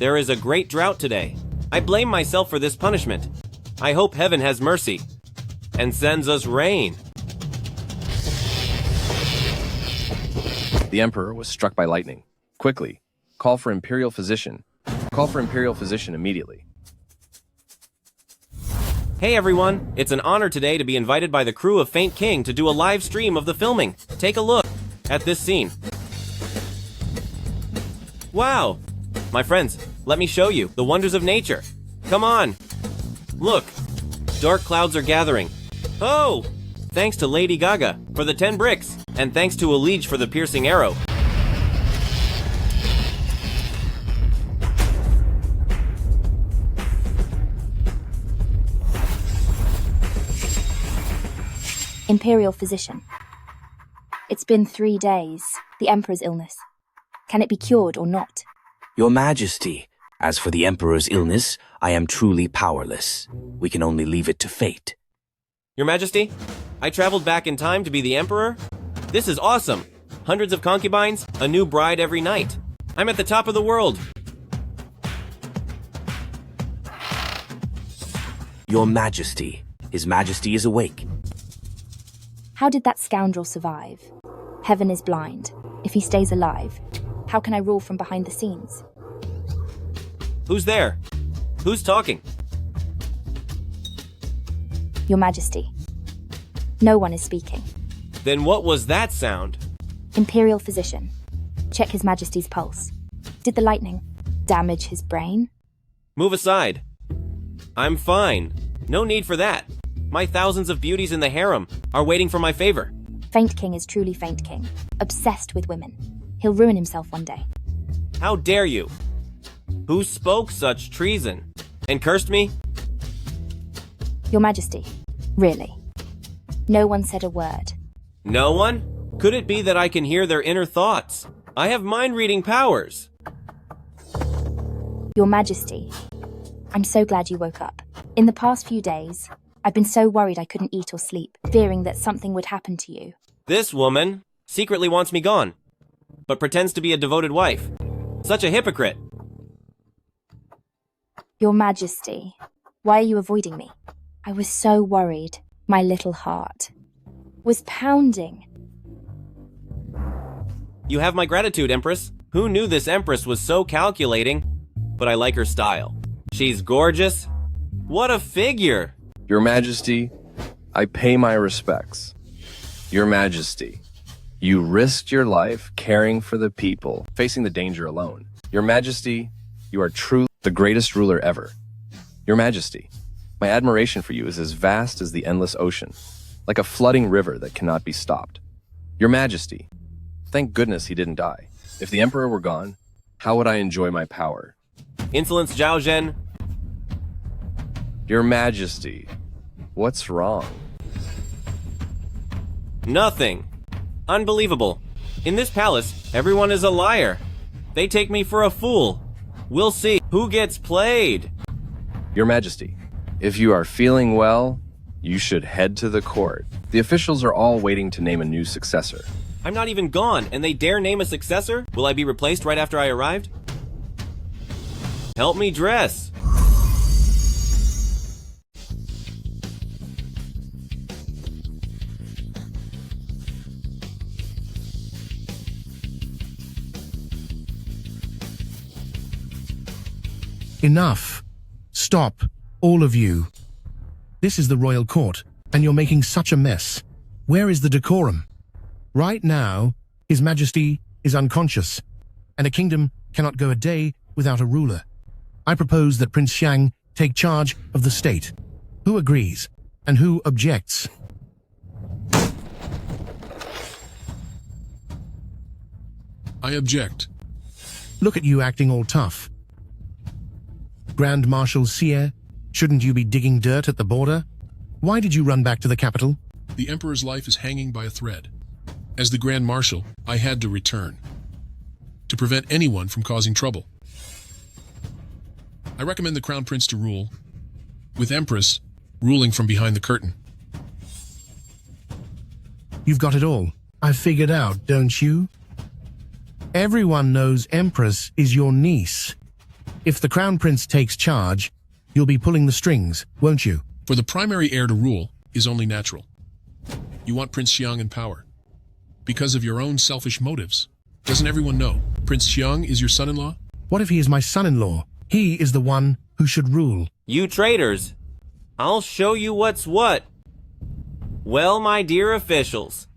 There is a great drought today. I blame myself for this punishment. I hope heaven has mercy and sends us rain. The emperor was struck by lightning. Quickly, call for imperial physician. Call for imperial physician immediately. Hey everyone, it's an honor today to be invited by the crew of Faint King to do a live stream of the filming. Take a look at this scene. Wow! My friends, let me show you the wonders of nature. Come on! Look! Dark clouds are gathering. Oh! Thanks to Lady Gaga for the 10 bricks, and thanks to a liege for the piercing arrow. Imperial physician. It's been 3 days. The Emperor's illness. Can it be cured or not? Your Majesty, as for the Emperor's illness, I am truly powerless. We can only leave it to fate. Your Majesty, I traveled back in time to be the Emperor. This is awesome. Hundreds of concubines, a new bride every night. I'm at the top of the world. Your Majesty, His Majesty is awake. How did that scoundrel survive? Heaven is blind. If he stays alive, how can I rule from behind the scenes? Who's there? Who's talking? Your Majesty. No one is speaking. Then what was that sound? Imperial physician. Check His Majesty's pulse. Did the lightning damage his brain? Move aside. I'm fine. No need for that. My thousands of beauties in the harem are waiting for my favor. Faint King is truly Faint King. Obsessed with women. He'll ruin himself one day. How dare you? Who spoke such treason and cursed me? Your Majesty. Really? No one said a word. No one? Could it be that I can hear their inner thoughts? I have mind-reading powers. Your Majesty. I'm so glad you woke up. In the past few days, I've been so worried I couldn't eat or sleep, fearing that something would happen to you. This woman secretly wants me gone, but pretends to be a devoted wife. Such a hypocrite. Your Majesty, why are you avoiding me? I was so worried. My little heart was pounding. You have my gratitude, Empress. Who knew this Empress was so calculating? But I like her style. She's gorgeous. What a figure! Your Majesty, I pay my respects. Your Majesty, you risked your life caring for the people, facing the danger alone. Your Majesty, you are truly the greatest ruler ever. Your Majesty, my admiration for you is as vast as the endless ocean, like a flooding river that cannot be stopped. Your Majesty, thank goodness he didn't die. If the Emperor were gone, how would I enjoy my power? Insolence, Zhao Zhen. Your Majesty, what's wrong? Nothing. Unbelievable. In this palace, everyone is a liar. They take me for a fool. We'll see who gets played. Your Majesty, if you are feeling well, you should head to the court. The officials are all waiting to name a new successor. I'm not even gone, and they dare name a successor? Will I be replaced right after I arrived? Help me dress. Enough. Stop, all of you. This is the royal court, and you're making such a mess. Where is the decorum? Right now, His Majesty is unconscious, and a kingdom cannot go a day without a ruler. I propose that Prince Xiang take charge of the state. Who agrees, and who objects? I object. Look at you acting all tough. Grand Marshal Xie, shouldn't you be digging dirt at the border? Why did you run back to the capital? The Emperor's life is hanging by a thread. As the Grand Marshal, I had to return to prevent anyone from causing trouble. I recommend the Crown Prince to rule, with Empress ruling from behind the curtain. You've got it all. I've figured out, don't you? Everyone knows Empress is your niece. If the Crown Prince takes charge, you'll be pulling the strings, won't you? For the primary heir to rule is only natural. You want Prince Xiang in power. Because of your own selfish motives. Doesn't everyone know Prince Xiang is your son-in-law? What if he is my son-in-law? He is the one who should rule. You traitors! I'll show you what's what. Well, my dear officials.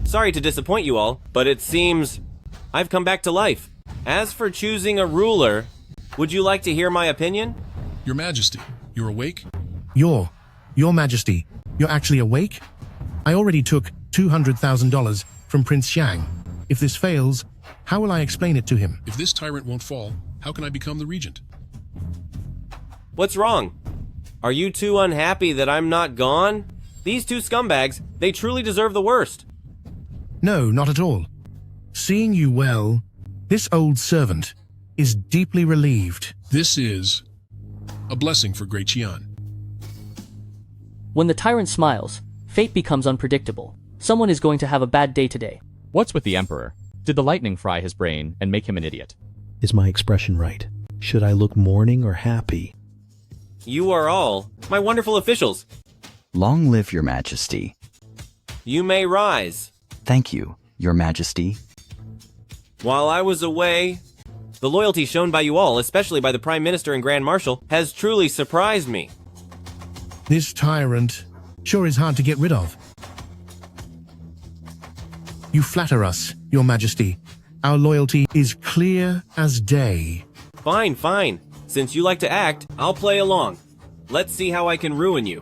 Sorry to disappoint you all, but it seems I've come back to life. As for choosing a ruler, would you like to hear my opinion? Your Majesty, you're awake? Your Majesty, you're actually awake? I already took $200,000 from Prince Xiang. If this fails, how will I explain it to him? If this tyrant won't fall, how can I become the regent? What's wrong? Are you too unhappy that I'm not gone? These two scumbags, they truly deserve the worst. No, not at all. Seeing you well, this old servant is deeply relieved. This is a blessing for Great Qian. When the tyrant smiles, fate becomes unpredictable. Someone is going to have a bad day today. What's with the Emperor? Did the lightning fry his brain and make him an idiot? Is my expression right? Should I look mourning or happy? You are all my wonderful officials. Long live your Majesty. You may rise. Thank you, your Majesty. While I was away, the loyalty shown by you all, especially by the Prime Minister and Grand Marshal, has truly surprised me. This tyrant sure is hard to get rid of. You flatter us, Your Majesty. Our loyalty is clear as day. Fine, fine. Since you like to act, I'll play along. Let's see how I can ruin you.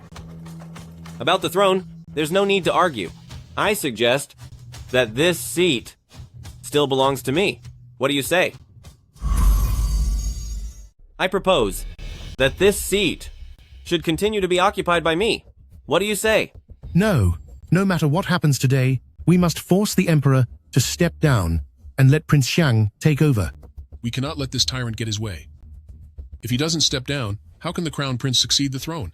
About the throne, there's no need to argue. I suggest that this seat still belongs to me. What do you say? I propose that this seat should continue to be occupied by me. What do you say? No matter what happens today, we must force the Emperor to step down and let Prince Xiang take over. We cannot let this tyrant get his way. If he doesn't step down, how can the Crown Prince succeed the throne?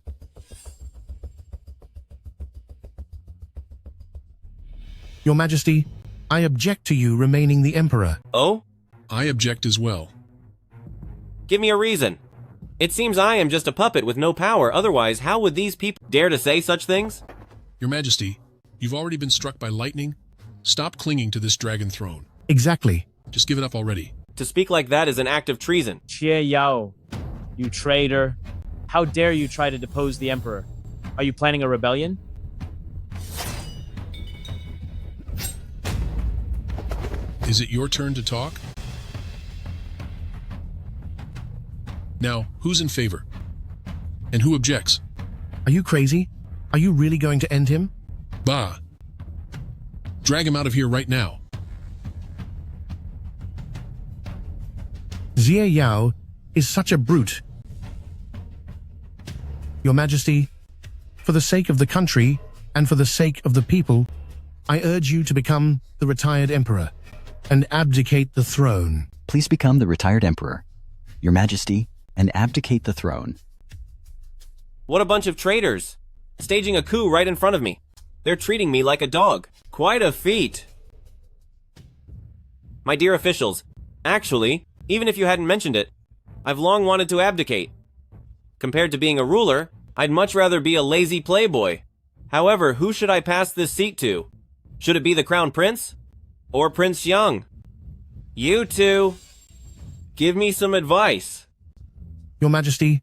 Your Majesty, I object to you remaining the Emperor. Oh? I object as well. Give me a reason. It seems I am just a puppet with no power. Otherwise, how would these people dare to say such things? Your Majesty, you've already been struck by lightning. Stop clinging to this dragon throne. Exactly. Just give it up already. To speak like that is an act of treason. Xie Yao, you traitor. How dare you try to depose the Emperor? Are you planning a rebellion? Is it your turn to talk? Now, who's in favor? And who objects? Are you crazy? Are you really going to end him? Bah! Drag him out of here right now. Xie Yao is such a brute. Your Majesty, for the sake of the country and for the sake of the people, I urge you to become the retired Emperor and abdicate the throne. Please become the retired Emperor, your Majesty, and abdicate the throne. What a bunch of traitors! Staging a coup right in front of me. They're treating me like a dog. Quite a feat. My dear officials, actually, even if you hadn't mentioned it, I've long wanted to abdicate. Compared to being a ruler, I'd much rather be a lazy playboy. However, who should I pass this seat to? Should it be the Crown Prince? Or Prince Xiang? You two, give me some advice. Your Majesty,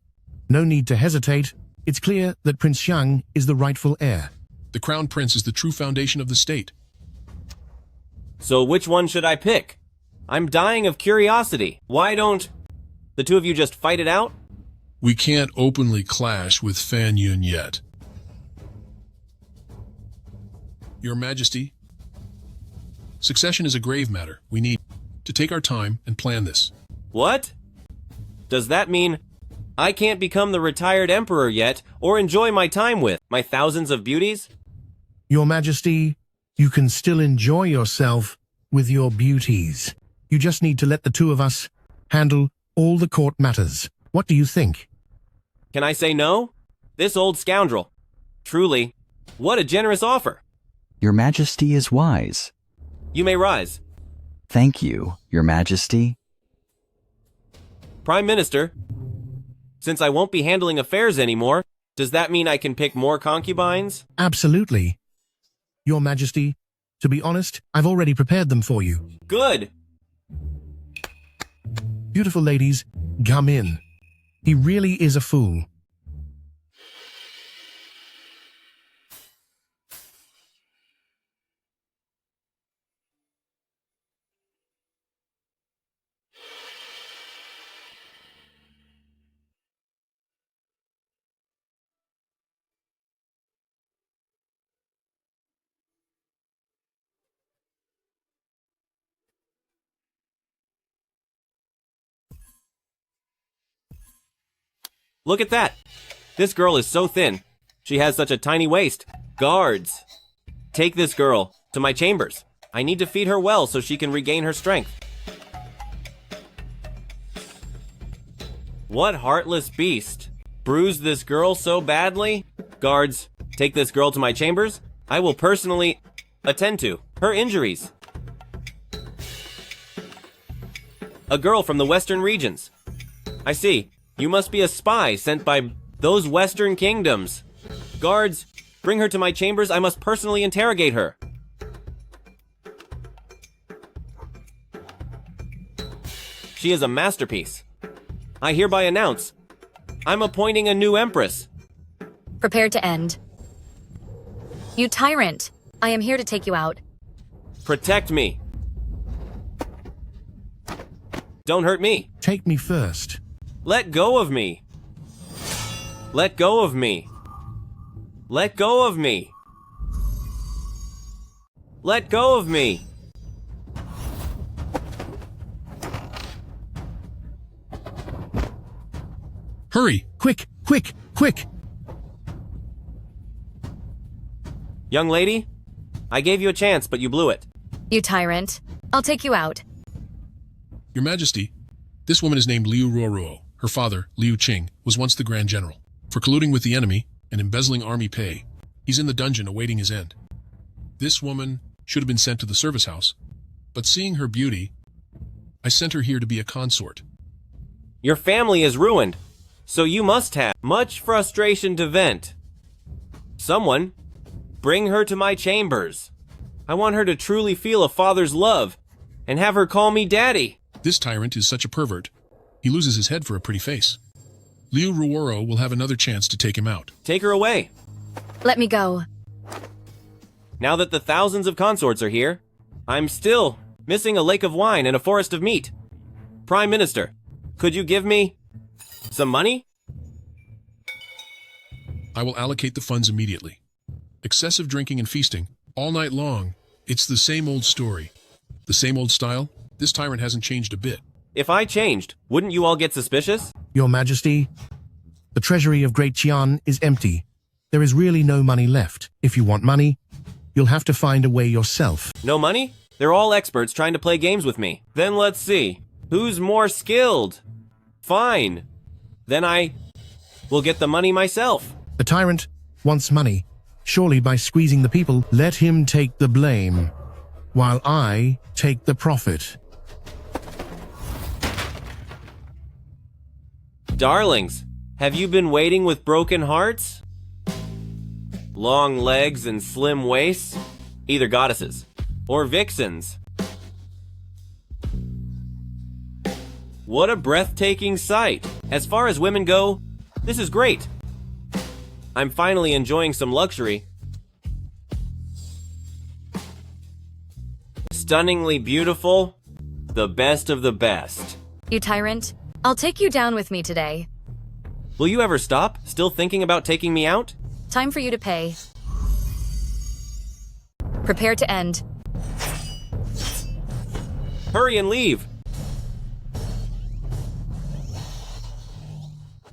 no need to hesitate. It's clear that Prince Xiang is the rightful heir. The Crown Prince is the true foundation of the state. So which one should I pick? I'm dying of curiosity. Why don't the two of you just fight it out? We can't openly clash with Fan Yun yet. Your Majesty, succession is a grave matter. We need to take our time and plan this. What? Does that mean I can't become the retired emperor yet or enjoy my time with my thousands of beauties? Your Majesty, you can still enjoy yourself with your beauties. You just need to let the two of us handle all the court matters. What do you think? Can I say no? This old scoundrel. Truly, what a generous offer. Your Majesty is wise. You may rise. Thank you, your Majesty. Prime Minister, since I won't be handling affairs anymore, does that mean I can pick more concubines? Absolutely. Your Majesty, to be honest, I've already prepared them for you. Good. Beautiful ladies, come in. He really is a fool. Look at that. This girl is so thin. She has such a tiny waist. Guards, take this girl to my chambers. I need to feed her well so she can regain her strength. What heartless beast bruised this girl so badly? Guards, take this girl to my chambers. I will personally attend to her injuries. A girl from the western regions. I see. You must be a spy sent by those western kingdoms. Guards, bring her to my chambers. I must personally interrogate her. She is a masterpiece. I hereby announce, I'm appointing a new empress. Prepare to end. You tyrant! I am here to take you out. Protect me. Don't hurt me. Take me first. Let go of me. Let go of me. Let go of me. Let go of me. Hurry! Quick, quick, quick! Young lady, I gave you a chance, but you blew it. You tyrant. I'll take you out. Your Majesty, this woman is named Liu Ruoruo. Her father, Liu Qing, was once the Grand General. For colluding with the enemy and embezzling army pay, he's in the dungeon awaiting his end. This woman should have been sent to the service house, but seeing her beauty, I sent her here to be a consort. Your family is ruined, so you must have much frustration to vent. Someone, bring her to my chambers. I want her to truly feel a father's love and have her call me daddy. This tyrant is such a pervert. He loses his head for a pretty face. Liu Ruoro will have another chance to take him out. Take her away. Let me go. Now that the thousands of consorts are here, I'm still missing a lake of wine and a forest of meat. Prime Minister, could you give me some money? I will allocate the funds immediately. Excessive drinking and feasting, all night long. It's the same old story. The same old style. This tyrant hasn't changed a bit. If I changed, wouldn't you all get suspicious? Your Majesty, the treasury of Great Qian is empty. There is really no money left. If you want money, you'll have to find a way yourself. No money? They're all experts trying to play games with me. Then let's see. Who's more skilled? Fine. Then I will get the money myself. The tyrant wants money. Surely by squeezing the people, let him take the blame, while I take the profit. Darlings, have you been waiting with broken hearts? Long legs and slim waists? Either goddesses or vixens. What a breathtaking sight. As far as women go, this is great. I'm finally enjoying some luxury. Stunningly beautiful, the best of the best. You tyrant. I'll take you down with me today. Will you ever stop? Still thinking about taking me out? Time for you to pay. Prepare to end. Hurry and leave.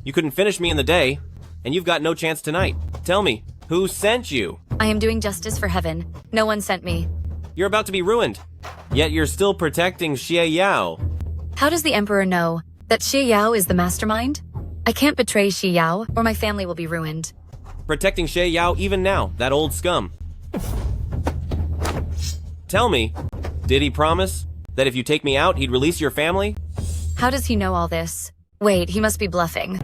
You couldn't finish me in the day, and you've got no chance tonight. Tell me, who sent you? I am doing justice for heaven. No one sent me. You're about to be ruined, yet you're still protecting Xie Yao. How does the Emperor know that Xie Yao is the mastermind? I can't betray Xie Yao, or my family will be ruined. Protecting Xie Yao even now, that old scum. Tell me, did he promise that if you take me out, he'd release your family? How does he know all this? Wait, he must be bluffing.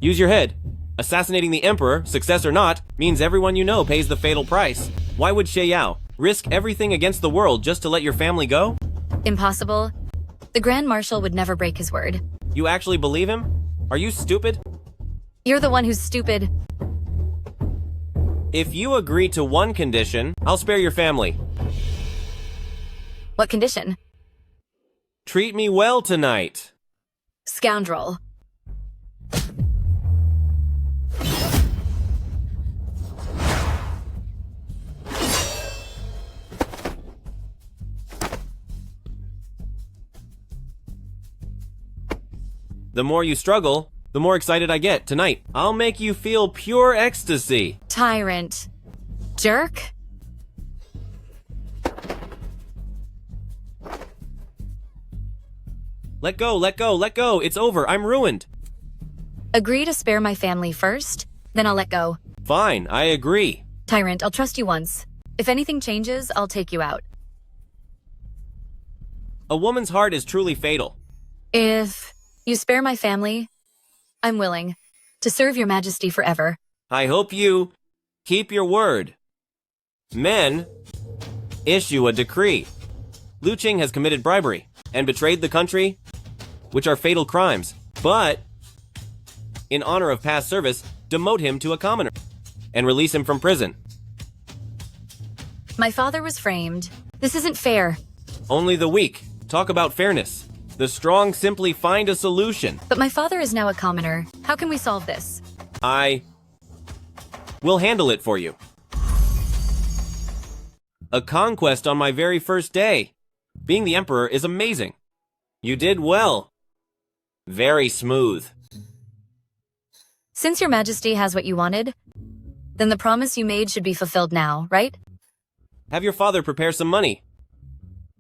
Use your head. Assassinating the Emperor, success or not, means everyone you know pays the fatal price. Why would Xie Yao risk everything against the world just to let your family go? Impossible. The Grand Marshal would never break his word. You actually believe him? Are you stupid? You're the one who's stupid. If you agree to one condition, I'll spare your family. What condition? Treat me well tonight. Scoundrel. The more you struggle, the more excited I get. Tonight, I'll make you feel pure ecstasy. Tyrant. Jerk. Let go, let go, let go. It's over. I'm ruined. Agree to spare my family first, then I'll let go. Fine, I agree. Tyrant, I'll trust you once. If anything changes, I'll take you out. A woman's heart is truly fatal. If you spare my family, I'm willing to serve your majesty forever. I hope you keep your word. Men, issue a decree. Liu Qing has committed bribery and betrayed the country, which are fatal crimes. But, in honor of past service, demote him to a commoner and release him from prison. My father was framed. This isn't fair. Only the weak talk about fairness. The strong simply find a solution. But my father is now a commoner. How can we solve this? I will handle it for you. A conquest on my very first day. Being the Emperor is amazing. You did well. Very smooth. Since your majesty has what you wanted, then the promise you made should be fulfilled now, right? Have your father prepare some money.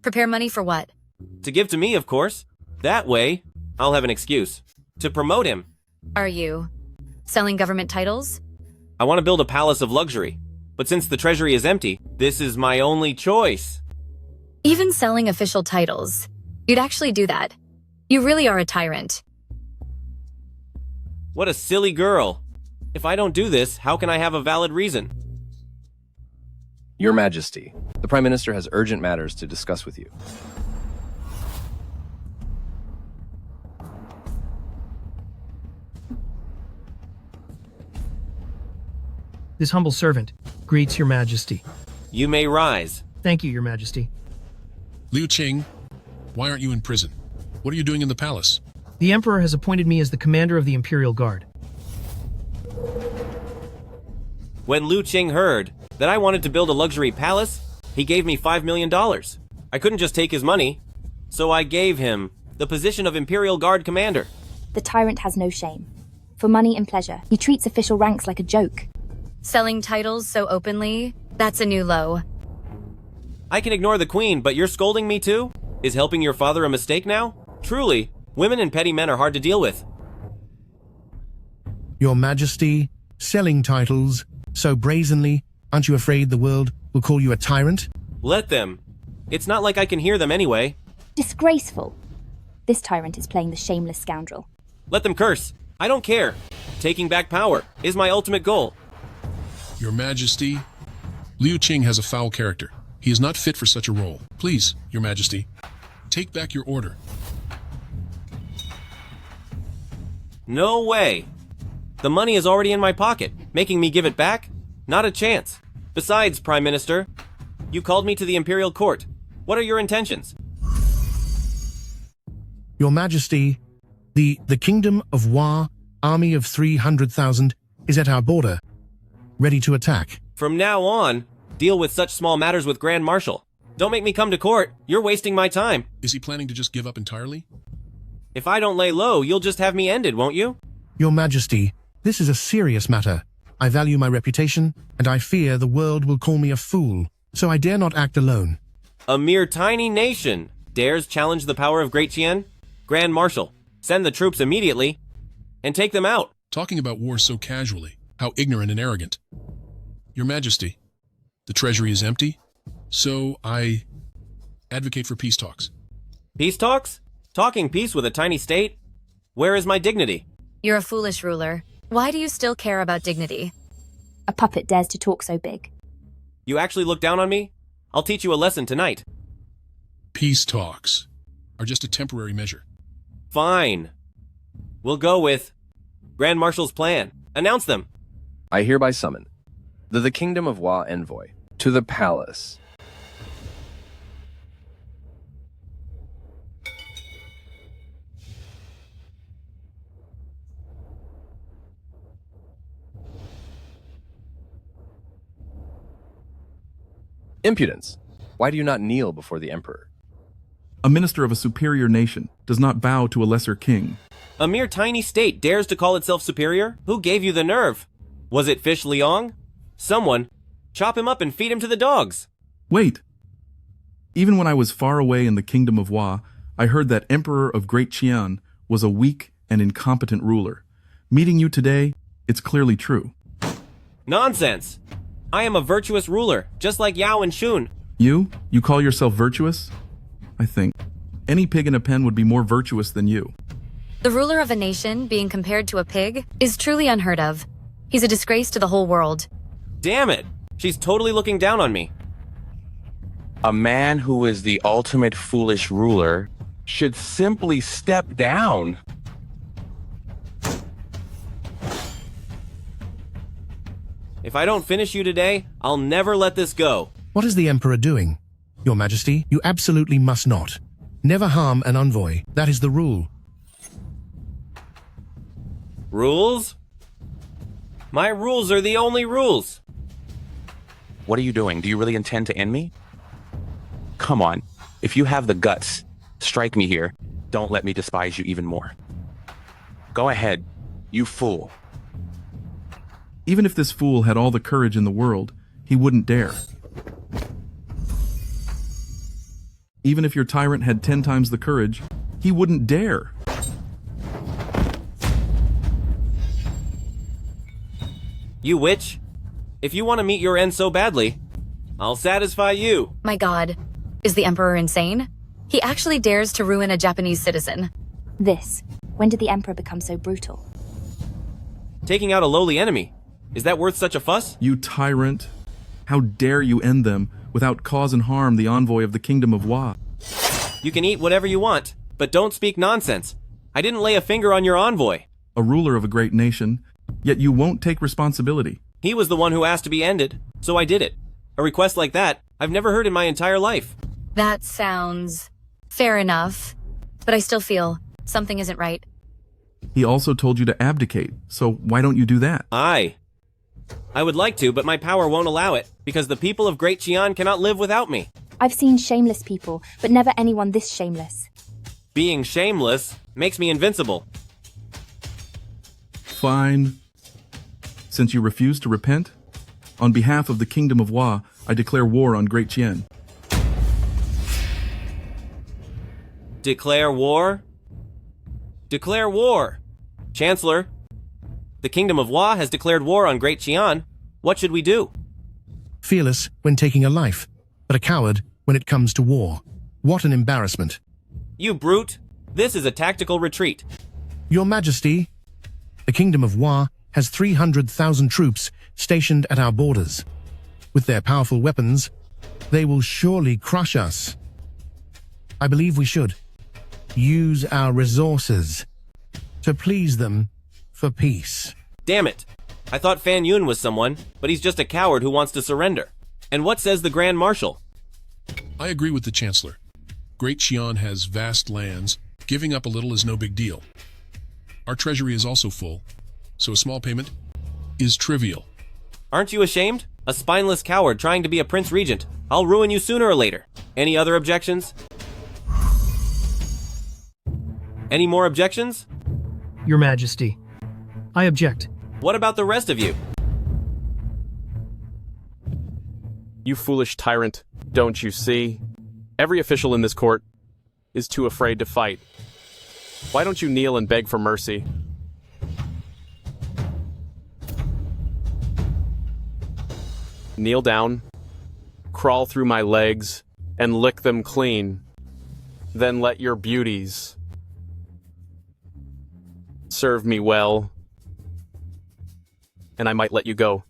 Prepare money for what? To give to me, of course. That way, I'll have an excuse to promote him. Are you selling government titles? I want to build a palace of luxury, but since the treasury is empty, this is my only choice. Even selling official titles. You'd actually do that. You really are a tyrant. What a silly girl. If I don't do this, how can I have a valid reason? Your Majesty, the Prime Minister has urgent matters to discuss with you. This humble servant greets your majesty. You may rise. Thank you, your majesty. Liu Qing, why aren't you in prison? What are you doing in the palace? The emperor has appointed me as the commander of the Imperial Guard. When Liu Qing heard that I wanted to build a luxury palace, he gave me $5 million. I couldn't just take his money, so I gave him the position of Imperial Guard commander. The tyrant has no shame. For money and pleasure, he treats official ranks like a joke. Selling titles so openly, that's a new low. I can ignore the queen, but you're scolding me too? Is helping your father a mistake now? Truly, women and petty men are hard to deal with. Your Majesty, selling titles so brazenly, aren't you afraid the world will call you a tyrant? Let them. It's not like I can hear them anyway. Disgraceful. This tyrant is playing the shameless scoundrel. Let them curse. I don't care. Taking back power is my ultimate goal. Your Majesty, Liu Qing has a foul character. He is not fit for such a role. Please, Your Majesty, take back your order. No way. The money is already in my pocket. Making me give it back? Not a chance. Besides, Prime Minister, you called me to the Imperial Court. What are your intentions? Your Majesty, the Kingdom of Wa, army of 300,000, is at our border, ready to attack. From now on, deal with such small matters with Grand Marshal. Don't make me come to court. You're wasting my time. Is he planning to just give up entirely? If I don't lay low, you'll just have me ended, won't you? Your Majesty, this is a serious matter. I value my reputation, and I fear the world will call me a fool, so I dare not act alone. A mere tiny nation dares challenge the power of Great Qian? Grand Marshal, send the troops immediately and take them out. Talking about war so casually. How ignorant and arrogant. Your Majesty, the treasury is empty, so I advocate for peace talks. Peace talks? Talking peace with a tiny state? Where is my dignity? You're a foolish ruler. Why do you still care about dignity? A puppet dares to talk so big. You actually look down on me? I'll teach you a lesson tonight. Peace talks are just a temporary measure. Fine. We'll go with Grand Marshal's plan. Announce them. I hereby summon the Kingdom of Wa envoy to the palace. Impudence. Why do you not kneel before the emperor? A minister of a superior nation does not bow to a lesser king. A mere tiny state dares to call itself superior? Who gave you the nerve? Was it Fish Liang? Someone. Chop him up and feed him to the dogs. Wait. Even when I was far away in the kingdom of Wa, I heard that Emperor of Great Qian was a weak and incompetent ruler. Meeting you today, it's clearly true. Nonsense! I am a virtuous ruler, just like Yao and Shun. You call yourself virtuous? I think any pig in a pen would be more virtuous than you. The ruler of a nation being compared to a pig is truly unheard of. He's a disgrace to the whole world. Damn it! She's totally looking down on me. A man who is the ultimate foolish ruler should simply step down. If I don't finish you today, I'll never let this go. What is the Emperor doing? Your Majesty, you absolutely must not. Never harm an envoy. That is the rule. Rules? My rules are the only rules. What are you doing? Do you really intend to end me? Come on. If you have the guts, strike me here. Don't let me despise you even more. Go ahead, you fool. Even if this fool had all the courage in the world, he wouldn't dare. Even if your tyrant had 10 times the courage, he wouldn't dare. You witch. If you want to meet your end so badly, I'll satisfy you. My god, is the Emperor insane? He actually dares to ruin a Japanese citizen. When did the Emperor become so brutal? Taking out a lowly enemy. Is that worth such a fuss? You tyrant. How dare you end them without cause and harm the envoy of the Kingdom of Wa? You can eat whatever you want, but don't speak nonsense. I didn't lay a finger on your envoy. A ruler of a great nation, yet you won't take responsibility. He was the one who asked to be ended, so I did it. A request like that, I've never heard in my entire life. That sounds fair enough, but I still feel something isn't right. He also told you to abdicate, so why don't you do that? I would like to, but my power won't allow it, because the people of Great Qian cannot live without me. I've seen shameless people, but never anyone this shameless. Being shameless makes me invincible. Fine. Since you refuse to repent, on behalf of the Kingdom of Wa, I declare war on Great Qian. Declare war? Declare war. Chancellor, the Kingdom of Wa has declared war on Great Qian. What should we do? Fearless when taking a life, but a coward when it comes to war. What an embarrassment. You brute. This is a tactical retreat. Your Majesty, the Kingdom of Wa has 300,000 troops stationed at our borders. With their powerful weapons, they will surely crush us. I believe we should use our resources to please them for peace. Damn it. I thought Fan Yun was someone, but he's just a coward who wants to surrender. And what says the Grand Marshal? I agree with the Chancellor. Great Qian has vast lands. Giving up a little is no big deal. Our treasury is also full, so a small payment is trivial. Aren't you ashamed? A spineless coward trying to be a Prince Regent. I'll ruin you sooner or later. Any other objections? Any more objections? Your Majesty, I object. What about the rest of you? You foolish tyrant, don't you see? Every official in this court is too afraid to fight. Why don't you kneel and beg for mercy? Kneel down, crawl through my legs, and lick them clean. Then let your beauties serve me well, and I might let you go.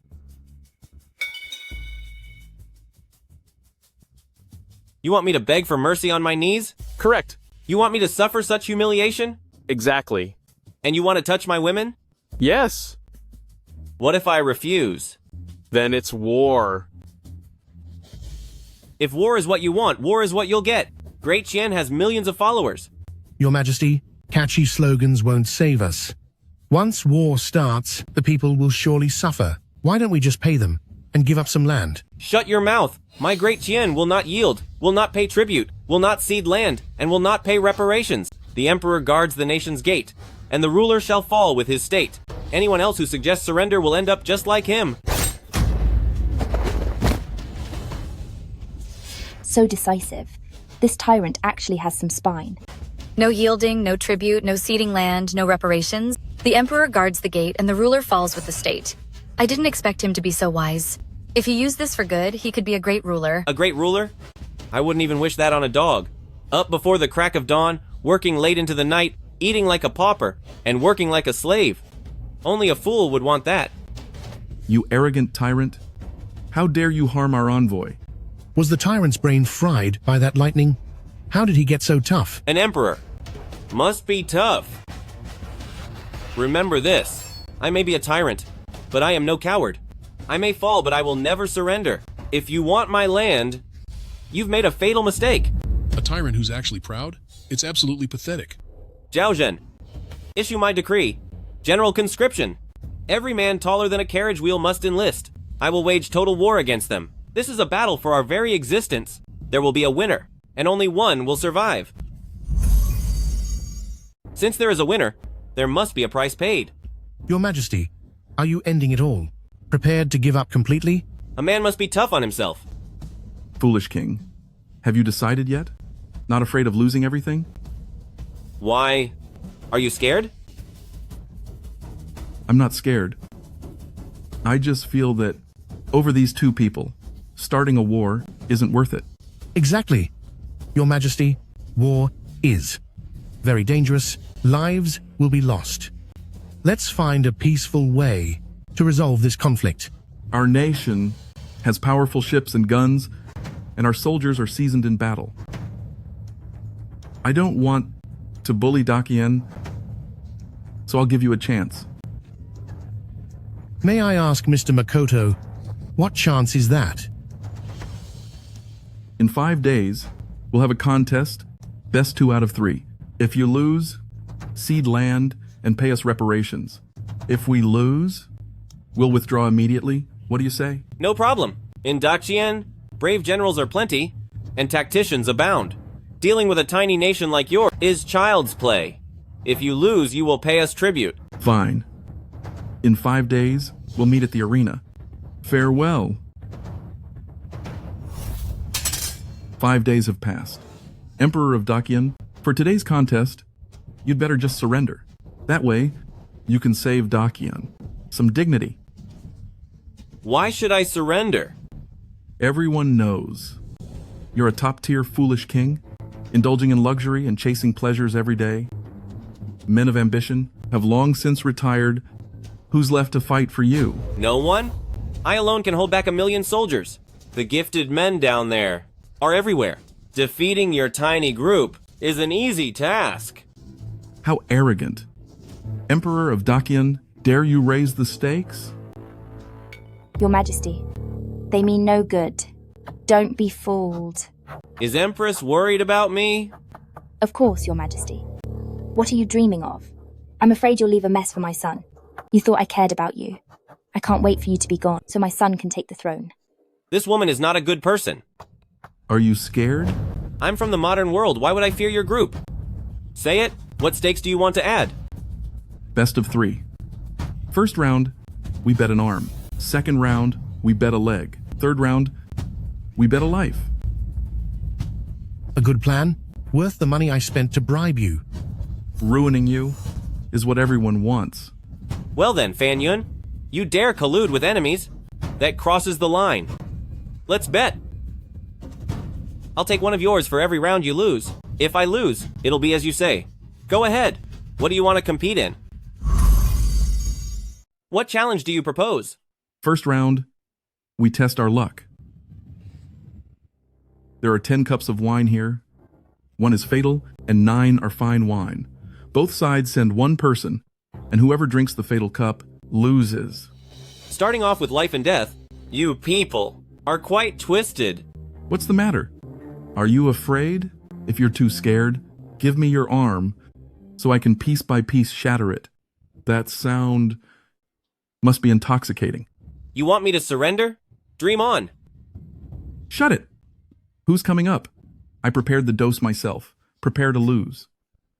You want me to beg for mercy on my knees? Correct. You want me to suffer such humiliation? Exactly. And you want to touch my women? Yes. What if I refuse? Then it's war. If war is what you want, war is what you'll get. Great Qian has millions of followers. Your Majesty, catchy slogans won't save us. Once war starts, the people will surely suffer. Why don't we just pay them and give up some land? Shut your mouth. My Great Qian will not yield, will not pay tribute, will not cede land, and will not pay reparations. The Emperor guards the nation's gate, and the ruler shall fall with his state. Anyone else who suggests surrender will end up just like him. So decisive. This tyrant actually has some spine. No yielding, no tribute, no ceding land, no reparations. The emperor guards the gate and the ruler falls with the state. I didn't expect him to be so wise. If he used this for good, he could be a great ruler. A great ruler? I wouldn't even wish that on a dog. Up before the crack of dawn, working late into the night, eating like a pauper, and working like a slave. Only a fool would want that. You arrogant tyrant. How dare you harm our envoy? Was the tyrant's brain fried by that lightning? How did he get so tough? An emperor. Must be tough. Remember this. I may be a tyrant, but I am no coward. I may fall, but I will never surrender. If you want my land, you've made a fatal mistake. A tyrant who's actually proud? It's absolutely pathetic. Zhaozhen, issue my decree. General conscription. Every man taller than a carriage wheel must enlist. I will wage total war against them. This is a battle for our very existence. There will be a winner, and only one will survive. Since there is a winner, there must be a price paid. Your Majesty, are you ending it all? Prepared to give up completely? A man must be tough on himself. Foolish king. Have you decided yet? Not afraid of losing everything? Why? Are you scared? I'm not scared. I just feel that over these two people, starting a war isn't worth it. Exactly. Your Majesty, war is very dangerous. Lives will be lost. Let's find a peaceful way to resolve this conflict. Our nation has powerful ships and guns, and our soldiers are seasoned in battle. I don't want to bully Dakian, so I'll give you a chance. May I ask Mr. Makoto, what chance is that? In 5 days, we'll have a contest, best 2 out of 3. If you lose, cede land and pay us reparations. If we lose, we'll withdraw immediately. What do you say? No problem. In Daqian, brave generals are plenty, and tacticians abound. Dealing with a tiny nation like yours is child's play. If you lose, you will pay us tribute. Fine. In 5 days, we'll meet at the arena. Farewell. 5 days have passed. Emperor of Dakian, for today's contest, you'd better just surrender. That way, you can save Dakian some dignity. Why should I surrender? Everyone knows you're a top-tier foolish king, indulging in luxury and chasing pleasures every day. Men of ambition have long since retired. Who's left to fight for you? No one? I alone can hold back 1 million soldiers. The gifted men down there are everywhere. Defeating your tiny group is an easy task. How arrogant. Emperor of Dakian, dare you raise the stakes? Your Majesty, they mean no good. Don't be fooled. Is Empress worried about me? Of course, Your Majesty. What are you dreaming of? I'm afraid you'll leave a mess for my son. You thought I cared about you. I can't wait for you to be gone so my son can take the throne. This woman is not a good person. Are you scared? I'm from the modern world. Why would I fear your group? Say it. What stakes do you want to add? Best of 3. First round, we bet an arm. Second round, we bet a leg. Third round, we bet a life. A good plan? Worth the money I spent to bribe you. Ruining you is what everyone wants. Well then, Fan Yun, you dare collude with enemies? That crosses the line. Let's bet. I'll take one of yours for every round you lose. If I lose, it'll be as you say. Go ahead. What do you want to compete in? What challenge do you propose? First round, we test our luck. There are 10 cups of wine here. 1 is fatal, and 9 are fine wine. Both sides send one person, and whoever drinks the fatal cup loses. Starting off with life and death, you people are quite twisted. What's the matter? Are you afraid? If you're too scared, give me your arm, so I can piece by piece shatter it. That sound must be intoxicating. You want me to surrender? Dream on. Shut it! Who's coming up? I prepared the dose myself. Prepare to lose.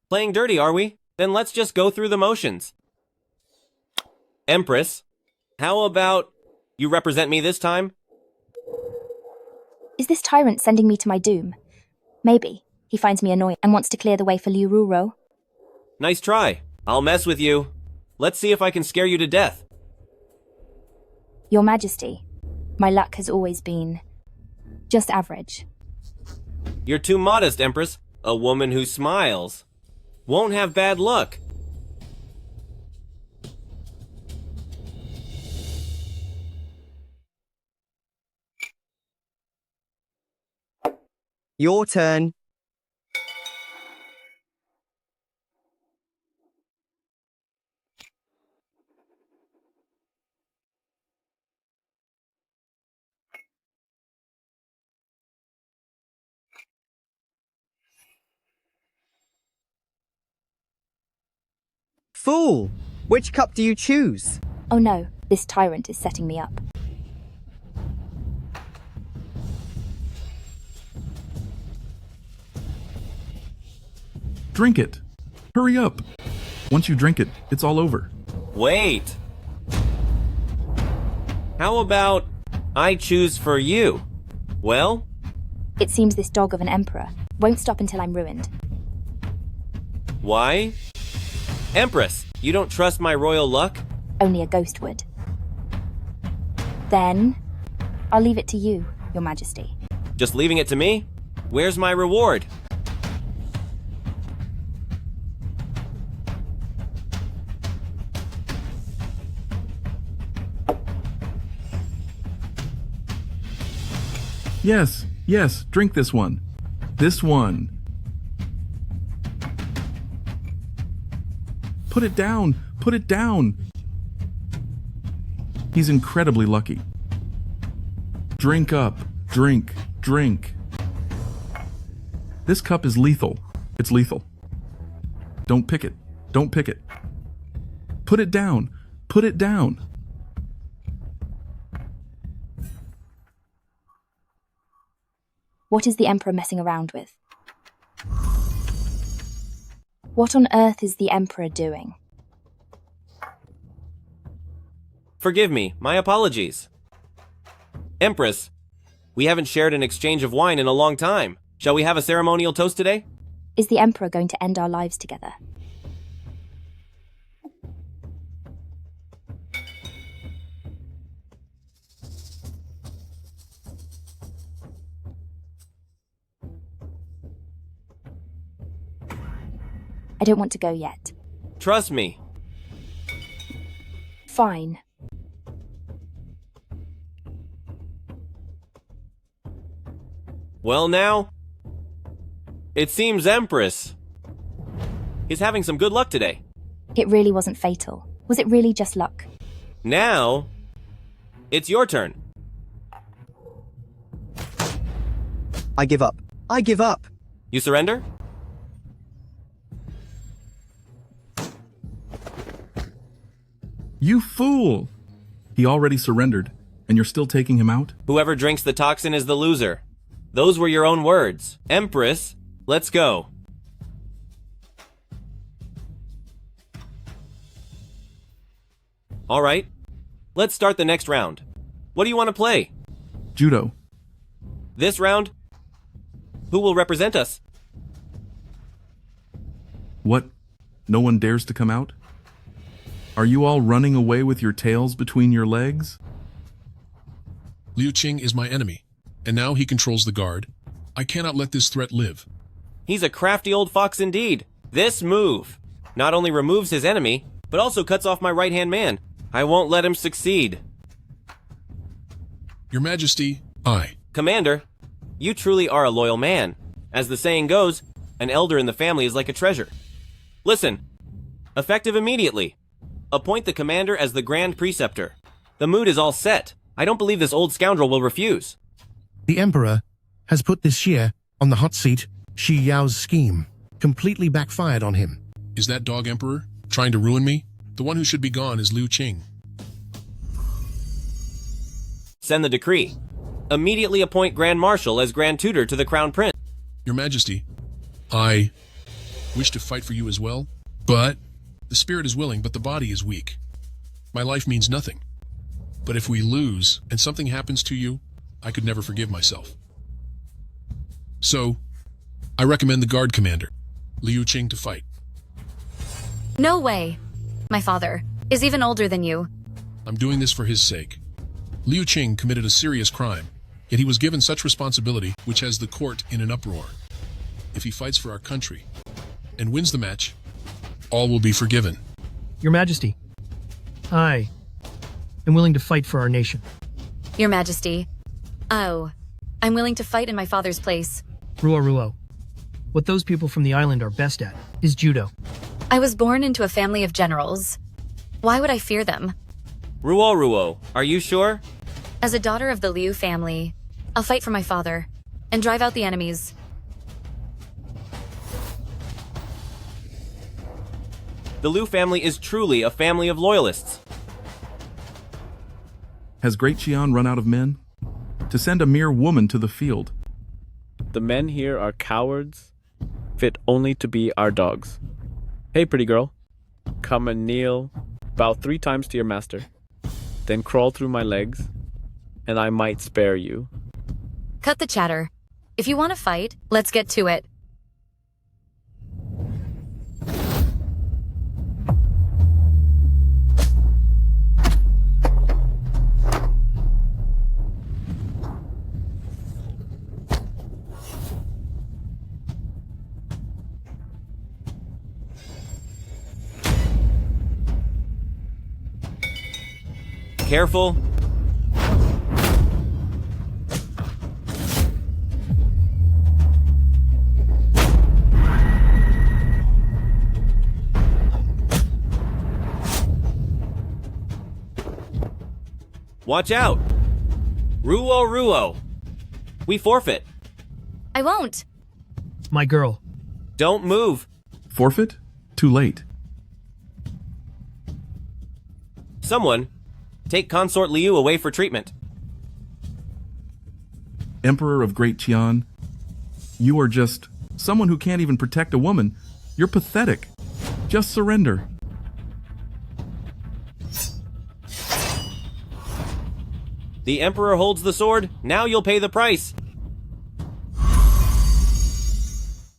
Playing dirty, are we? Then let's just go through the motions. Empress, how about you represent me this time? Is this tyrant sending me to my doom? Maybe. He finds me annoying and wants to clear the way for Liu Ruoro. Nice try. I'll mess with you. Let's see if I can scare you to death. Your Majesty, my luck has always been just average. You're too modest, Empress. A woman who smiles won't have bad luck. Your turn. Fool! Which cup do you choose? Oh no, this tyrant is setting me up. Drink it. Hurry up. Once you drink it, it's all over. Wait. How about I choose for you? Well? It seems this dog of an emperor won't stop until I'm ruined. Why? Empress, you don't trust my royal luck? Only a ghost would. Then, I'll leave it to you, Your Majesty. Just leaving it to me? Where's my reward? Yes, yes, drink this one. This one. Put it down! Put it down! He's incredibly lucky. Drink up. Drink. Drink. This cup is lethal. It's lethal. Don't pick it. Don't pick it. Put it down. Put it down. What is the Emperor messing around with? What on earth is the Emperor doing? Forgive me, my apologies. Empress, we haven't shared an exchange of wine in a long time. Shall we have a ceremonial toast today? Is the Emperor going to end our lives together? I don't want to go yet. Trust me. Fine. Well now, it seems Empress is having some good luck today. It really wasn't fatal. Was it really just luck? Now, it's your turn. I give up. I give up. You surrender? You fool! He already surrendered, and you're still taking him out? Whoever drinks the toxin is the loser. Those were your own words. Empress, let's go. All right, let's start the next round. What do you want to play? Judo. This round? Who will represent us? What? No one dares to come out? Are you all running away with your tails between your legs? Liu Qing is my enemy, and now he controls the guard. I cannot let this threat live. He's a crafty old fox indeed. This move not only removes his enemy, but also cuts off my right-hand man. I won't let him succeed. Your Majesty, I. Commander, you truly are a loyal man. As the saying goes, an elder in the family is like a treasure. Listen, effective immediately. Appoint the commander as the Grand Preceptor. The mood is all set. I don't believe this old scoundrel will refuse. The Emperor has put this Xie on the hot seat. Shi Yao's scheme completely backfired on him. Is that dog Emperor trying to ruin me? The one who should be gone is Liu Qing. Send the decree. Immediately appoint Grand Marshal as Grand Tutor to the Crown Prince. Your Majesty, I wish to fight for you as well, but the spirit is willing, but the body is weak. My life means nothing. But if we lose and something happens to you, I could never forgive myself. So, I recommend the Guard Commander, Liu Qing, to fight. No way. My father is even older than you. I'm doing this for his sake. Liu Qing committed a serious crime, yet he was given such responsibility, which has the court in an uproar. If he fights for our country and wins the match, all will be forgiven. Your Majesty, I am willing to fight for our nation. Your Majesty. Oh, I'm willing to fight in my father's place. Ruo, what those people from the island are best at is judo. I was born into a family of generals. Why would I fear them? Ruo, are you sure? As a daughter of the Liu family, I'll fight for my father and drive out the enemies. The Liu family is truly a family of loyalists. Has Great Qian run out of men? To send a mere woman to the field. The men here are cowards, fit only to be our dogs. Hey, pretty girl. Come and kneel, bow 3 times to your master, then crawl through my legs, and I might spare you. Cut the chatter. If you want to fight, let's get to it. Careful. Watch out! Ruo. We forfeit. I won't. My girl. Don't move. Forfeit? Too late. Someone, take Consort Liu away for treatment. Emperor of Great Qian, you are just someone who can't even protect a woman. You're pathetic. Just surrender. The Emperor holds the sword, now you'll pay the price.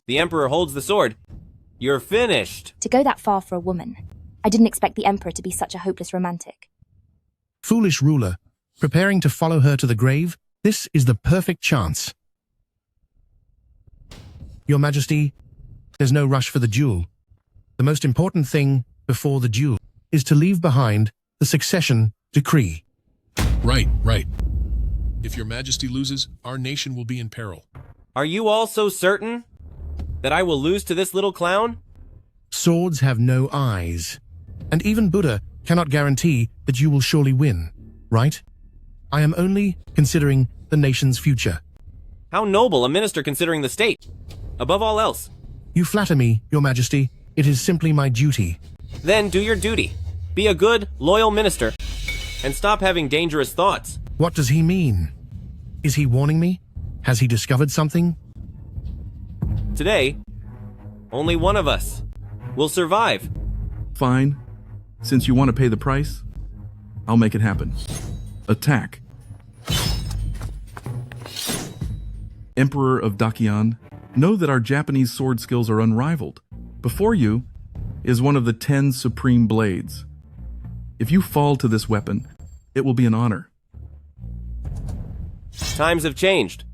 The Emperor holds the sword. You're finished. To go that far for a woman, I didn't expect the Emperor to be such a hopeless romantic. Foolish ruler, preparing to follow her to the grave, this is the perfect chance. Your Majesty, there's no rush for the duel. The most important thing before the duel is to leave behind the succession decree. Right. If your Majesty loses, our nation will be in peril. Are you all so certain that I will lose to this little clown? Swords have no eyes, and even Buddha cannot guarantee that you will surely win, right? I am only considering the nation's future. How noble a minister considering the state. Above all else. You flatter me, Your Majesty. It is simply my duty. Then do your duty. Be a good, loyal minister. And stop having dangerous thoughts. What does he mean? Is he warning me? Has he discovered something? Today, only one of us will survive. Fine. Since you want to pay the price, I'll make it happen. Attack. Emperor of Dakian, know that our Japanese sword skills are unrivaled. Before you is one of the 10 supreme blades. If you fall to this weapon, it will be an honor. Times have changed.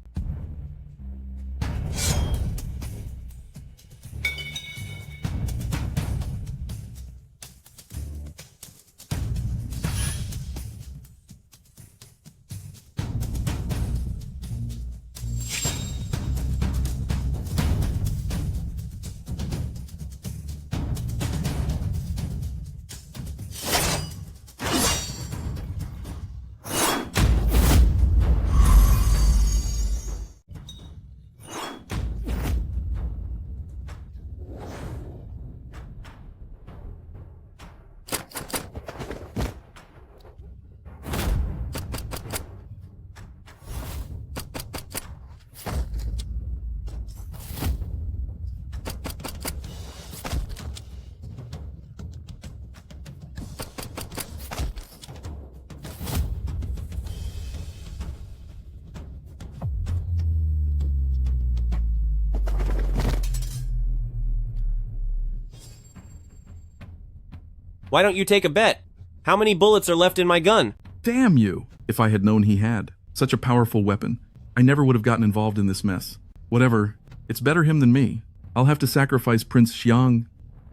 Why don't you take a bet? How many bullets are left in my gun? Damn you! If I had known he had such a powerful weapon, I never would have gotten involved in this mess. Whatever, it's better him than me. I'll have to sacrifice Prince Xiang.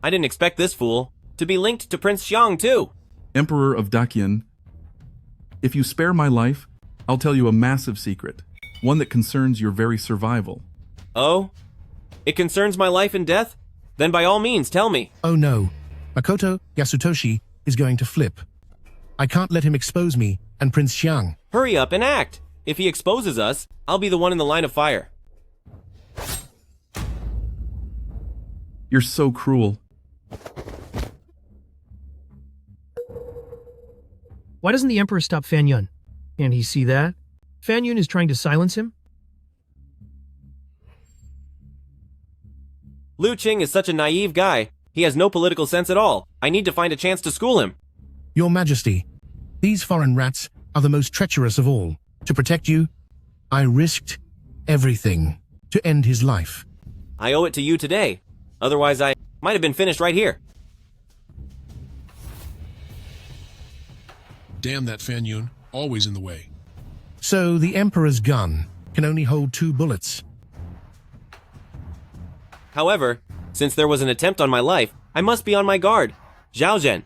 I didn't expect this fool to be linked to Prince Xiang too. Emperor of Dakian. If you spare my life, I'll tell you a massive secret. One that concerns your very survival. Oh? It concerns my life and death? Then by all means, tell me. Oh no. Makoto Yasutoshi is going to flip. I can't let him expose me and Prince Xiang. Hurry up and act. If he exposes us, I'll be the one in the line of fire. You're so cruel. Why doesn't the Emperor stop Fan Yun? Can't he see that? Fan Yun is trying to silence him? Liu Qing is such a naive guy. He has no political sense at all. I need to find a chance to school him. Your Majesty, these foreign rats are the most treacherous of all. To protect you, I risked everything to end his life. I owe it to you today. Otherwise, I might have been finished right here. Damn that Fan Yun, always in the way. So the Emperor's gun can only hold 2 bullets. However, since there was an attempt on my life, I must be on my guard. Zhao Zhen.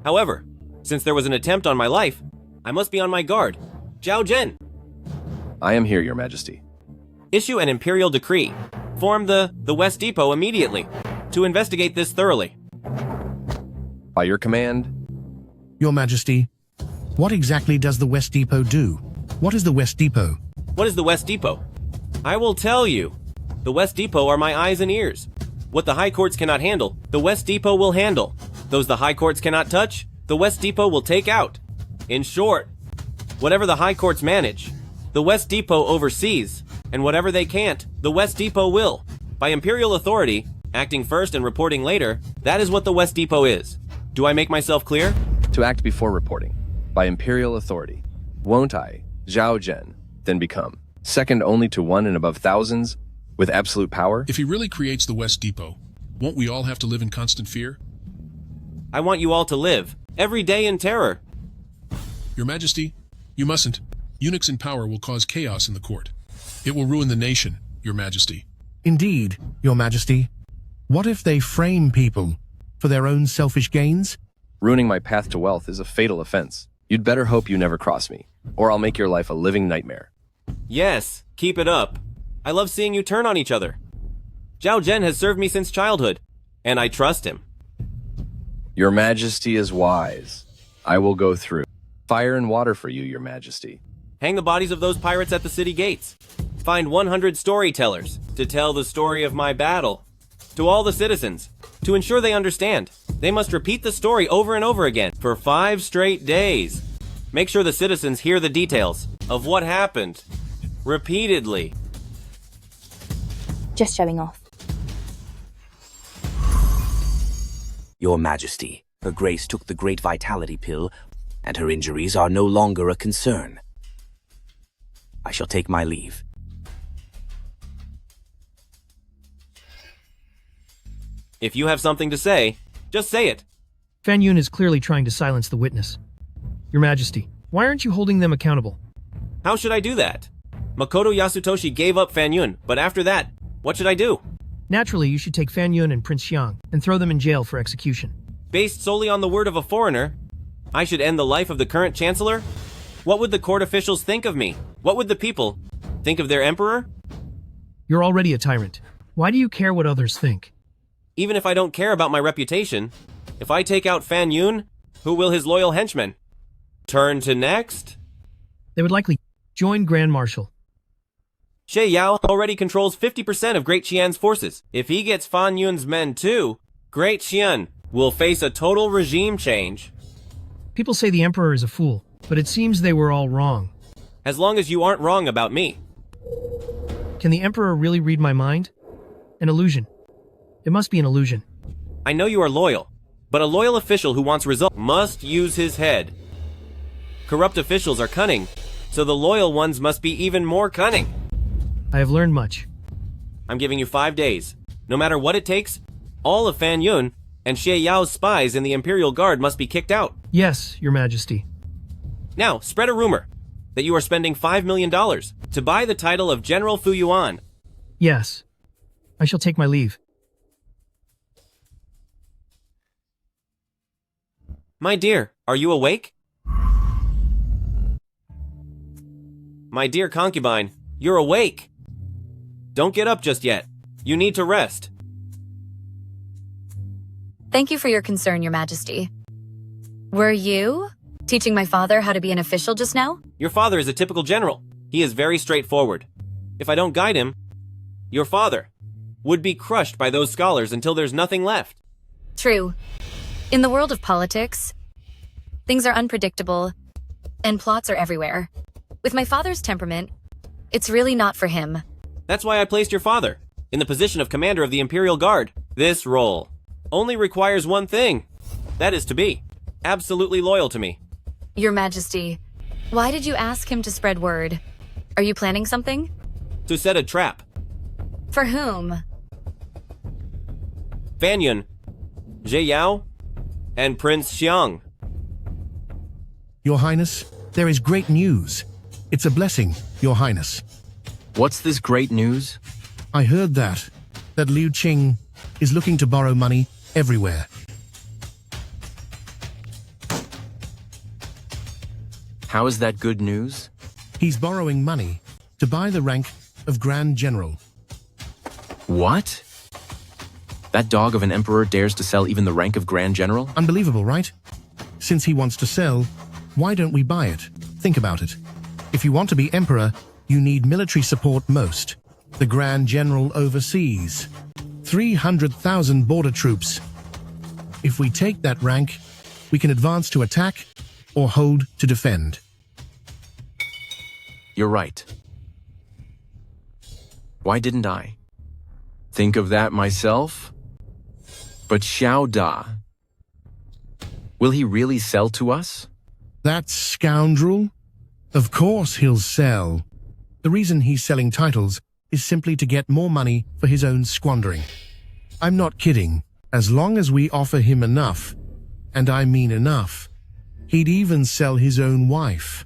However, since there was an attempt on my life, I must be on my guard. Zhao Zhen. I am here, Your Majesty. Issue an imperial decree. Form the West Depot immediately to investigate this thoroughly. By your command. Your Majesty, what exactly does the West Depot do? What is the West Depot? What is the West Depot? I will tell you. The West Depot are my eyes and ears. What the high courts cannot handle, the West Depot will handle. Those the high courts cannot touch, the West Depot will take out. In short, whatever the high courts manage, the West Depot oversees, and whatever they can't, the West Depot will. By imperial authority, acting first and reporting later, that is what the West Depot is. Do I make myself clear? To act before reporting. By imperial authority. Won't I, Zhao Zhen, then become second only to one and above thousands with absolute power? If he really creates the West Depot, won't we all have to live in constant fear? I want you all to live, every day in terror. Your Majesty, you mustn't. Eunuchs in power will cause chaos in the court. It will ruin the nation, Your Majesty. Indeed, Your Majesty. What if they frame people for their own selfish gains? Ruining my path to wealth is a fatal offense. You'd better hope you never cross me, or I'll make your life a living nightmare. Yes, keep it up. I love seeing you turn on each other. Zhao Zhen has served me since childhood, and I trust him. Your Majesty is wise. I will go through fire and water for you, Your Majesty. Hang the bodies of those pirates at the city gates. Find 100 storytellers to tell the story of my battle. To all the citizens, to ensure they understand, they must repeat the story over and over again for 5 straight days. Make sure the citizens hear the details of what happened repeatedly. Just showing off. Your Majesty, Her Grace took the Great Vitality Pill, and her injuries are no longer a concern. I shall take my leave. If you have something to say, just say it. Fan Yun is clearly trying to silence the witness. Your Majesty, why aren't you holding them accountable? How should I do that? Makoto Yasutoshi gave up Fan Yun, but after that, what should I do? Naturally, you should take Fan Yun and Prince Xiang and throw them in jail for execution. Based solely on the word of a foreigner, I should end the life of the current chancellor? What would the court officials think of me? What would the people think of their emperor? You're already a tyrant. Why do you care what others think? Even if I don't care about my reputation, if I take out Fan Yun, who will his loyal henchmen turn to next? They would likely join Grand Marshal. Xie Yao already controls 50% of Great Qian's forces. If he gets Fan Yun's men too, Great Qian will face a total regime change. People say the Emperor is a fool, but it seems they were all wrong. As long as you aren't wrong about me. Can the Emperor really read my mind? An illusion. It must be an illusion. I know you are loyal, but a loyal official who wants results must use his head. Corrupt officials are cunning, so the loyal ones must be even more cunning. I have learned much. I'm giving you 5 days. No matter what it takes, all of Fan Yun and Xie Yao's spies in the Imperial Guard must be kicked out. Yes, Your Majesty. Now, spread a rumor that you are spending $5 million to buy the title of General Fu Yuan. Yes. I shall take my leave. My dear, are you awake? My dear concubine, you're awake. Don't get up just yet. You need to rest. Thank you for your concern, Your Majesty. Were you teaching my father how to be an official just now? Your father is a typical general. He is very straightforward. If I don't guide him, your father would be crushed by those scholars until there's nothing left. True. In the world of politics, things are unpredictable, and plots are everywhere. With my father's temperament, it's really not for him. That's why I placed your father in the position of commander of the Imperial Guard. This role only requires one thing. That is to be absolutely loyal to me. Your Majesty, why did you ask him to spread word? Are you planning something? To set a trap. For whom? Fan Yun, Xie Yao, and Prince Xiang. Your Highness, there is great news. It's a blessing, Your Highness. What's this great news? I heard that Liu Qing is looking to borrow money everywhere. How is that good news? He's borrowing money to buy the rank of Grand General. What? That dog of an emperor dares to sell even the rank of Grand General? Unbelievable, right? Since he wants to sell, why don't we buy it? Think about it. If you want to be emperor, you need military support most. The Grand General overseas. 300,000 border troops. If we take that rank, we can advance to attack or hold to defend. You're right. Why didn't I think of that myself? But Xiao Da, will he really sell to us? That scoundrel? Of course he'll sell. The reason he's selling titles is simply to get more money for his own squandering. I'm not kidding. As long as we offer him enough, and I mean enough, he'd even sell his own wife.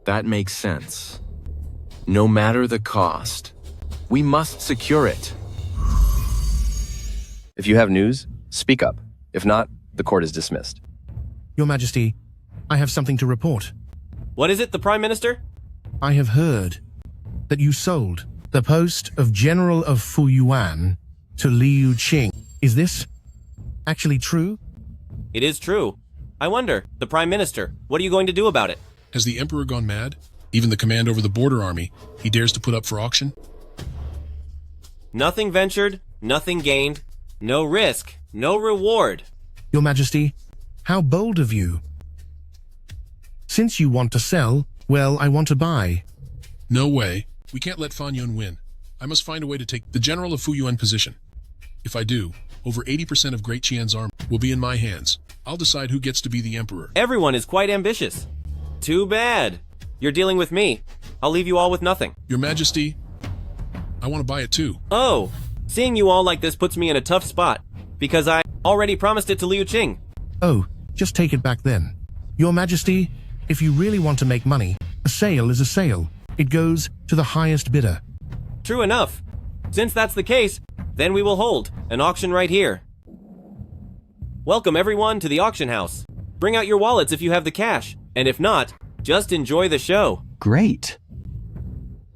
That makes sense. No matter the cost, we must secure it. If you have news, speak up. If not, the court is dismissed. Your Majesty, I have something to report. What is it, the Prime Minister? I have heard that you sold the post of General of Fu Yuan to Liu Qing. Is this actually true? It is true. I wonder, the Prime Minister, what are you going to do about it? Has the Emperor gone mad? Even the command over the border army, he dares to put up for auction? Nothing ventured, nothing gained, no risk, no reward. Your Majesty, how bold of you. Since you want to sell, well, I want to buy. No way. We can't let Fan Yun win. I must find a way to take the General of Fu Yuan position. If I do, over 80% of Great Qian's army will be in my hands. I'll decide who gets to be the Emperor. Everyone is quite ambitious. Too bad. You're dealing with me. I'll leave you all with nothing. Your Majesty, I want to buy it too. Oh, seeing you all like this puts me in a tough spot, because I already promised it to Liu Qing. Oh, just take it back then. Your Majesty, if you really want to make money, a sale is a sale. It goes to the highest bidder. True enough. Since that's the case, then we will hold an auction right here. Welcome everyone to the auction house. Bring out your wallets if you have the cash, and if not, just enjoy the show. Great.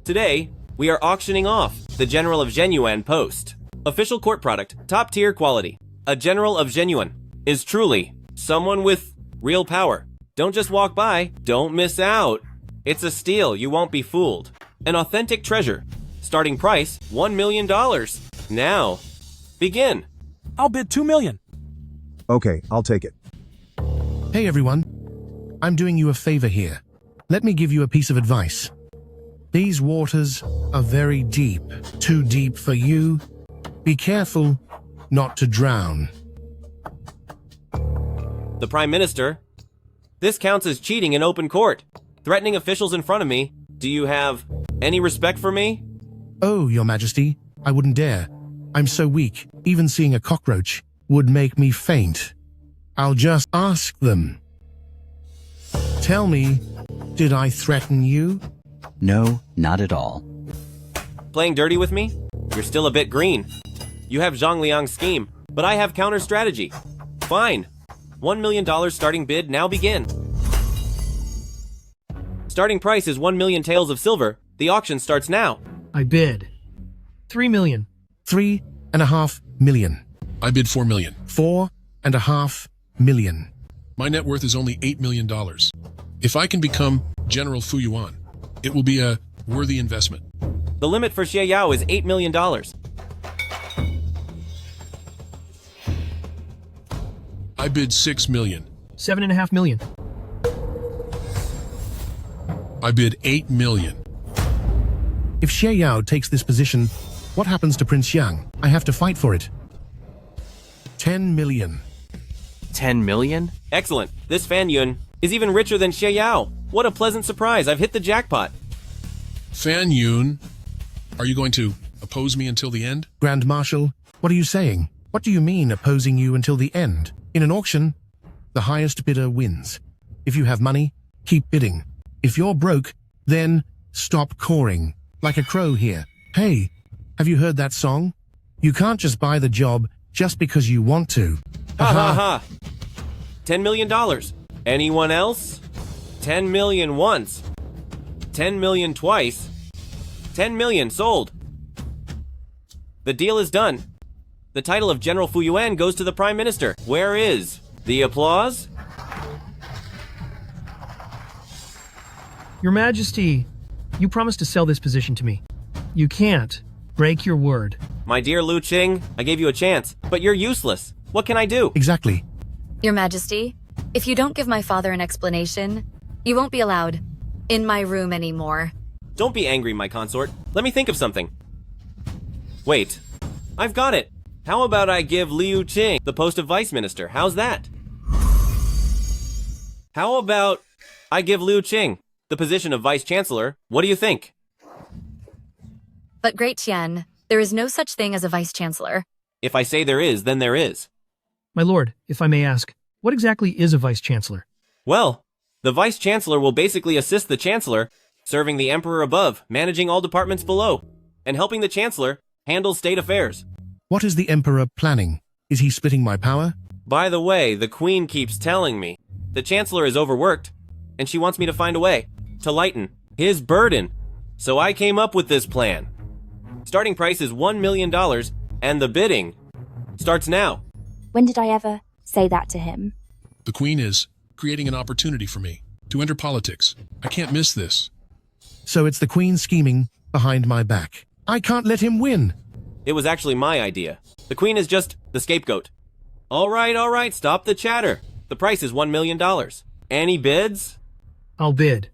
Today, we are auctioning off the General of Genuine post. Official court product, top tier quality. A General of Genuine is truly someone with real power. Don't just walk by, don't miss out. It's a steal, you won't be fooled. An authentic treasure. Starting price, $1 million. Now, begin. I'll bid $2 million. Okay, I'll take it. Hey everyone, I'm doing you a favor here. Let me give you a piece of advice. These waters are very deep, too deep for you. Be careful not to drown. The Prime Minister, this counts as cheating in open court. Threatening officials in front of me. Do you have any respect for me? Oh, Your Majesty, I wouldn't dare. I'm so weak, even seeing a cockroach would make me faint. I'll just ask them. Tell me, did I threaten you? No, not at all. Playing dirty with me? You're still a bit green. You have Zhang Liang's scheme, but I have counter strategy. Fine. $1 million starting bid now begin. Starting price is 1 million taels of silver. The auction starts now. I bid 3 million. 3.5 million. I bid 4 million. 4.5 million. My net worth is only $8 million. If I can become General Fu Yuan, it will be a worthy investment. The limit for Xie Yao is $8 million. I bid 6 million. 7.5 million. I bid 8 million. If Xie Yao takes this position, what happens to Prince Yang? I have to fight for it. 10 million. 10 million? Excellent. This Fan Yun is even richer than Xie Yao. What a pleasant surprise. I've hit the jackpot. Fan Yun, are you going to oppose me until the end? Grand Marshal, what are you saying? What do you mean opposing you until the end? In an auction, the highest bidder wins. If you have money, keep bidding. If you're broke, then stop cawing. Like a crow here. Hey, have you heard that song? You can't just buy the job just because you want to. Ha ha ha. $10 million. Anyone else? 10 million once. 10 million twice. 10 million sold. The deal is done. The title of General Fu Yuan goes to the Prime Minister. Where is the applause? Your Majesty, you promised to sell this position to me. You can't break your word. My dear Liu Qing, I gave you a chance, but you're useless. What can I do? Exactly. Your Majesty, if you don't give my father an explanation, you won't be allowed in my room anymore. Don't be angry, my consort. Let me think of something. Wait, I've got it. How about I give Liu Qing the post of Vice Minister? How's that? How about I give Liu Qing the position of Vice Chancellor? What do you think? But Great Tian, there is no such thing as a Vice Chancellor. If I say there is, then there is. My lord, if I may ask, what exactly is a Vice Chancellor? Well, the Vice Chancellor will basically assist the Chancellor, serving the Emperor above, managing all departments below, and helping the Chancellor handle state affairs. What is the Emperor planning? Is he splitting my power? By the way, the Queen keeps telling me the Chancellor is overworked, and she wants me to find a way to lighten his burden. So I came up with this plan. Starting price is $1 million, and the bidding starts now. When did I ever say that to him? The Queen is creating an opportunity for me to enter politics. I can't miss this. So it's the Queen scheming behind my back. I can't let him win. It was actually my idea. The Queen is just the scapegoat. All right, stop the chatter. The price is $1 million. Any bids? I'll bid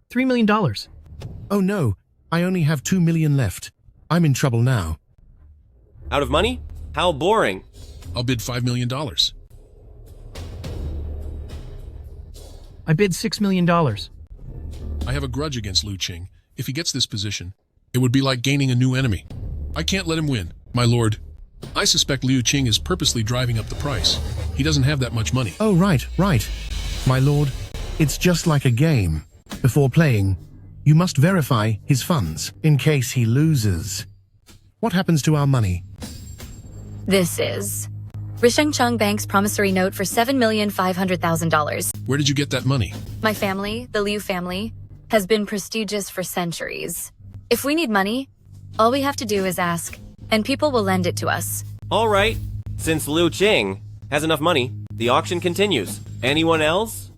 $3 million. Oh no, I only have 2 million left. I'm in trouble now. Out of money? How boring. I'll bid $5 million. I bid $6 million. I have a grudge against Liu Qing. If he gets this position, it would be like gaining a new enemy. I can't let him win, my lord. I suspect Liu Qing is purposely driving up the price. He doesn't have that much money. Oh, right. My lord, it's just like a game. Before playing, you must verify his funds in case he loses. What happens to our money? This is Rishengcheng Bank's promissory note for $7,500,000. Where did you get that money? My family, the Liu family, has been prestigious for centuries. If we need money, all we have to do is ask, and people will lend it to us. All right. Since Liu Qing has enough money, the auction continues. Anyone else?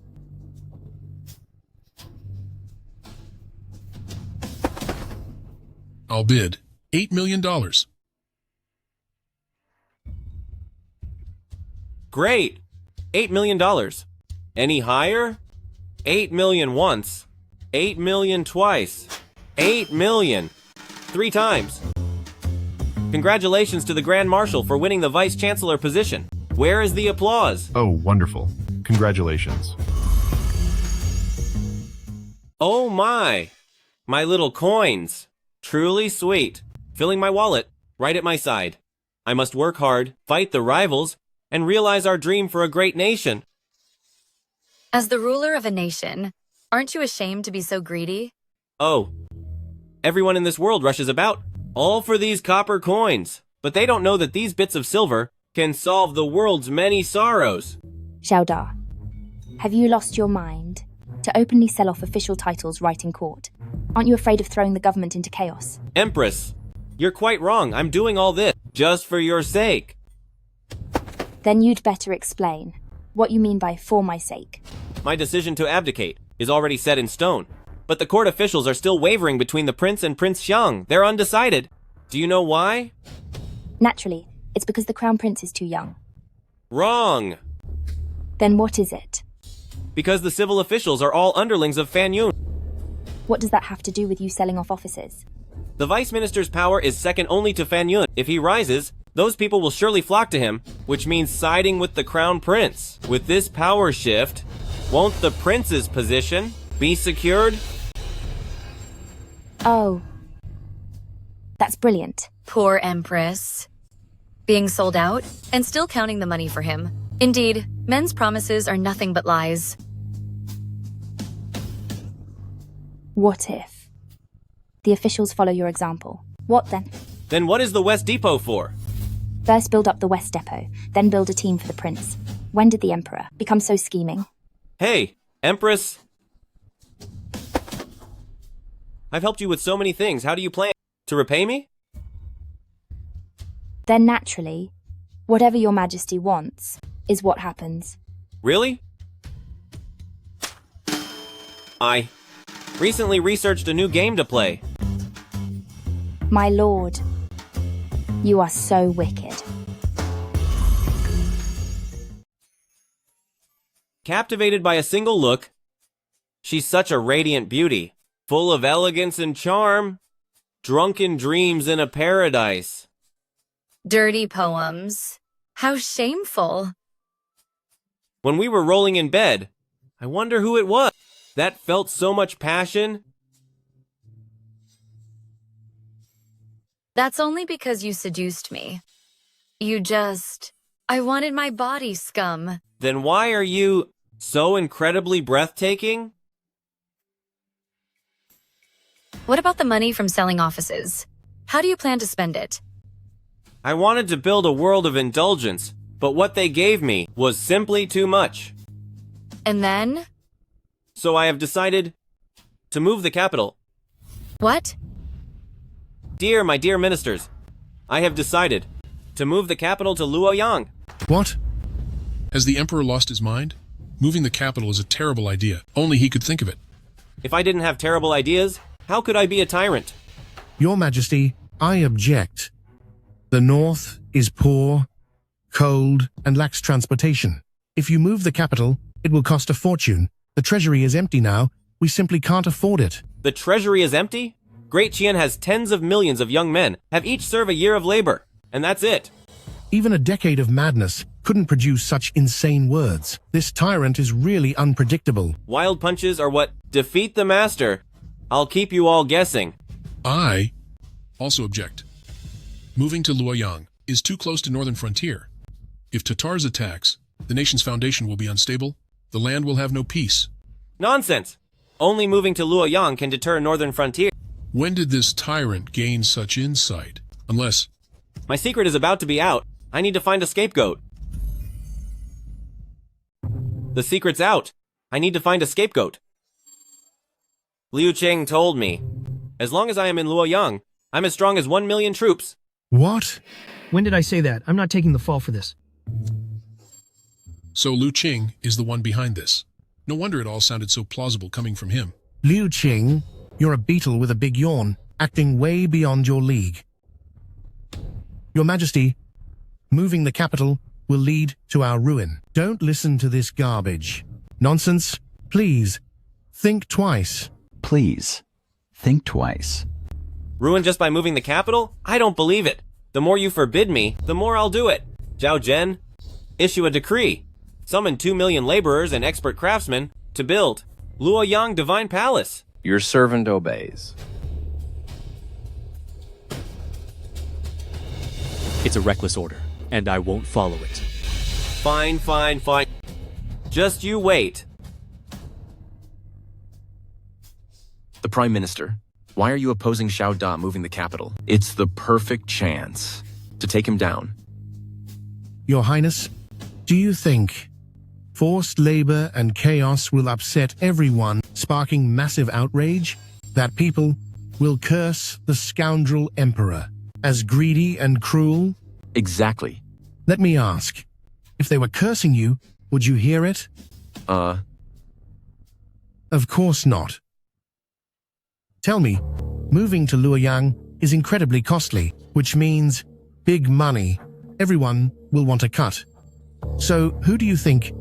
I'll bid $8 million. Great. $8 million. Any higher? 8 million once. 8 million twice. 8 million. 3 times. Congratulations to the Grand Marshal for winning the Vice Chancellor position. Where is the applause? Oh, wonderful. Congratulations. Oh my little coins. Truly sweet. Filling my wallet right at my side. I must work hard, fight the rivals, and realize our dream for a great nation. As the ruler of a nation, aren't you ashamed to be so greedy? Oh, everyone in this world rushes about, all for these copper coins. But they don't know that these bits of silver can solve the world's many sorrows. Xiaodar, have you lost your mind to openly sell off official titles right in court? Aren't you afraid of throwing the government into chaos? Empress, you're quite wrong. I'm doing all this just for your sake. Then you'd better explain what you mean by for my sake. My decision to abdicate is already set in stone, but the court officials are still wavering between the prince and Prince Xiang. They're undecided. Do you know why? Naturally, it's because the crown prince is too young. Wrong. Then what is it? Because the civil officials are all underlings of Fan Yun. What does that have to do with you selling off offices? The vice minister's power is second only to Fan Yun. If he rises, those people will surely flock to him, which means siding with the crown prince. With this power shift, won't the prince's position be secured? Oh. That's brilliant. Poor Empress. Being sold out and still counting the money for him. Indeed, men's promises are nothing but lies. What if the officials follow your example? What then? Then what is the West Depot for? First build up the West Depot, then build a team for the prince. When did the emperor become so scheming? Hey, Empress. I've helped you with so many things. How do you plan to repay me? Then naturally, whatever your majesty wants is what happens. Really? I recently researched a new game to play. My lord, you are so wicked. Captivated by a single look, she's such a radiant beauty, full of elegance and charm, drunken dreams in a paradise. Dirty poems. How shameful. When we were rolling in bed, I wonder who it was that felt so much passion. That's only because you seduced me. I wanted my body, scum. Then why are you so incredibly breathtaking? What about the money from selling offices? How do you plan to spend it? I wanted to build a world of indulgence, but what they gave me was simply too much. And then? So I have decided to move the capital. What? My dear ministers, I have decided to move the capital to Luoyang. What? Has the emperor lost his mind? Moving the capital is a terrible idea. Only he could think of it. If I didn't have terrible ideas, how could I be a tyrant? Your Majesty, I object. The north is poor, cold, and lacks transportation. If you move the capital, it will cost a fortune. The treasury is empty now. We simply can't afford it. The treasury is empty? Great Qian has tens of millions of young men, have each serve a year of labor, and that's it. Even a decade of madness couldn't produce such insane words. This tyrant is really unpredictable. Wild punches are what defeat the master. I'll keep you all guessing. I also object. Moving to Luoyang is too close to northern frontier. If Tatars attacks, the nation's foundation will be unstable, the land will have no peace. Nonsense! Only moving to Luoyang can deter northern frontier. When did this tyrant gain such insight? Unless... My secret is about to be out. I need to find a scapegoat. The secret's out. I need to find a scapegoat. Liu Qing told me, as long as I am in Luoyang, I'm as strong as 1 million troops. What? When did I say that? I'm not taking the fall for this. So Liu Qing is the one behind this. No wonder it all sounded so plausible coming from him. Liu Qing, you're a beetle with a big yawn, acting way beyond your league. Your Majesty, moving the capital will lead to our ruin. Don't listen to this garbage. Nonsense. Please, think twice. Please, think twice. Ruin just by moving the capital? I don't believe it. The more you forbid me, the more I'll do it. Zhao Zhen, issue a decree. Summon 2 million laborers and expert craftsmen to build Luoyang Divine Palace. Your servant obeys. It's a reckless order, and I won't follow it. Fine, fine, fine. Just you wait. The Prime Minister, why are you opposing Xiao Da moving the capital? It's the perfect chance to take him down. Your Highness, do you think forced labor and chaos will upset everyone, sparking massive outrage? That people will curse the scoundrel emperor as greedy and cruel? Exactly. Let me ask, if they were cursing you, would you hear it? Of course not. Tell me, moving to Luoyang is incredibly costly, which means big money. Everyone will want a cut. So who do you think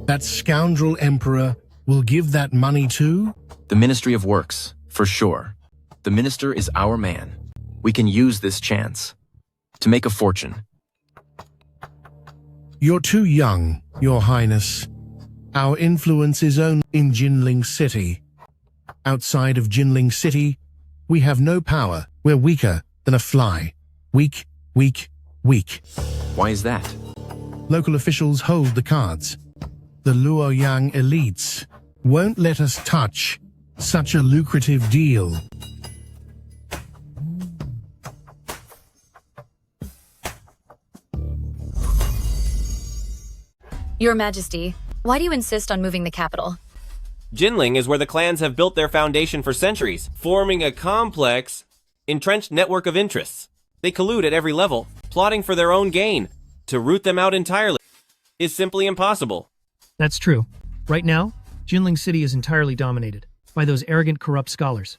that scoundrel emperor will give that money to? The Ministry of Works, for sure. The minister is our man. We can use this chance to make a fortune. You're too young, Your Highness. Our influence is only in Jinling City. Outside of Jinling City, we have no power. We're weaker than a fly. Weak, weak, weak. Why is that? Local officials hold the cards. The Luoyang elites won't let us touch such a lucrative deal. Your Majesty, why do you insist on moving the capital? Jinling is where the clans have built their foundation for centuries, forming a complex, entrenched network of interests. They collude at every level, plotting for their own gain. To root them out entirely is simply impossible. That's true. Right now, Jinling City is entirely dominated by those arrogant, corrupt scholars.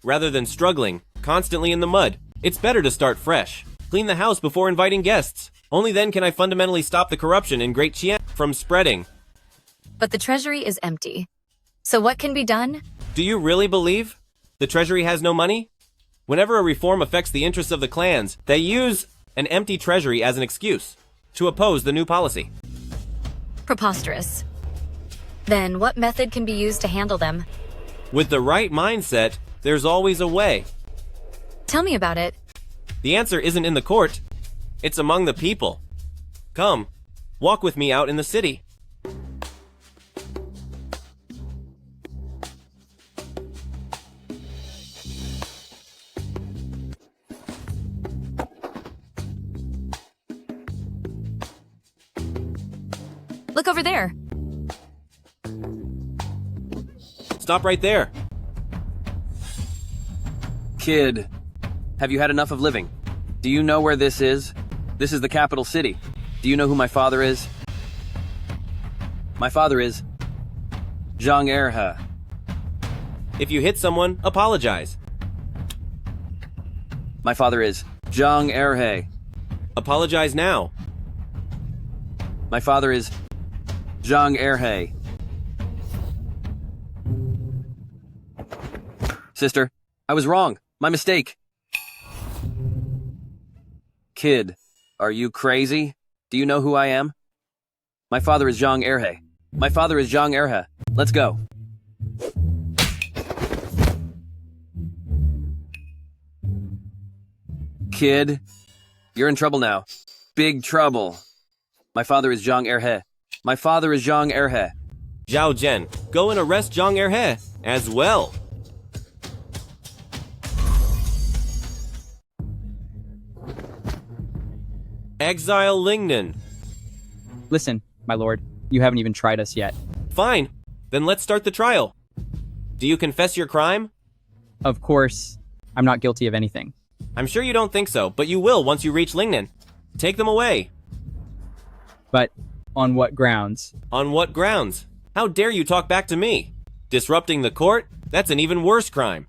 Rather than struggling, constantly in the mud, it's better to start fresh. Clean the house before inviting guests. Only then can I fundamentally stop the corruption in Great Qian from spreading. But the treasury is empty. So what can be done? Do you really believe the treasury has no money? Whenever a reform affects the interests of the clans, they use an empty treasury as an excuse to oppose the new policy. Preposterous. Then what method can be used to handle them? With the right mindset, there's always a way. Tell me about it. The answer isn't in the court. It's among the people. Come, walk with me out in the city. Look over there. Stop right there. Kid, have you had enough of living? Do you know where this is? This is the capital city. Do you know who my father is? My father is Zhang Erhe. If you hit someone, apologize. My father is Zhang Erhe. Apologize now. My father is Zhang Erhe. Sister, I was wrong. My mistake. Kid, are you crazy? Do you know who I am? My father is Zhang Erhe. My father is Zhang Erhe. Let's go. Kid, you're in trouble now. Big trouble. My father is Zhang Erhe. My father is Zhang Erhe. Zhao Zhen, go and arrest Zhang Erhe as well. Exile Lingnan. Listen, my lord, you haven't even tried us yet. Fine, then let's start the trial. Do you confess your crime? Of course, I'm not guilty of anything. I'm sure you don't think so, but you will once you reach Lingnan. Take them away. But on what grounds? On what grounds? How dare you talk back to me? Disrupting the court? That's an even worse crime.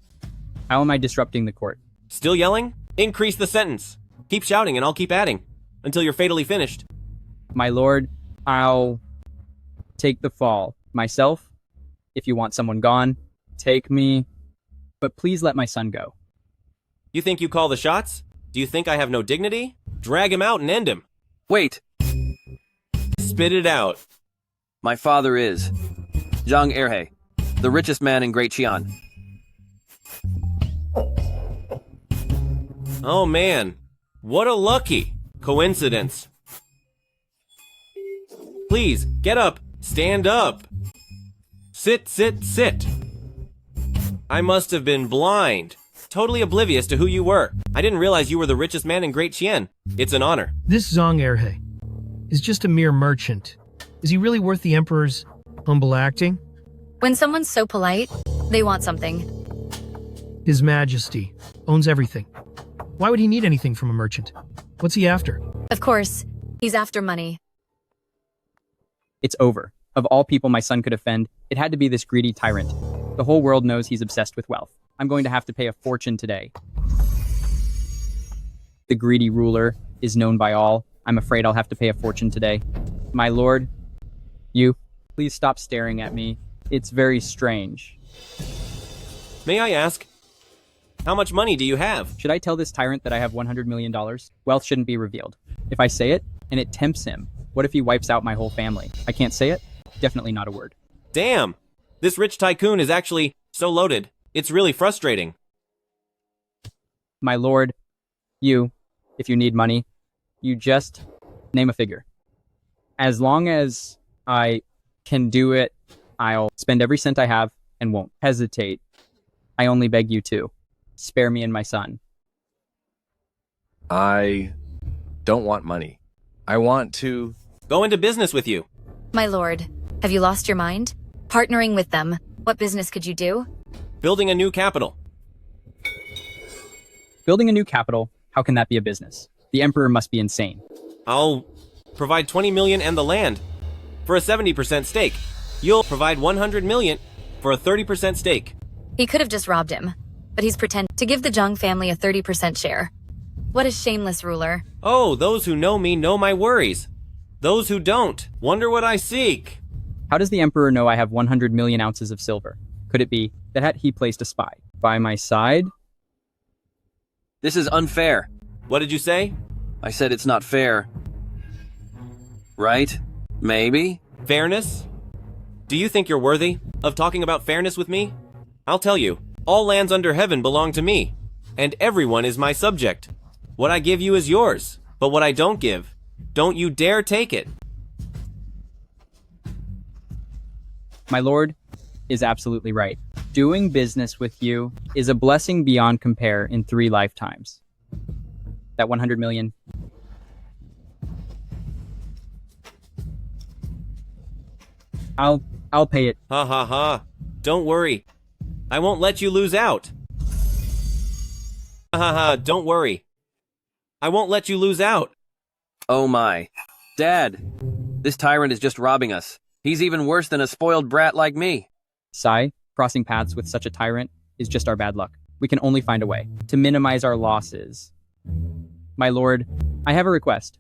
How am I disrupting the court? Still yelling? Increase the sentence. Keep shouting and I'll keep adding. Until you're fatally finished. My lord, I'll take the fall. Myself, if you want someone gone, take me. But please let my son go. You think you call the shots? Do you think I have no dignity? Drag him out and end him. Wait. Spit it out. My father is Zhang Erhe, the richest man in Great Qian. Oh man, what a lucky. Coincidence. Please, get up. Stand up. Sit, sit, sit. I must have been blind. Totally oblivious to who you were. I didn't realize you were the richest man in Great Chien. It's an honor. This Zhang Erhe is just a mere merchant. Is he really worth the Emperor's humble acting? When someone's so polite, they want something. His Majesty owns everything. Why would he need anything from a merchant? What's he after? Of course, he's after money. It's over. Of all people my son could offend, it had to be this greedy tyrant. The whole world knows he's obsessed with wealth. I'm going to have to pay a fortune today. The greedy ruler is known by all. I'm afraid I'll have to pay a fortune today. My lord, you, please stop staring at me. It's very strange. May I ask, how much money do you have? Should I tell this tyrant that I have $100 million? Wealth shouldn't be revealed. If I say it, and it tempts him, what if he wipes out my whole family? I can't say it? Definitely not a word. Damn! This rich tycoon is actually so loaded. It's really frustrating. My lord, you, if you need money, you just name a figure. As long as I can do it, I'll spend every cent I have and won't hesitate. I only beg you to spare me and my son. I don't want money. I want to go into business with you. My lord, have you lost your mind? Partnering with them, what business could you do? Building a new capital. Building a new capital? How can that be a business? The Emperor must be insane. I'll provide 20 million and the land for a 70% stake. You'll provide 100 million for a 30% stake. He could have just robbed him, but he's pretending to give the Zhang family a 30% share. What a shameless ruler. Oh, those who know me know my worries. Those who don't wonder what I seek. How does the Emperor know I have 100 million ounces of silver? Could it be that he placed a spy by my side? This is unfair. What did you say? I said it's not fair. Right? Maybe? Fairness? Do you think you're worthy of talking about fairness with me? I'll tell you, all lands under heaven belong to me, and everyone is my subject. What I give you is yours, but what I don't give, don't you dare take it. My lord is absolutely right. Doing business with you is a blessing beyond compare in 3 lifetimes. That 100 million. I'll pay it. Ha ha ha. Don't worry. I won't let you lose out. Ha ha ha. Don't worry. I won't let you lose out. Oh my. Dad, this tyrant is just robbing us. He's even worse than a spoiled brat like me. Sai, crossing paths with such a tyrant is just our bad luck. We can only find a way to minimize our losses. My lord, I have a request.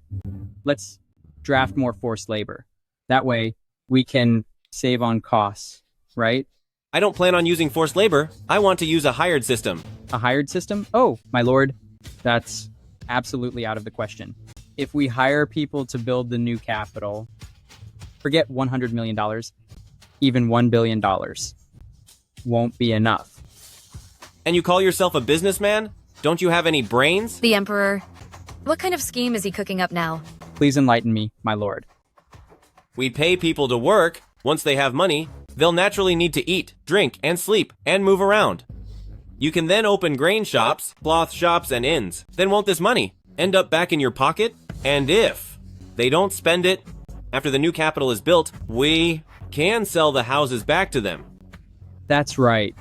Let's draft more forced labor. That way, we can save on costs, right? I don't plan on using forced labor. I want to use a hired system. A hired system? Oh, my lord, that's absolutely out of the question. If we hire people to build the new capital, forget $100 million, even $1 billion won't be enough. And you call yourself a businessman? Don't you have any brains? The Emperor. What kind of scheme is he cooking up now? Please enlighten me, my lord. We pay people to work. Once they have money, they'll naturally need to eat, drink, and sleep, and move around. You can then open grain shops, cloth shops, and inns. Then won't this money end up back in your pocket? And if they don't spend it after the new capital is built, we can sell the houses back to them. That's right.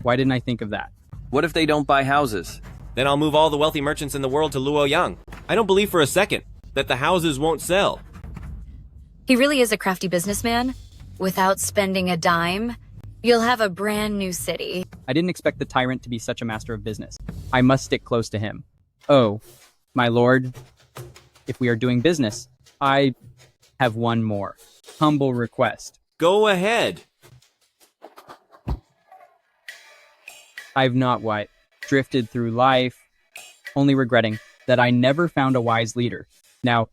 Why didn't I think of that? What if they don't buy houses? Then I'll move all the wealthy merchants in the world to Luoyang. I don't believe for a second that the houses won't sell. He really is a crafty businessman. Without spending a dime, you'll have a brand new city. I didn't expect the tyrant to be such a master of business. I must stick close to him. Oh, my lord, if we are doing business, I have one more humble request. Go ahead. I've not drifted through life, only regretting that I never found a wise leader. Now,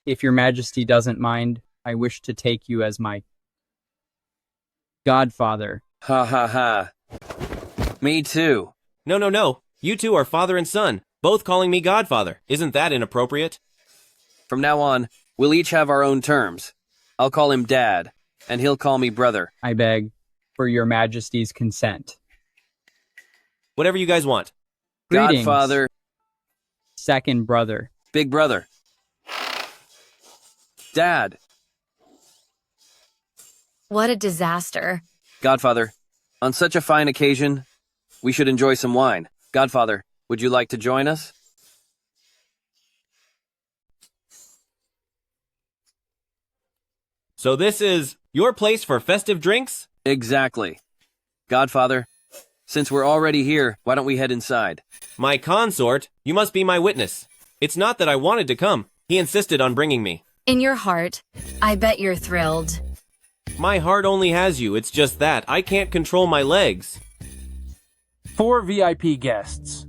if your majesty doesn't mind, I wish to take you as my godfather. Ha ha ha. Me too. No. You two are father and son, both calling me godfather. Isn't that inappropriate? From now on, we'll each have our own terms. I'll call him Dad, and he'll call me Brother. I beg for your majesty's consent. Whatever you guys want. Greetings, Godfather. second brother. Big Brother. Dad. What a disaster. Godfather, on such a fine occasion, we should enjoy some wine. Godfather, would you like to join us? So this is your place for festive drinks? Exactly. Godfather, since we're already here, why don't we head inside? My consort, you must be my witness. It's not that I wanted to come. He insisted on bringing me. In your heart, I bet you're thrilled. My heart only has you. It's just that I can't control my legs. 4 VIP guests.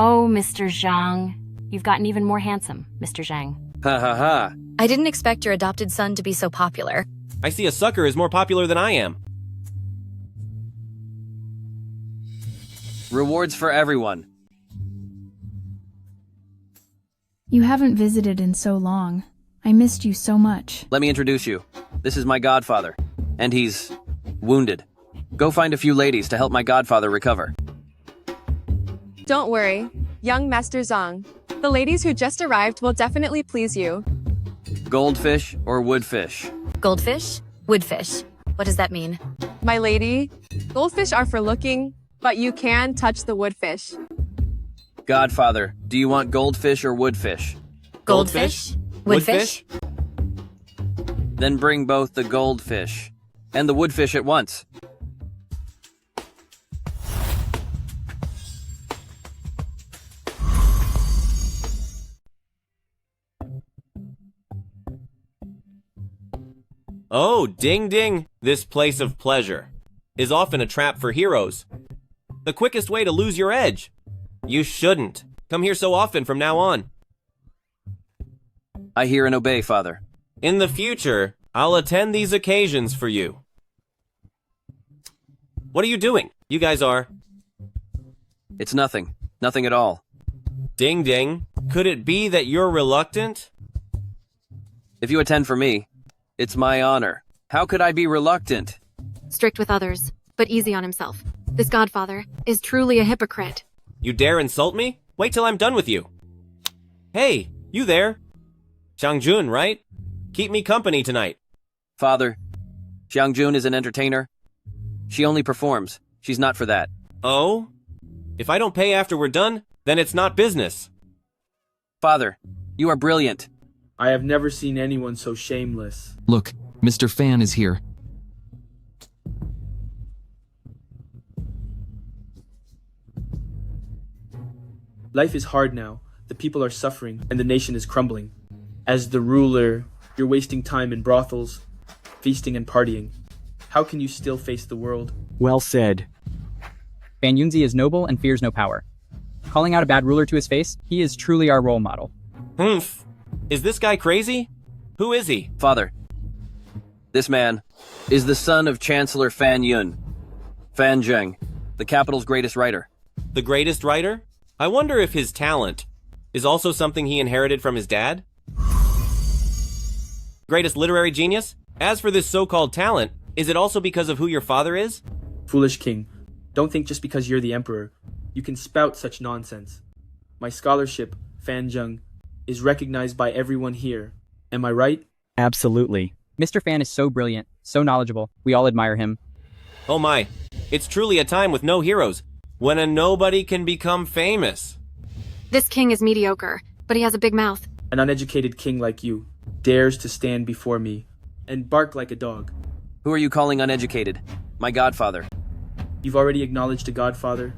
Oh, Mr. Zhang. You've gotten even more handsome, Mr. Zhang. Ha ha ha. I didn't expect your adopted son to be so popular. I see a sucker is more popular than I am. Rewards for everyone. You haven't visited in so long. I missed you so much. Let me introduce you. This is my godfather, and he's wounded. Go find a few ladies to help my godfather recover. Don't worry, young Master Zhang. The ladies who just arrived will definitely please you. Goldfish or woodfish? Goldfish? Woodfish. What does that mean? My lady, goldfish are for looking, but you can touch the woodfish. Godfather, do you want goldfish or woodfish? Goldfish? Woodfish? Then bring both the goldfish and the woodfish at once. Oh, ding ding. This place of pleasure is often a trap for heroes. The quickest way to lose your edge. You shouldn't come here so often from now on. I hear and obey, Father. In the future, I'll attend these occasions for you. What are you doing? You guys are... It's nothing. Nothing at all. Ding ding. Could it be that you're reluctant? If you attend for me, it's my honor. How could I be reluctant? Strict with others, but easy on himself. This godfather is truly a hypocrite. You dare insult me? Wait till I'm done with you. Hey, you there? Xiangjun, right? Keep me company tonight. Father, Xiangjun is an entertainer. She only performs. She's not for that. Oh? If I don't pay after we're done, then it's not business. Father, you are brilliant. I have never seen anyone so shameless. Look, Mr. Fan is here. Life is hard now. The people are suffering, and the nation is crumbling. As the ruler, you're wasting time in brothels, feasting and partying. How can you still face the world? Well said. Fan Yunzi is noble and fears no power. Calling out a bad ruler to his face, he is truly our role model. Humph. Is this guy crazy? Who is he? Father, this man is the son of Chancellor Fan Yun, Fan Zheng, the capital's greatest writer. The greatest writer? I wonder if his talent is also something he inherited from his dad? Greatest literary genius? As for this so-called talent, is it also because of who your father is? Foolish king, don't think just because you're the emperor, you can spout such nonsense. My scholarship, Fan Zheng, is recognized by everyone here. Am I right? Absolutely. Mr. Fan is so brilliant, so knowledgeable. We all admire him. Oh my, it's truly a time with no heroes, when a nobody can become famous. This king is mediocre, but he has a big mouth. An uneducated king like you dares to stand before me and bark like a dog. Who are you calling uneducated? My godfather. You've already acknowledged a godfather?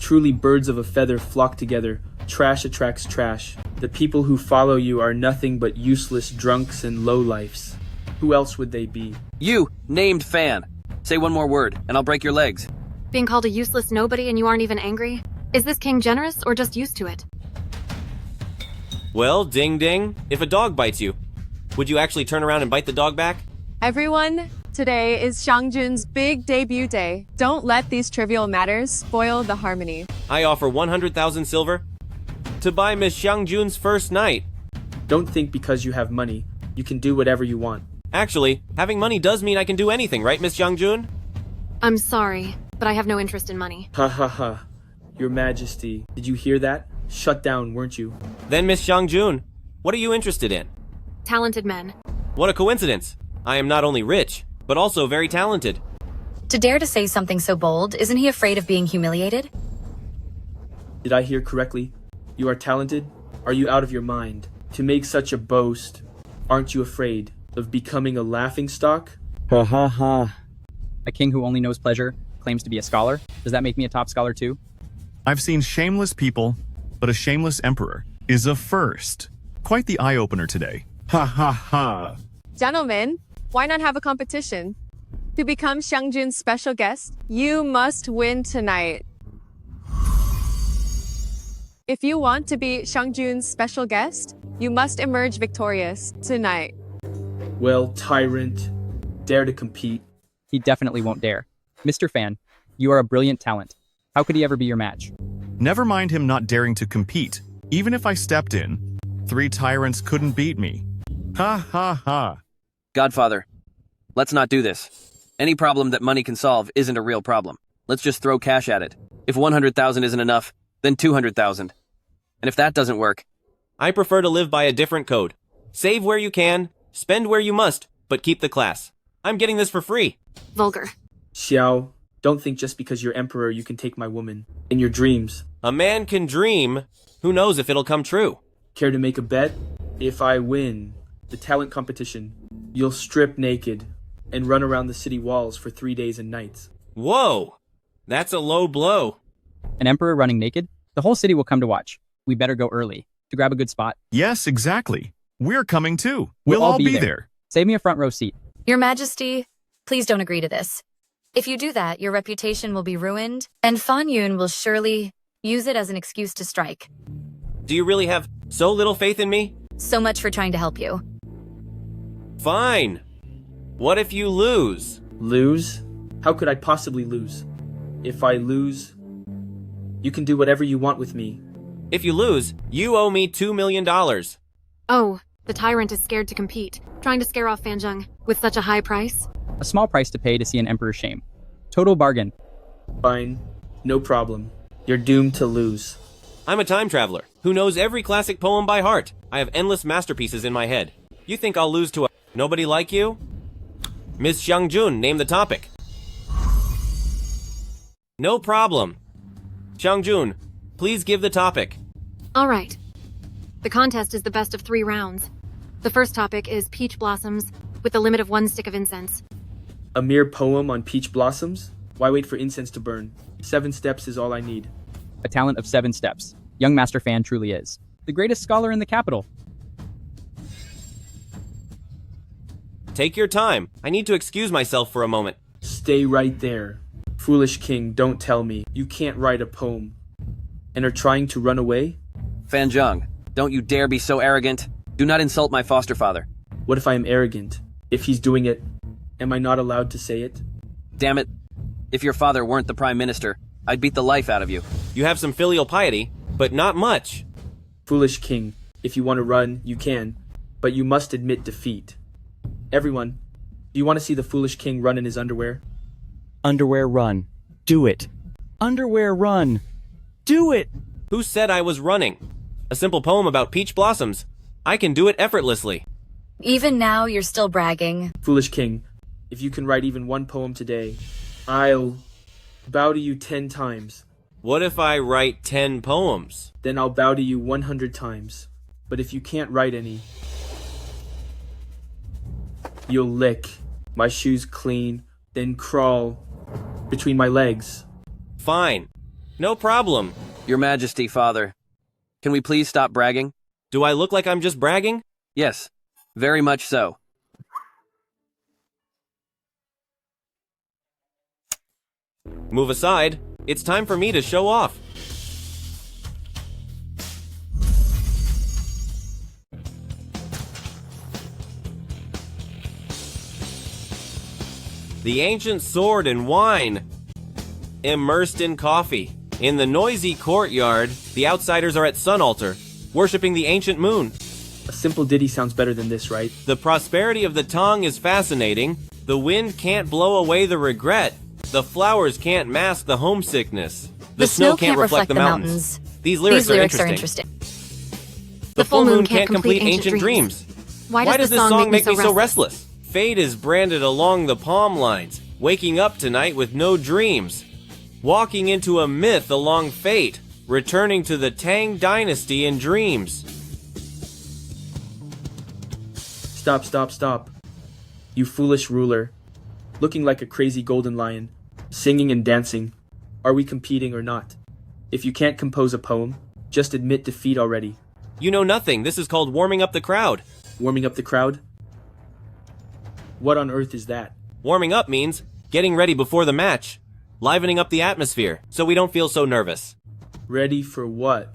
Truly birds of a feather flock together. Trash attracts trash. The people who follow you are nothing but useless drunks and lowlifes. Who else would they be? You, named Fan. Say one more word, and I'll break your legs. Being called a useless nobody and you aren't even angry? Is this king generous or just used to it? Well, ding ding, if a dog bites you, would you actually turn around and bite the dog back? Everyone, Today is Xiangjun's big debut day. Don't let these trivial matters spoil the harmony. I offer 100,000 silver to buy Miss Xiangjun's first night. Don't think because you have money, you can do whatever you want. Actually, having money does mean I can do anything, right, Miss Xiangjun? I'm sorry, but I have no interest in money. Ha ha ha. Your Majesty, did you hear that? Shut down, weren't you? Then, Miss Xiangjun, what are you interested in? Talented men. What a coincidence. I am not only rich, but also very talented. To dare to say something so bold, isn't he afraid of being humiliated? Did I hear correctly? You are talented? Are you out of your mind? To make such a boast, aren't you afraid of becoming a laughingstock? Ha ha ha. A king who only knows pleasure claims to be a scholar. Does that make me a top scholar too? I've seen shameless people, but a shameless emperor is a first. Quite the eye-opener today. Ha ha ha. Gentlemen, why not have a competition? To become Xiangjun's special guest, you must win tonight. If you want to be Xiangjun's special guest, you must emerge victorious tonight. Well, tyrant, dare to compete. He definitely won't dare. Mr. Fan, you are a brilliant talent. How could he ever be your match? Never mind him not daring to compete. Even if I stepped in, 3 tyrants couldn't beat me. Ha ha ha. Godfather, let's not do this. Any problem that money can solve isn't a real problem. Let's just throw cash at it. If 100,000 isn't enough, then 200,000. And if that doesn't work, I prefer to live by a different code. Save where you can, spend where you must, but keep the class. I'm getting this for free. Vulgar. Xiao, don't think just because you're emperor you can take my woman. In your dreams. A man can dream. Who knows if it'll come true? Care to make a bet? If I win the talent competition, you'll strip naked and run around the city walls for 3 days and nights. Whoa! That's a low blow. An emperor running naked? The whole city will come to watch. We better go early to grab a good spot. Yes, exactly. We're coming too. We'll all be there. Save me a front row seat. Your Majesty, please don't agree to this. If you do that, your reputation will be ruined, and Fan Yun will surely use it as an excuse to strike. Do you really have so little faith in me? So much for trying to help you. Fine. What if you lose? Lose? How could I possibly lose? If I lose, you can do whatever you want with me. If you lose, you owe me $2 million. Oh, the tyrant is scared to compete, trying to scare off Fanjung with such a high price. A small price to pay to see an emperor's shame. Total bargain. Fine. No problem. You're doomed to lose. I'm a time traveler who knows every classic poem by heart. I have endless masterpieces in my head. You think I'll lose to a nobody like you? Miss Xiangjun, name the topic. No problem. Xiangjun, please give the topic. All right. The contest is the best of 3 rounds. The first topic is peach blossoms with the limit of 1 stick of incense. A mere poem on peach blossoms? Why wait for incense to burn? 7 steps is all I need. A talent of 7 steps. Young Master Fan truly is. The greatest scholar in the capital. Take your time. I need to excuse myself for a moment. Stay right there. Foolish king, don't tell me you can't write a poem and are trying to run away? Fanjung, don't you dare be so arrogant. Do not insult my foster father. What if I am arrogant? If he's doing it, am I not allowed to say it? Damn it. If your father weren't the prime minister, I'd beat the life out of you. You have some filial piety, but not much. Foolish king, if you want to run, you can, but you must admit defeat. Everyone, do you want to see the foolish king run in his underwear? Underwear run. Do it. Underwear run. Do it! Who said I was running? A simple poem about peach blossoms. I can do it effortlessly. Even now, you're still bragging. Foolish king, if you can write even 1 poem today, I'll bow to you 10 times. What if I write 10 poems? Then I'll bow to you 100 times. But if you can't write any, you'll lick my shoes clean, then crawl between my legs. Fine. No problem. Your Majesty, Father. Can we please stop bragging? Do I look like I'm just bragging? Yes, very much so. Move aside. It's time for me to show off. The ancient sword and wine. Immersed in coffee. In the noisy courtyard, the outsiders are at sun altar, worshipping the ancient moon. A simple ditty sounds better than this, right? The prosperity of the tongue is fascinating. The wind can't blow away the regret. The flowers can't mask the homesickness. The snow can't reflect the mountains. These lyrics are interesting. The full moon can't complete ancient dreams. Why does this song make me so restless? Fate is branded along the palm lines, waking up tonight with no dreams. Walking into a myth along fate, returning to the Tang dynasty in dreams. Stop, stop, stop. You foolish ruler. Looking like a crazy golden lion, singing and dancing. Are we competing or not? If you can't compose a poem, just admit defeat already. You know nothing. This is called warming up the crowd. Warming up the crowd? What on earth is that? Warming up means getting ready before the match. Livening up the atmosphere, so we don't feel so nervous. Ready for what?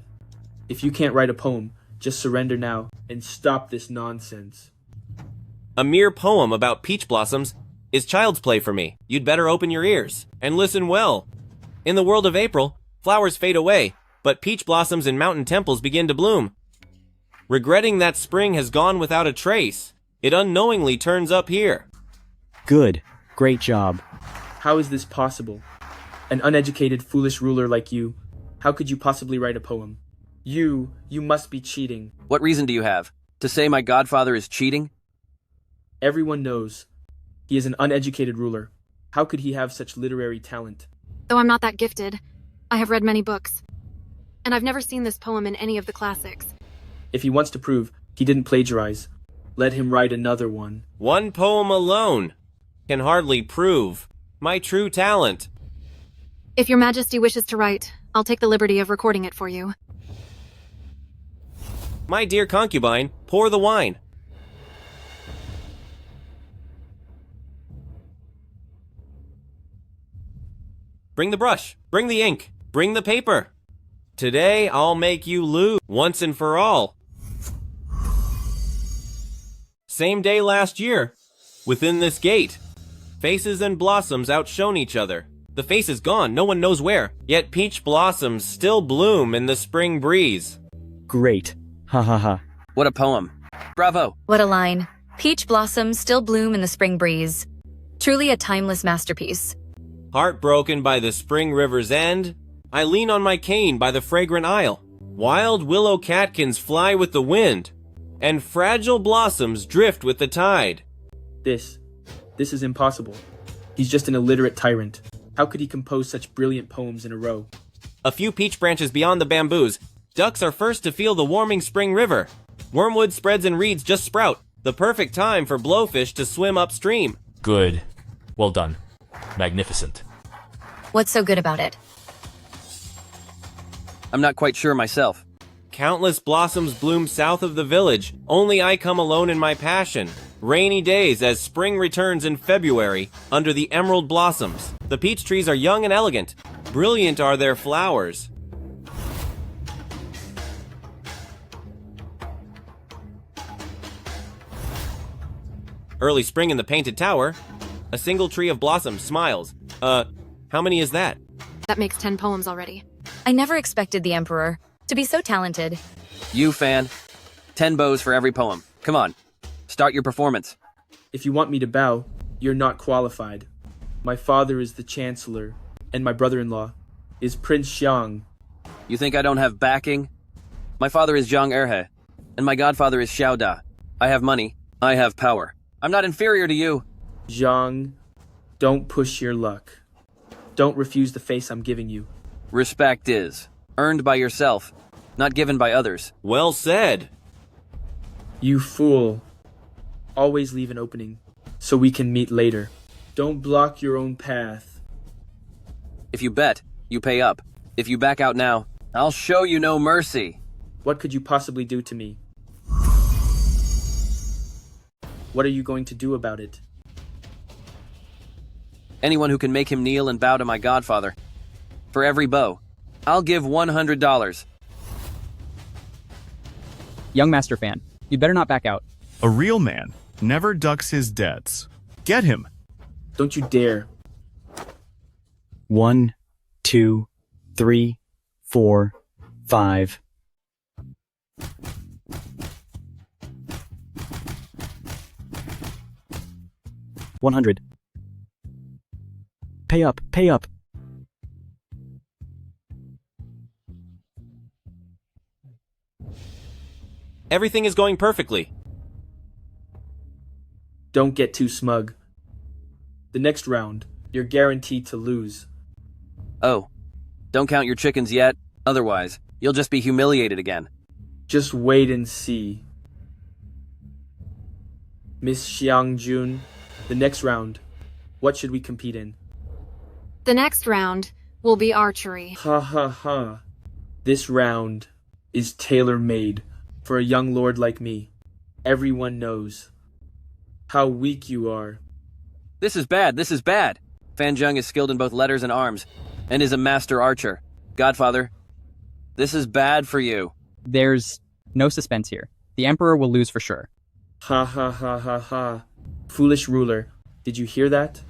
If you can't write a poem, just surrender now and stop this nonsense. A mere poem about peach blossoms is child's play for me. You'd better open your ears and listen well. In the world of April, flowers fade away, but peach blossoms in mountain temples begin to bloom. Regretting that spring has gone without a trace, it unknowingly turns up here. Good. Great job. How is this possible? An uneducated, foolish ruler like you, how could you possibly write a poem? You must be cheating. What reason do you have to say my godfather is cheating? Everyone knows. He is an uneducated ruler. How could he have such literary talent? Though I'm not that gifted, I have read many books. And I've never seen this poem in any of the classics. If he wants to prove he didn't plagiarize, let him write another one. One poem alone can hardly prove my true talent. If your majesty wishes to write, I'll take the liberty of recording it for you. My dear concubine, pour the wine. Bring the brush, bring the ink, bring the paper. Today I'll make you lose once and for all. Same day last year, within this gate, faces and blossoms outshone each other. The face is gone, no one knows where, yet peach blossoms still bloom in the spring breeze. Great. Ha ha ha. What a poem. Bravo. What a line. Peach blossoms still bloom in the spring breeze. Truly a timeless masterpiece. Heartbroken by the spring river's end, I lean on my cane by the fragrant isle. Wild willow catkins fly with the wind, and fragile blossoms drift with the tide. This is impossible. He's just an illiterate tyrant. How could he compose such brilliant poems in a row? A few peach branches beyond the bamboos, ducks are first to feel the warming spring river. Wormwood spreads and reeds just sprout, the perfect time for blowfish to swim upstream. Good. Well done. Magnificent. What's so good about it? I'm not quite sure myself. Countless blossoms bloom south of the village. Only I come alone in my passion. Rainy days as spring returns in February under the emerald blossoms. The peach trees are young and elegant. Brilliant are their flowers. Early spring in the painted tower. A single tree of blossoms smiles. How many is that? That makes 10 poems already. I never expected the Emperor to be so talented. You, fan. 10 bows for every poem. Come on. Start your performance. If you want me to bow, you're not qualified. My father is the Chancellor, and my brother-in-law is Prince Xiang. You think I don't have backing? My father is Zhang Erhe, and my godfather is Xiao Da. I have money. I have power. I'm not inferior to you. Zhang, don't push your luck. Don't refuse the face I'm giving you. Respect is earned by yourself, not given by others. Well said. You fool. Always leave an opening, so we can meet later. Don't block your own path. If you bet, you pay up. If you back out now, I'll show you no mercy. What could you possibly do to me? What are you going to do about it? Anyone who can make him kneel and bow to my godfather. For every bow, I'll give $100. Young Master Fan, you'd better not back out. A real man never ducks his debts. Get him! Don't you dare. 1, 2, 3, 4, 5. $100. Pay up, pay up. Everything is going perfectly. Don't get too smug. The next round, you're guaranteed to lose. Oh, don't count your chickens yet. Otherwise, you'll just be humiliated again. Just wait and see. Miss Xiangjun, the next round, what should we compete in? The next round will be archery. Ha ha ha. This round is tailor-made for a young lord like me. Everyone knows how weak you are. This is bad, this is bad. Fan Zheng is skilled in both letters and arms, and is a master archer. Godfather, this is bad for you. There's no suspense here. The Emperor will lose for sure. Ha ha ha ha ha. Foolish ruler, did you hear that?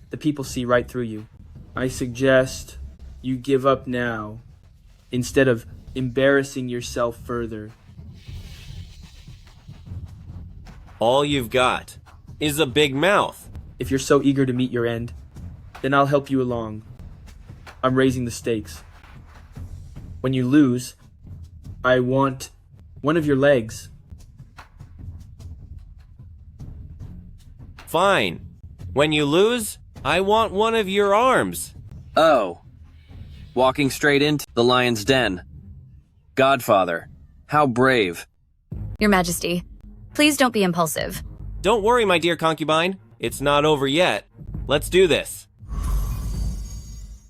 The people see right through you. I suggest you give up now, instead of embarrassing yourself further. All you've got is a big mouth. If you're so eager to meet your end, then I'll help you along. I'm raising the stakes. When you lose, I want one of your legs. Fine. When you lose, I want one of your arms. Oh. Walking straight into the lion's den. Godfather, how brave. Your Majesty, please don't be impulsive. Don't worry, my dear concubine. It's not over yet. Let's do this.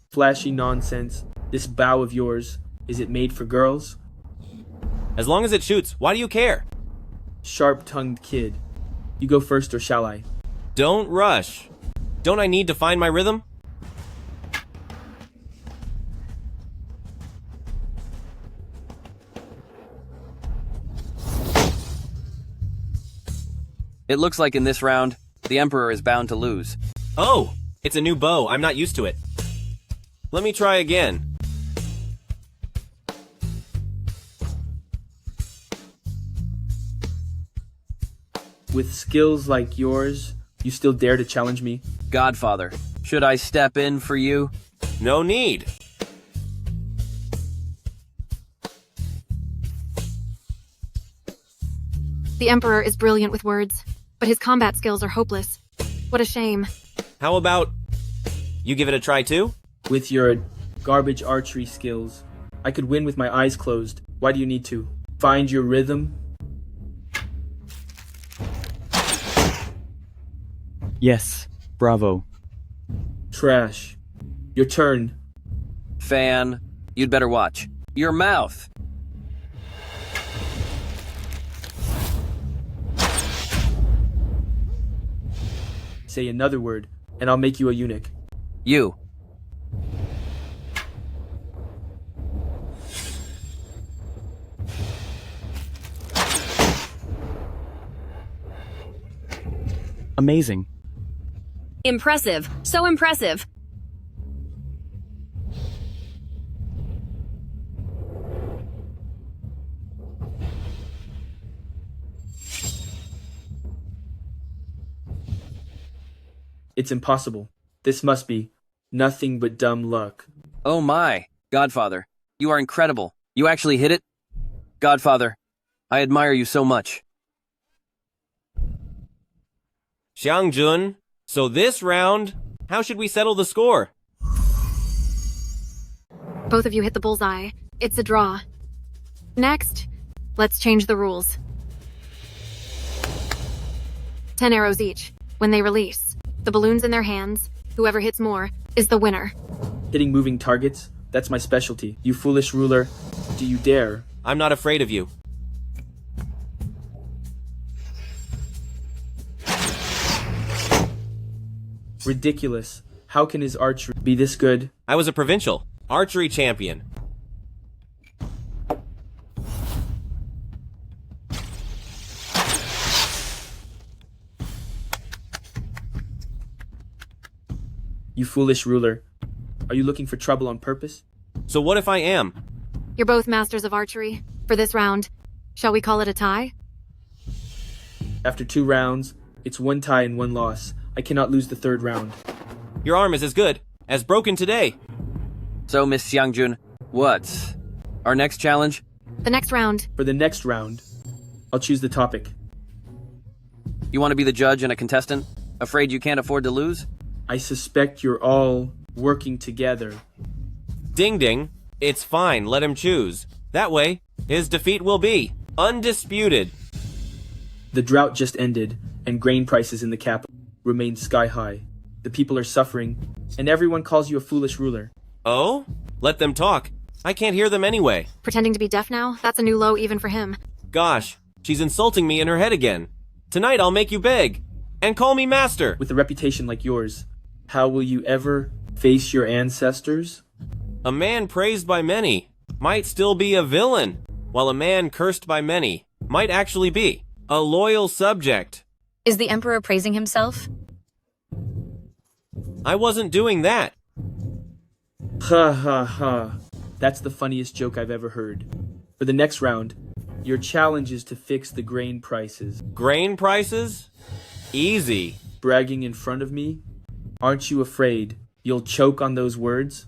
Flashy nonsense. This bow of yours, is it made for girls? As long as it shoots, why do you care? Sharp-tongued kid. You go first, or shall I? Don't rush. Don't I need to find my rhythm? It looks like in this round, the Emperor is bound to lose. Oh, it's a new bow. I'm not used to it. Let me try again. With skills like yours, you still dare to challenge me? Godfather, should I step in for you? No need. The Emperor is brilliant with words, but his combat skills are hopeless. What a shame. How about you give it a try too? With your garbage archery skills, I could win with my eyes closed. Why do you need to? Find your rhythm? Yes, bravo. Trash. Your turn. Fan, you'd better watch. Your mouth. Say another word, and I'll make you a eunuch. You. Amazing. Impressive. So impressive. It's impossible. This must be nothing but dumb luck. Oh my, Godfather, you are incredible. You actually hit it? Godfather, I admire you so much. Xiangjun, so this round, how should we settle the score? Both of you hit the bullseye. It's a draw. Next, let's change the rules. 10 arrows each. When they release, the balloons in their hands, whoever hits more, is the winner. Hitting moving targets? That's my specialty. You foolish ruler, do you dare? I'm not afraid of you. Ridiculous. How can his archery be this good? I was a provincial archery champion. You foolish ruler. Are you looking for trouble on purpose? So what if I am? You're both masters of archery. For this round, shall we call it a tie? After 2 rounds, it's 1 tie and 1 loss. I cannot lose the 3rd round. Your arm is as good as broken today. So, Miss Xiangjun, what's our next challenge? The next round. For the next round, I'll choose the topic. You want to be the judge and a contestant? Afraid you can't afford to lose? I suspect you're all working together. Ding ding. It's fine, let him choose. That way, his defeat will be undisputed. The drought just ended, and grain prices in the capital remain sky high. The people are suffering, and everyone calls you a foolish ruler. Oh? Let them talk. I can't hear them anyway. Pretending to be deaf now? That's a new low even for him. Gosh, she's insulting me in her head again. Tonight I'll make you beg. And call me master. With a reputation like yours, how will you ever face your ancestors? A man praised by many might still be a villain, while a man cursed by many might actually be a loyal subject. Is the Emperor praising himself? I wasn't doing that. Ha ha ha. That's the funniest joke I've ever heard. For the next round, your challenge is to fix the grain prices. Grain prices? Easy. Bragging in front of me? Aren't you afraid you'll choke on those words?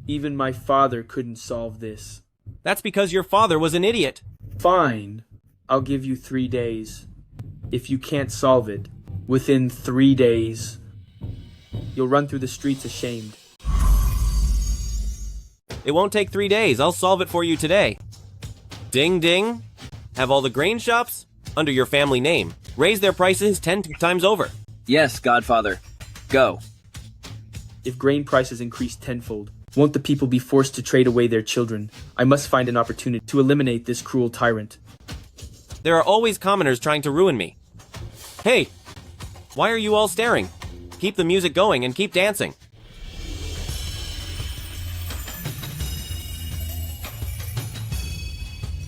Even my father couldn't solve this. That's because your father was an idiot. Fine. I'll give you 3 days. If you can't solve it, within 3 days, you'll run through the streets ashamed. It won't take 3 days. I'll solve it for you today. Ding ding. Have all the grain shops under your family name raise their prices 10 times over. Yes, Godfather. Go. If grain prices increase tenfold, won't the people be forced to trade away their children? I must find an opportunity to eliminate this cruel tyrant. There are always commoners trying to ruin me. Hey, why are you all staring? Keep the music going and keep dancing.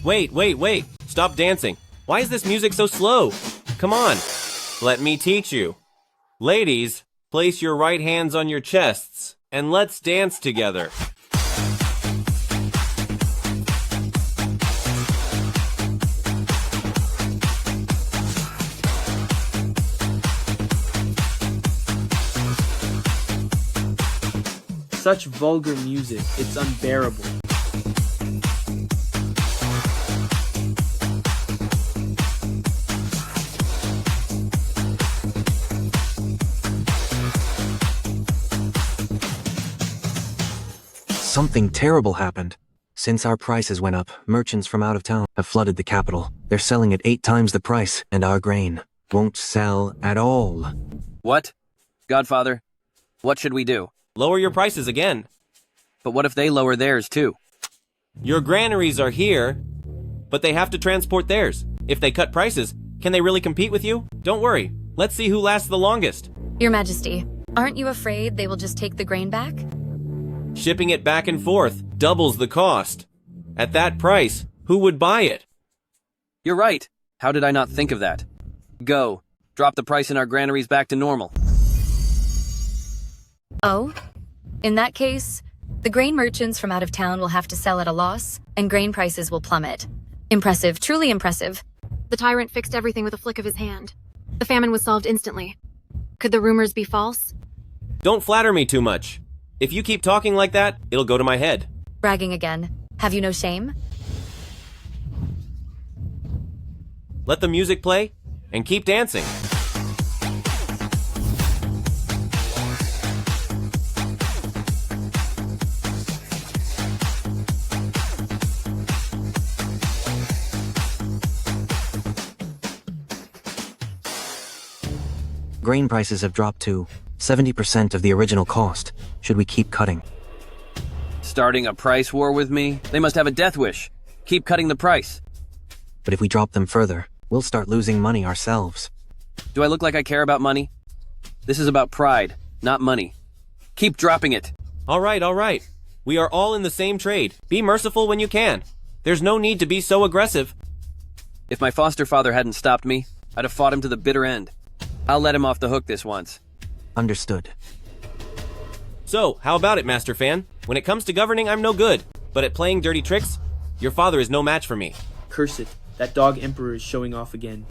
Wait. Stop dancing. Why is this music so slow? Come on. Let me teach you. Ladies, place your right hands on your chests and let's dance together. Such vulgar music, it's unbearable. Something terrible happened. Since our prices went up, merchants from out of town have flooded the capital. They're selling at 8 times the price, and our grain won't sell at all. What? Godfather, what should we do? Lower your prices again. But what if they lower theirs too? Your granaries are here, but they have to transport theirs. If they cut prices, can they really compete with you? Don't worry. Let's see who lasts the longest. Your Majesty, aren't you afraid they will just take the grain back? Shipping it back and forth doubles the cost. At that price, who would buy it? You're right. How did I not think of that? Go. Drop the price in our granaries back to normal. Oh? In that case, the grain merchants from out of town will have to sell at a loss, and grain prices will plummet. Impressive, truly impressive. The tyrant fixed everything with a flick of his hand. The famine was solved instantly. Could the rumors be false? Don't flatter me too much. If you keep talking like that, it'll go to my head. Bragging again. Have you no shame? Let the music play and keep dancing. Grain prices have dropped to 70% of the original cost. Should we keep cutting? Starting a price war with me? They must have a death wish. Keep cutting the price. But if we drop them further, we'll start losing money ourselves. Do I look like I care about money? This is about pride, not money. Keep dropping it. All right. We are all in the same trade. Be merciful when you can. There's no need to be so aggressive. If my foster father hadn't stopped me, I'd have fought him to the bitter end. I'll let him off the hook this once. Understood. So, how about it, Master Fan? When it comes to governing, I'm no good. But at playing dirty tricks, your father is no match for me. Curse it. That dog emperor is showing off again.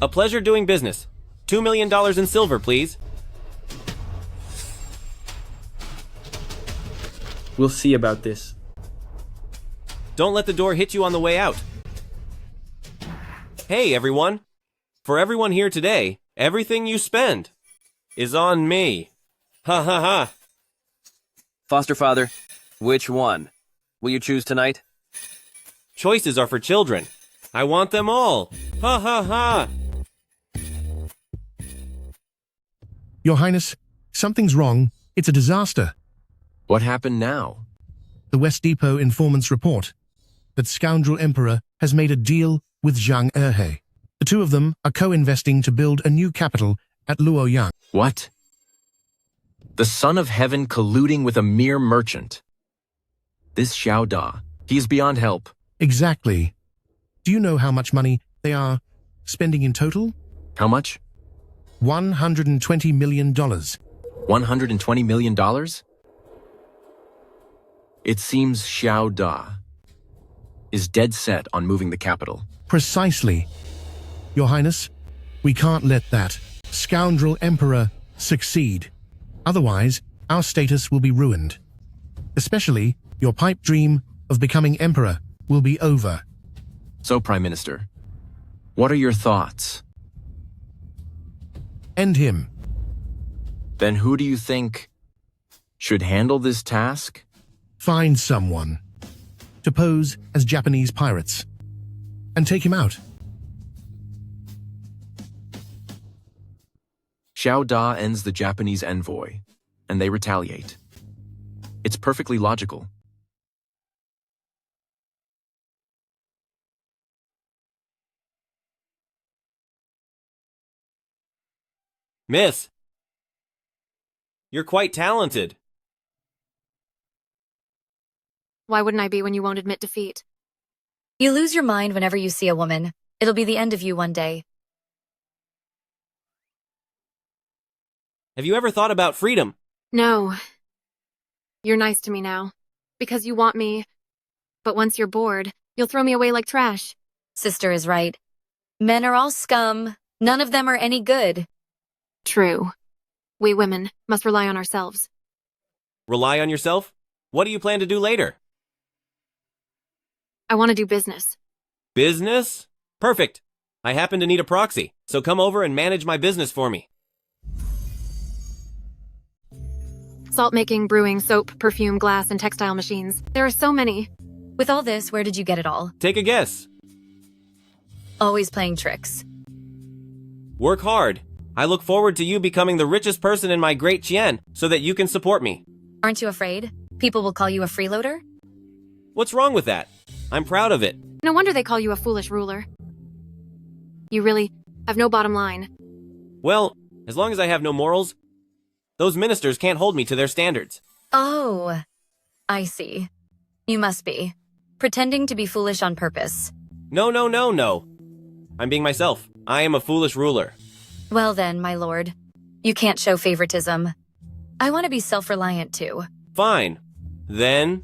A pleasure doing business. $2 million in silver, please. We'll see about this. Don't let the door hit you on the way out. Hey, everyone. For everyone here today, everything you spend is on me. Ha ha ha. Foster father, which one? Will you choose tonight? Choices are for children. I want them all. Ha ha ha. Your Highness, something's wrong. It's a disaster. What happened now? The West Depot informants report that scoundrel emperor has made a deal with Zhang Erhe. The two of them are co-investing to build a new capital at Luoyang. What? The son of heaven colluding with a mere merchant. This Xiao Da, he is beyond help. Exactly. Do you know how much money they are spending in total? How much? $120 million. $120 million? It seems Xiao Da is dead set on moving the capital. Precisely. Your Highness, we can't let that scoundrel emperor succeed. Otherwise, our status will be ruined. Especially, your pipe dream of becoming emperor will be over. So, Prime Minister, what are your thoughts? End him. Then who do you think should handle this task? Find someone to pose as Japanese pirates and take him out. Xiao Da ends the Japanese envoy, and they retaliate. It's perfectly logical. Miss, you're quite talented. Why wouldn't I be when you won't admit defeat? You lose your mind whenever you see a woman. It'll be the end of you one day. Have you ever thought about freedom? No. You're nice to me now. Because you want me. But once you're bored, you'll throw me away like trash. Sister is right. Men are all scum. None of them are any good. True. We women must rely on ourselves. Rely on yourself? What do you plan to do later? I want to do business. Business? Perfect. I happen to need a proxy, so come over and manage my business for me. Salt making, brewing, soap, perfume, glass, and textile machines. There are so many. With all this, where did you get it all? Take a guess. Always playing tricks. Work hard. I look forward to you becoming the richest person in my great Qian so that you can support me. Aren't you afraid? People will call you a freeloader? What's wrong with that? I'm proud of it. No wonder they call you a foolish ruler. You really have no bottom line. Well, as long as I have no morals, those ministers can't hold me to their standards. Oh, I see. You must be. Pretending to be foolish on purpose. No. I'm being myself. I am a foolish ruler. Well then, my lord. You can't show favoritism. I want to be self-reliant too. Fine. Then,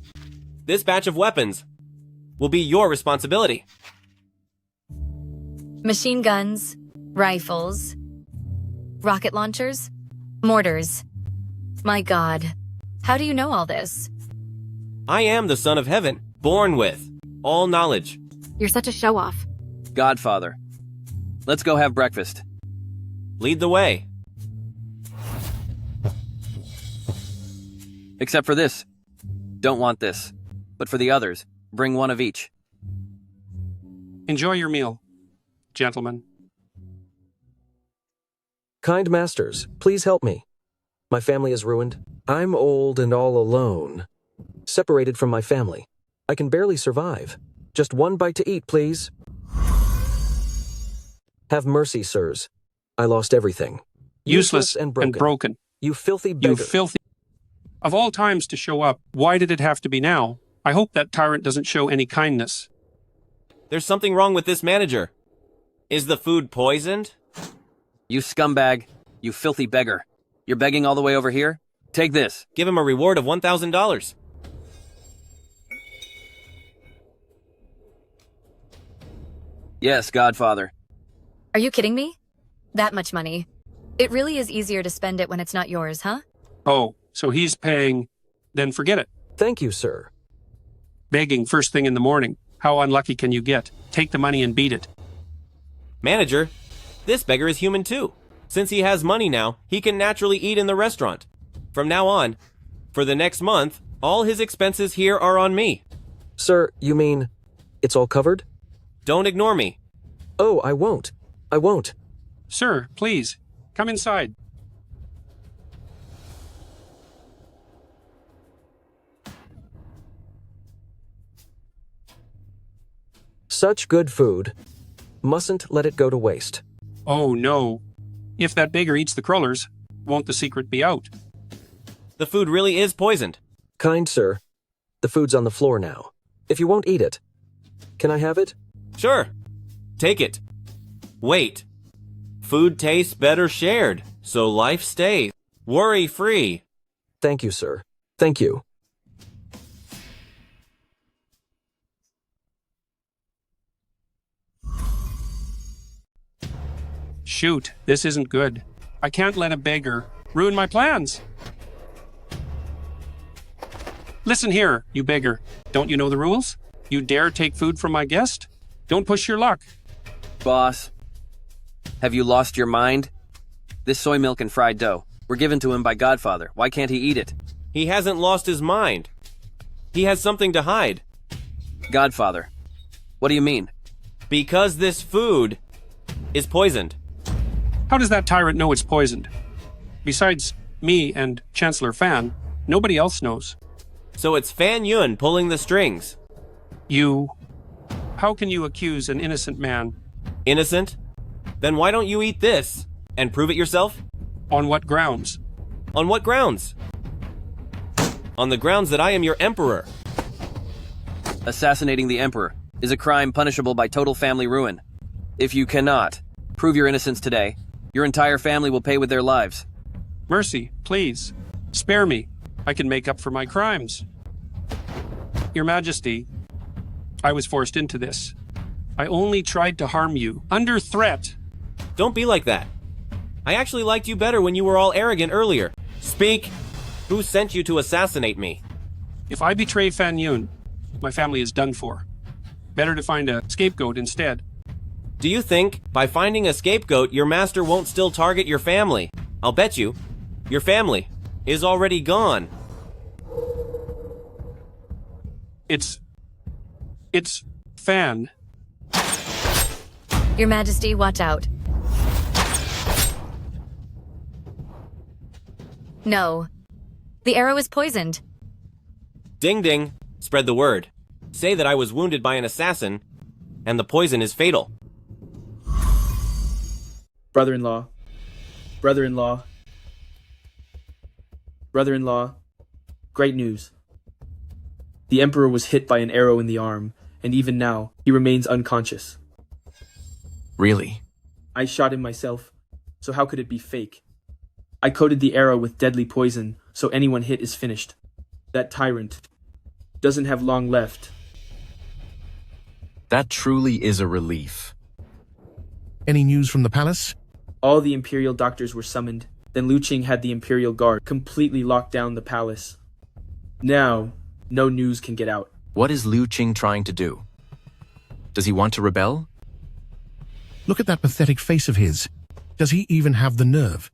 this batch of weapons will be your responsibility. Machine guns, rifles, rocket launchers, mortars. My God, how do you know all this? I am the son of heaven, born with all knowledge. You're such a show-off. Godfather. Let's go have breakfast. Lead the way. Except for this. Don't want this. But for the others, bring one of each. Enjoy your meal, gentlemen. Kind masters, please help me. My family is ruined. I'm old and all alone. Separated from my family. I can barely survive. Just one bite to eat, please. Have mercy, sirs. I lost everything. Useless and broken. You filthy beggar. You filthy... Of all times to show up, why did it have to be now? I hope that tyrant doesn't show any kindness. There's something wrong with this manager. Is the food poisoned? You scumbag. You filthy beggar. You're begging all the way over here? Take this. Give him a reward of $1,000. Yes, Godfather. Are you kidding me? That much money. It really is easier to spend it when it's not yours, huh? Oh, so he's paying, then forget it. Thank you, sir. Begging first thing in the morning. How unlucky can you get? Take the money and beat it. Manager, this beggar is human too. Since he has money now, he can naturally eat in the restaurant. From now on, for the next month, all his expenses here are on me. Sir, you mean it's all covered? Don't ignore me. Oh, I won't. I won't. Sir, please, come inside. Such good food. Mustn't let it go to waste. Oh, no. If that beggar eats the crullers, won't the secret be out? The food really is poisoned. Kind sir, the food's on the floor now. If you won't eat it, can I have it? Sure. Take it. Wait. Food tastes better shared, so life stays worry-free. Thank you, sir. Thank you. Shoot, this isn't good. I can't let a beggar ruin my plans. Listen here, you beggar. Don't you know the rules? You dare take food from my guest? Don't push your luck. Boss, have you lost your mind? This soy milk and fried dough were given to him by Godfather. Why can't he eat it? He hasn't lost his mind. He has something to hide. Godfather, what do you mean? Because this food is poisoned. How does that tyrant know it's poisoned? Besides me and Chancellor Fan, nobody else knows. So it's Fan Yun pulling the strings. You... How can you accuse an innocent man? Innocent? Then why don't you eat this and prove it yourself? On what grounds? On what grounds? On the grounds that I am your emperor. Assassinating the emperor is a crime punishable by total family ruin. If you cannot prove your innocence today, your entire family will pay with their lives. Mercy, please. Spare me. I can make up for my crimes. Your Majesty, I was forced into this. I only tried to harm you, under threat. Don't be like that. I actually liked you better when you were all arrogant earlier. Speak! Who sent you to assassinate me? If I betray Fan Yun, my family is done for. Better to find a scapegoat instead. Do you think, by finding a scapegoat, your master won't still target your family? I'll bet you, your family is already gone. It's Fan. Your Majesty, watch out. No. The arrow is poisoned. Ding ding. Spread the word. Say that I was wounded by an assassin, and the poison is fatal. Brother-in-law. Brother-in-law. Brother-in-law. Great news. The Emperor was hit by an arrow in the arm, and even now, he remains unconscious. Really? I shot him myself, so how could it be fake? I coated the arrow with deadly poison, so anyone hit is finished. That tyrant doesn't have long left. That truly is a relief. Any news from the palace? All the Imperial doctors were summoned. Then Lu Qing had the Imperial Guard completely lock down the palace. Now, no news can get out. What is Lu Qing trying to do? Does he want to rebel? Look at that pathetic face of his. Does he even have the nerve?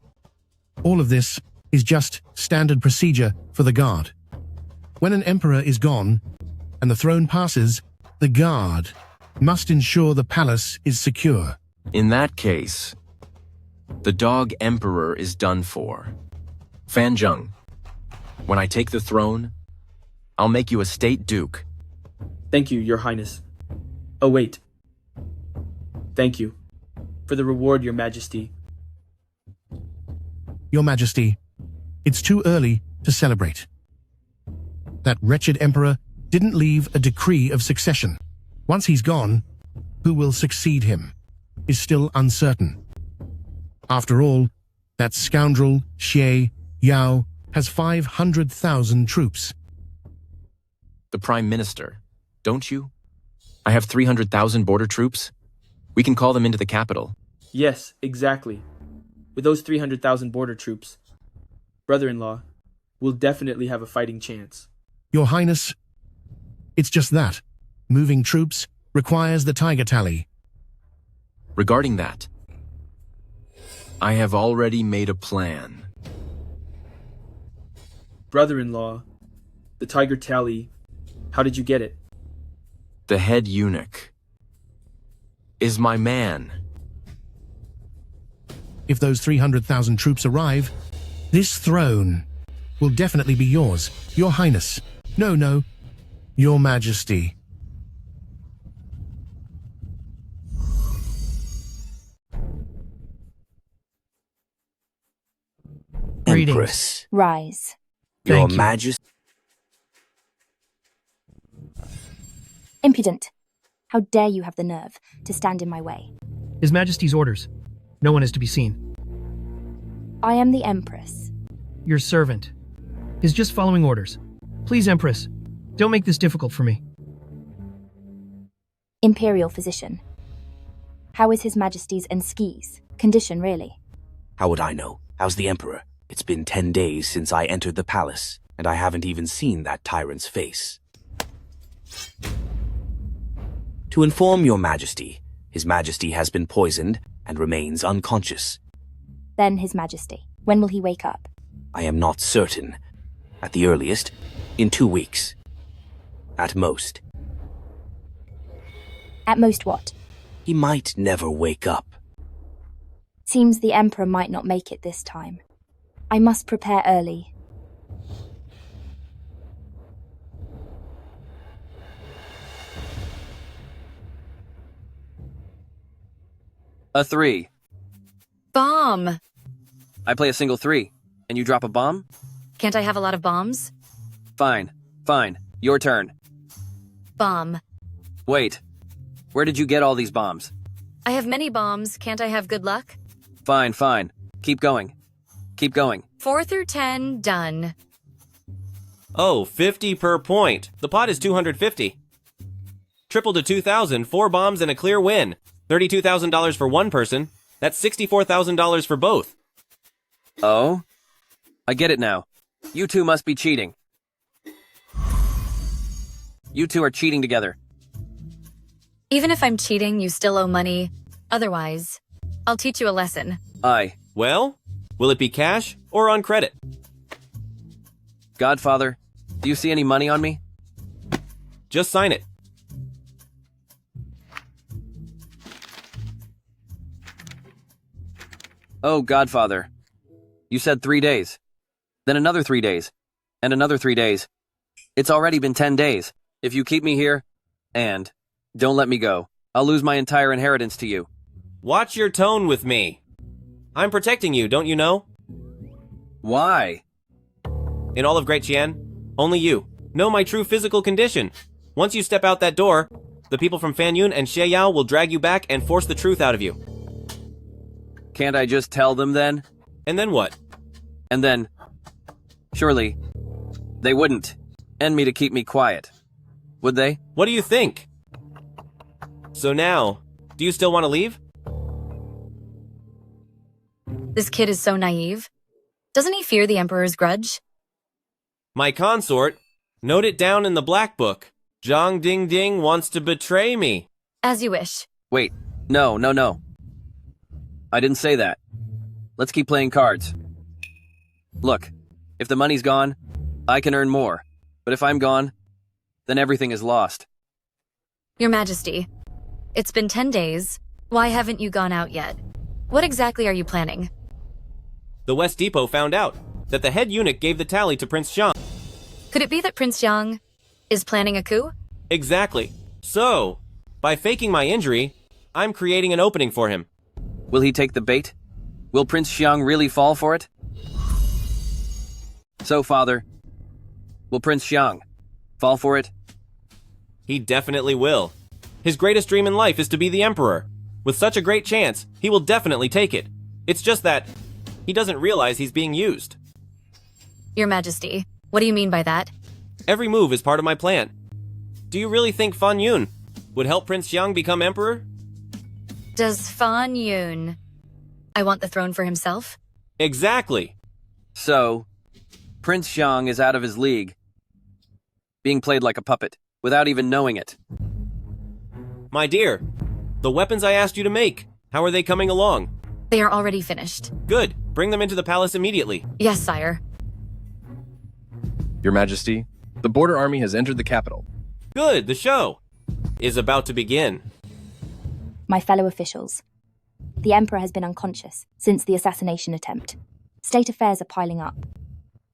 All of this is just standard procedure for the Guard. When an emperor is gone and the throne passes, the Guard must ensure the palace is secure. In that case, the dog emperor is done for. Fan Zheng, when I take the throne, I'll make you a state duke. Thank you, Your Highness. Oh, wait. Thank you for the reward, Your Majesty. Your Majesty, it's too early to celebrate. That wretched emperor didn't leave a decree of succession. Once he's gone, who will succeed him is still uncertain. After all, that scoundrel Xie Yao has 500,000 troops. The Prime Minister, don't you? I have 300,000 border troops. We can call them into the capital. Yes, exactly. With those 300,000 border troops, brother-in-law, we'll definitely have a fighting chance. Your Highness, it's just that. Moving troops requires the tiger tally. Regarding that, I have already made a plan. Brother-in-law, the tiger tally, how did you get it? The head eunuch is my man. If those 300,000 troops arrive, this throne will definitely be yours, Your Highness. No, Your Majesty. Empress. Rise. Your Thank you. Majesty. Impudent. How dare you have the nerve to stand in my way? His Majesty's orders. No one is to be seen. I am the Empress. Your servant is just following orders. Please, Empress, don't make this difficult for me. Imperial physician. How is His Majesty's and skis? Condition, really? How would I know? How's the Emperor? It's been 10 days since I entered the palace, and I haven't even seen that tyrant's face. To inform Your Majesty, His Majesty has been poisoned and remains unconscious. Then His Majesty. When will he wake up? I am not certain. At the earliest, in 2 weeks. At most. At most what? He might never wake up. Seems the Emperor might not make it this time. I must prepare early. A 3. Bomb! I play a single 3, and you drop a bomb? Can't I have a lot of bombs? Fine. Your turn. Bomb. Wait. Where did you get all these bombs? I have many bombs. Can't I have good luck? Fine. Keep going. 4 through 10, done. Oh, 50 per point. The pot is 250. Triple to 2,000, 4 bombs and a clear win. $32,000 for one person. That's $64,000 for both. Oh? I get it now. You two must be cheating. You two are cheating together. Even if I'm cheating, you still owe money. Otherwise, I'll teach you a lesson. Well, will it be cash or on credit? Godfather, do you see any money on me? Just sign it. Oh, Godfather. You said 3 days. Then another 3 days. And another 3 days. It's already been 10 days. If you keep me here, and don't let me go, I'll lose my entire inheritance to you. Watch your tone with me. I'm protecting you, don't you know? Why? In all of Great Qian, only you know my true physical condition. Once you step out that door, the people from Fanyun and Xieyao will drag you back and force the truth out of you. Can't I just tell them then? And then what? And then, surely, they wouldn't end me to keep me quiet, would they? What do you think? So now, do you still want to leave? This kid is so naive. Doesn't he fear the Emperor's grudge? My consort, note it down in the black book. Zhang Dingding wants to betray me. As you wish. Wait, no. I didn't say that. Let's keep playing cards. Look, if the money's gone, I can earn more. But if I'm gone, then everything is lost. Your Majesty, it's been 10 days. Why haven't you gone out yet? What exactly are you planning? The West Depot found out that the head eunuch gave the tally to Prince Xiang. Could it be that Prince Xiang is planning a coup? Exactly. So, by faking my injury, I'm creating an opening for him. Will he take the bait? Will Prince Xiang really fall for it? So, Father, will Prince Xiang fall for it? He definitely will. His greatest dream in life is to be the Emperor. With such a great chance, he will definitely take it. It's just that he doesn't realize he's being used. Your Majesty, what do you mean by that? Every move is part of my plan. Do you really think Fan Yun would help Prince Xiang become emperor? Does Fan Yun... I want the throne for himself? Exactly. So, Prince Xiang is out of his league, being played like a puppet, without even knowing it. My dear, the weapons I asked you to make, how are they coming along? They are already finished. Good. Bring them into the palace immediately. Yes, sire. Your Majesty, the border army has entered the capital. Good, the show is about to begin. My fellow officials, the Emperor has been unconscious since the assassination attempt. State affairs are piling up.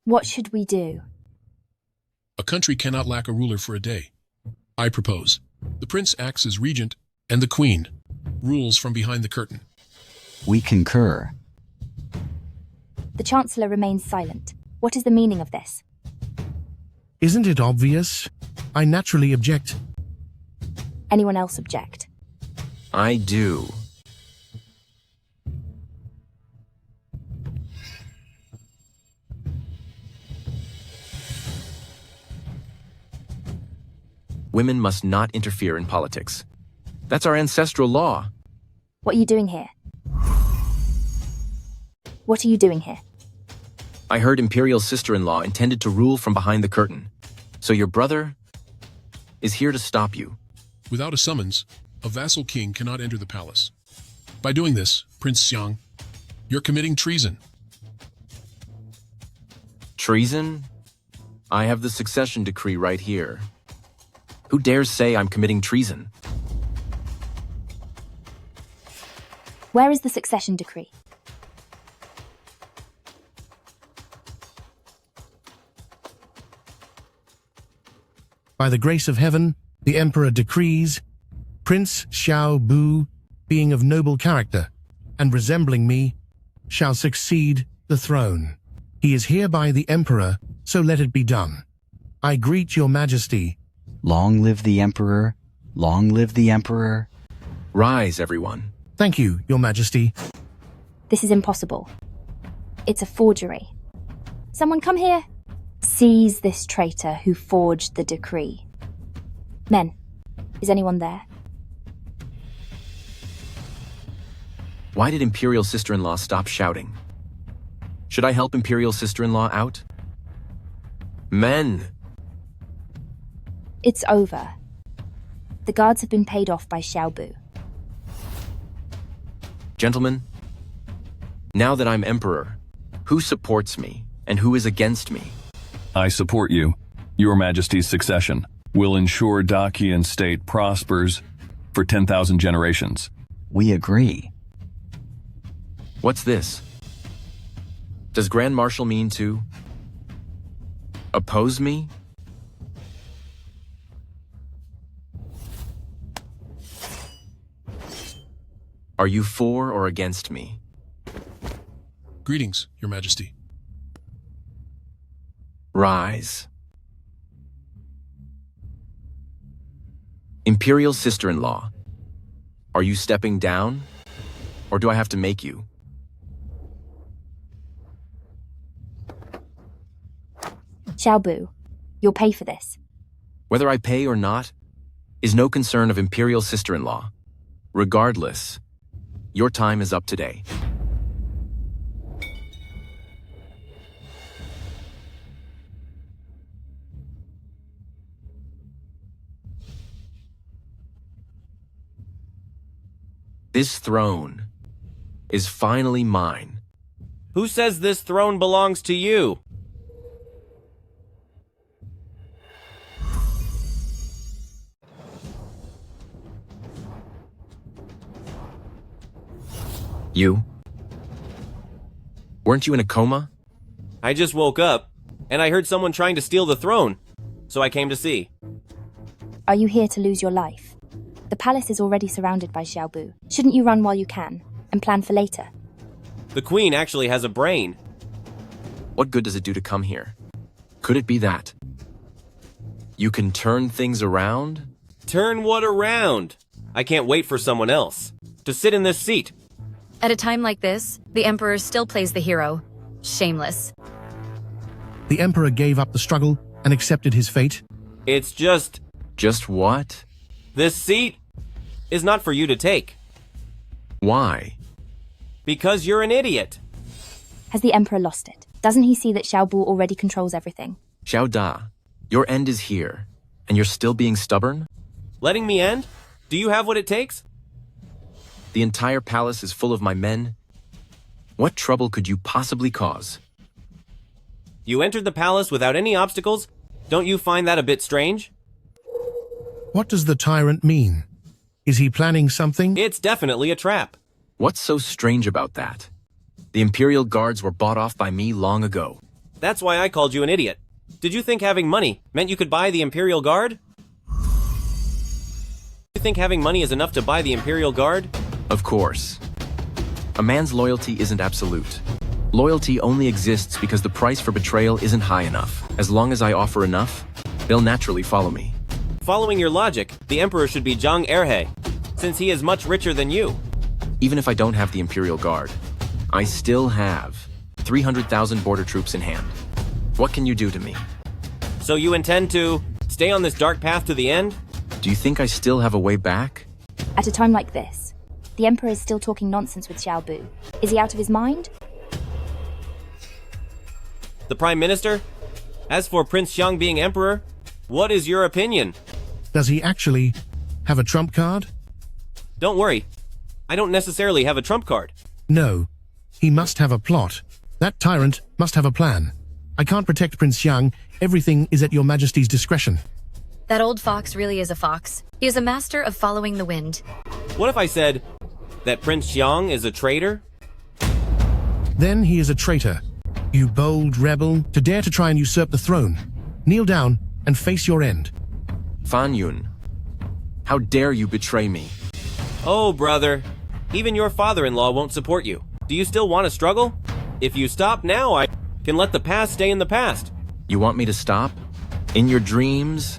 What should we do? A country cannot lack a ruler for a day. I propose. The prince acts as regent, and the queen rules from behind the curtain. We concur. The Chancellor remains silent. What is the meaning of this? Isn't it obvious? I naturally object. Anyone else object? I do. Women must not interfere in politics. That's our ancestral law. What are you doing here? What are you doing here? I heard Imperial sister-in-law intended to rule from behind the curtain. So your brother is here to stop you. Without a summons, a vassal king cannot enter the palace. By doing this, Prince Xiang, you're committing treason. Treason? I have the succession decree right here. Who dares say I'm committing treason? Where is the succession decree? By the grace of heaven, the Emperor decrees, Prince Xiao Bu, being of noble character and resembling me, shall succeed the throne. He is hereby the Emperor, so let it be done. I greet your Majesty. Long live the Emperor. Long live the Emperor. Rise, everyone. Thank you, your Majesty. This is impossible. It's a forgery. Someone come here. Seize this traitor who forged the decree. Men, is anyone there? Why did Imperial sister-in-law stop shouting? Should I help Imperial sister-in-law out? Men! It's over. The guards have been paid off by Xiao Bu. Gentlemen, now that I'm Emperor, who supports me and who is against me? I support you. Your Majesty's succession will ensure Dacian state prospers for 10,000 generations. We agree. What's this? Does Grand Marshal mean to oppose me? Are you for or against me? Greetings, Your Majesty. Rise. Imperial sister-in-law, are you stepping down, or do I have to make you? Xiao Bu, you'll pay for this. Whether I pay or not is no concern of Imperial sister-in-law. Regardless, your time is up today. This throne is finally mine. Who says this throne belongs to you? You? Weren't you in a coma? I just woke up, and I heard someone trying to steal the throne, so I came to see. Are you here to lose your life? The palace is already surrounded by Xiao Bu. Shouldn't you run while you can, and plan for later? The queen actually has a brain. What good does it do to come here? Could it be that you can turn things around? Turn what around? I can't wait for someone else to sit in this seat. At a time like this, the Emperor still plays the hero. Shameless. The Emperor gave up the struggle and accepted his fate? It's just... Just what? This seat is not for you to take. Why? Because you're an idiot. Has the Emperor lost it? Doesn't he see that Xiao Bu already controls everything? Xiao Da, your end is here, and you're still being stubborn? Letting me end? Do you have what it takes? The entire palace is full of my men. What trouble could you possibly cause? You entered the palace without any obstacles? Don't you find that a bit strange? What does the tyrant mean? Is he planning something? It's definitely a trap. What's so strange about that? The Imperial Guards were bought off by me long ago. That's why I called you an idiot. Did you think having money meant you could buy the Imperial Guard? You think having money is enough to buy the Imperial Guard? Of course. A man's loyalty isn't absolute. Loyalty only exists because the price for betrayal isn't high enough. As long as I offer enough, they'll naturally follow me. Following your logic, the Emperor should be Zhang Erhe, since he is much richer than you. Even if I don't have the Imperial Guard, I still have 300,000 border troops in hand. What can you do to me? So you intend to stay on this dark path to the end? Do you think I still have a way back? At a time like this, the Emperor is still talking nonsense with Xiao Bu. Is he out of his mind? The Prime Minister? As for Prince Xiang being Emperor, what is your opinion? Does he actually have a trump card? Don't worry. I don't necessarily have a trump card. No. He must have a plot. That tyrant must have a plan. I can't protect Prince Xiang. Everything is at your majesty's discretion. That old fox really is a fox. He is a master of following the wind. What if I said that Prince Xiang is a traitor? Then he is a traitor. You bold rebel, to dare to try and usurp the throne. Kneel down and face your end. Fan Yun, how dare you betray me? Oh, brother. Even your father-in-law won't support you. Do you still want to struggle? If you stop now, I can let the past stay in the past. You want me to stop? In your dreams?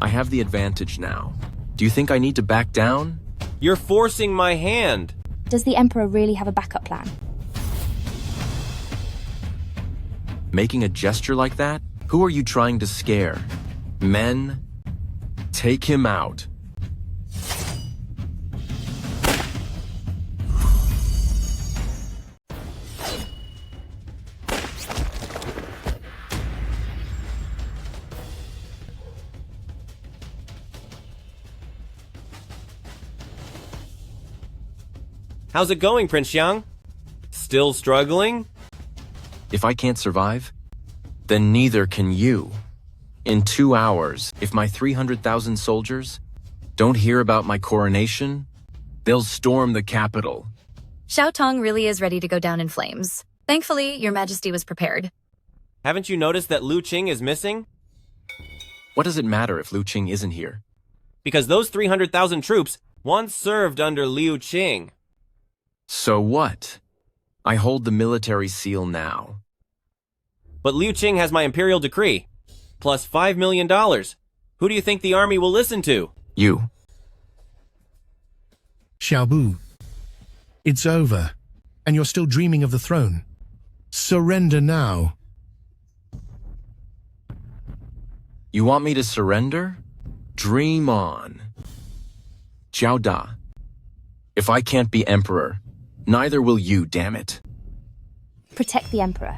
I have the advantage now. Do you think I need to back down? You're forcing my hand. Does the Emperor really have a backup plan? Making a gesture like that? Who are you trying to scare? Men? Take him out. How's it going, Prince Xiang? Still struggling? If I can't survive, then neither can you. In 2 hours, if my 300,000 soldiers don't hear about my coronation, they'll storm the capital. Xiao Tong really is ready to go down in flames. Thankfully, your majesty was prepared. Haven't you noticed that Lu Qing is missing? What does it matter if Lu Qing isn't here? Because those 300,000 troops once served under Liu Qing. So what? I hold the military seal now. But Liu Qing has my imperial decree, plus $5 million. Who do you think the army will listen to? You. Xiao Bu, it's over, and you're still dreaming of the throne. Surrender now. You want me to surrender? Dream on. Xiao Da, if I can't be emperor, neither will you, damn it. Protect the Emperor.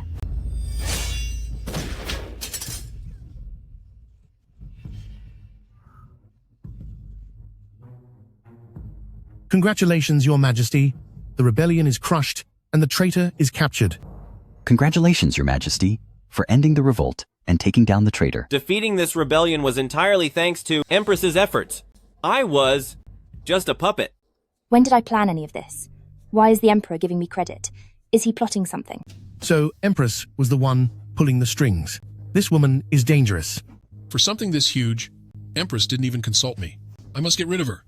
Congratulations, Your Majesty. The rebellion is crushed, and the traitor is captured. Congratulations, Your Majesty, for ending the revolt and taking down the traitor. Defeating this rebellion was entirely thanks to Empress's efforts. I was just a puppet. When did I plan any of this? Why is the Emperor giving me credit? Is he plotting something? So, Empress was the one pulling the strings. This woman is dangerous. For something this huge, Empress didn't even consult me. I must get rid of her.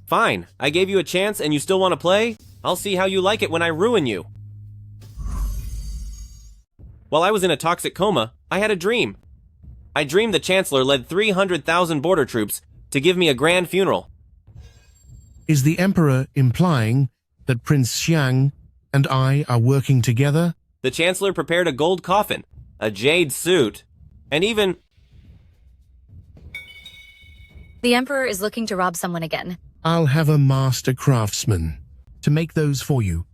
Fine, I gave you a chance and you still want to play? I'll see how you like it when I ruin you. While I was in a toxic coma, I had a dream. I dreamed the Chancellor led 300,000 border troops to give me a grand funeral. Is the Emperor implying that Prince Xiang and I are working together? The Chancellor prepared a gold coffin, a jade suit, and even... The Emperor is looking to rob someone again. I'll have a master craftsman to make those for you.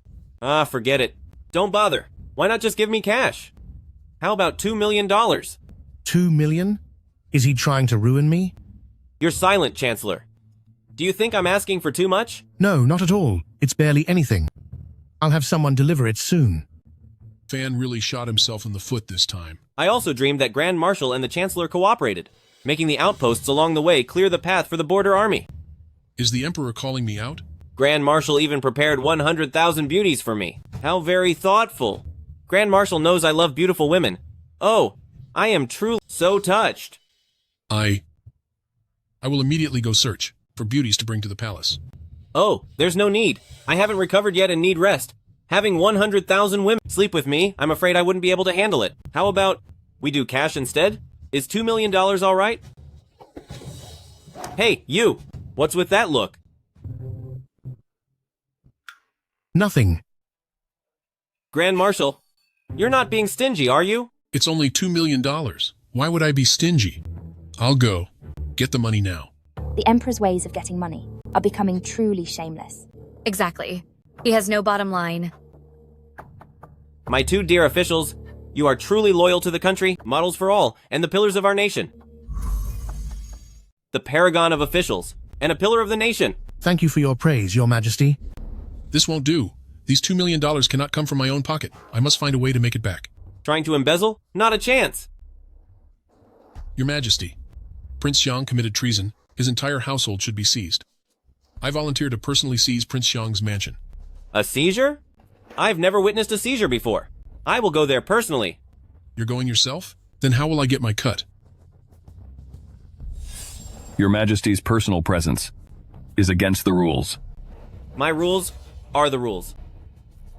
Ah, forget it. Don't bother. Why not just give me cash? How about $2 million? 2 million? Is he trying to ruin me? You're silent, Chancellor. Do you think I'm asking for too much? No, not at all. It's barely anything. I'll have someone deliver it soon. Fan really shot himself in the foot this time. I also dreamed that Grand Marshal and the Chancellor cooperated, making the outposts along the way clear the path for the border army. Is the Emperor calling me out? Grand Marshal even prepared 100,000 beauties for me. How very thoughtful. Grand Marshal knows I love beautiful women. Oh, I am truly so touched. I will immediately go search for beauties to bring to the palace. Oh, there's no need. I haven't recovered yet and need rest. Having 100,000 women sleep with me, I'm afraid I wouldn't be able to handle it. How about we do cash instead? Is $2 million all right? Hey, you! What's with that look? Nothing. Grand Marshal, you're not being stingy, are you? It's only $2 million. Why would I be stingy? I'll go. Get the money now. The Emperor's ways of getting money are becoming truly shameless. Exactly. He has no bottom line. My two dear officials, you are truly loyal to the country, models for all, and the pillars of our nation. The paragon of officials, and a pillar of the nation. Thank you for your praise, Your Majesty. This won't do. These $2 million cannot come from my own pocket. I must find a way to make it back. Trying to embezzle? Not a chance. Your Majesty, Prince Yang committed treason. His entire household should be seized. I volunteer to personally seize Prince Yang's mansion. A seizure? I've never witnessed a seizure before. I will go there personally. You're going yourself? Then how will I get my cut? Your Majesty's personal presence is against the rules. My rules are the rules.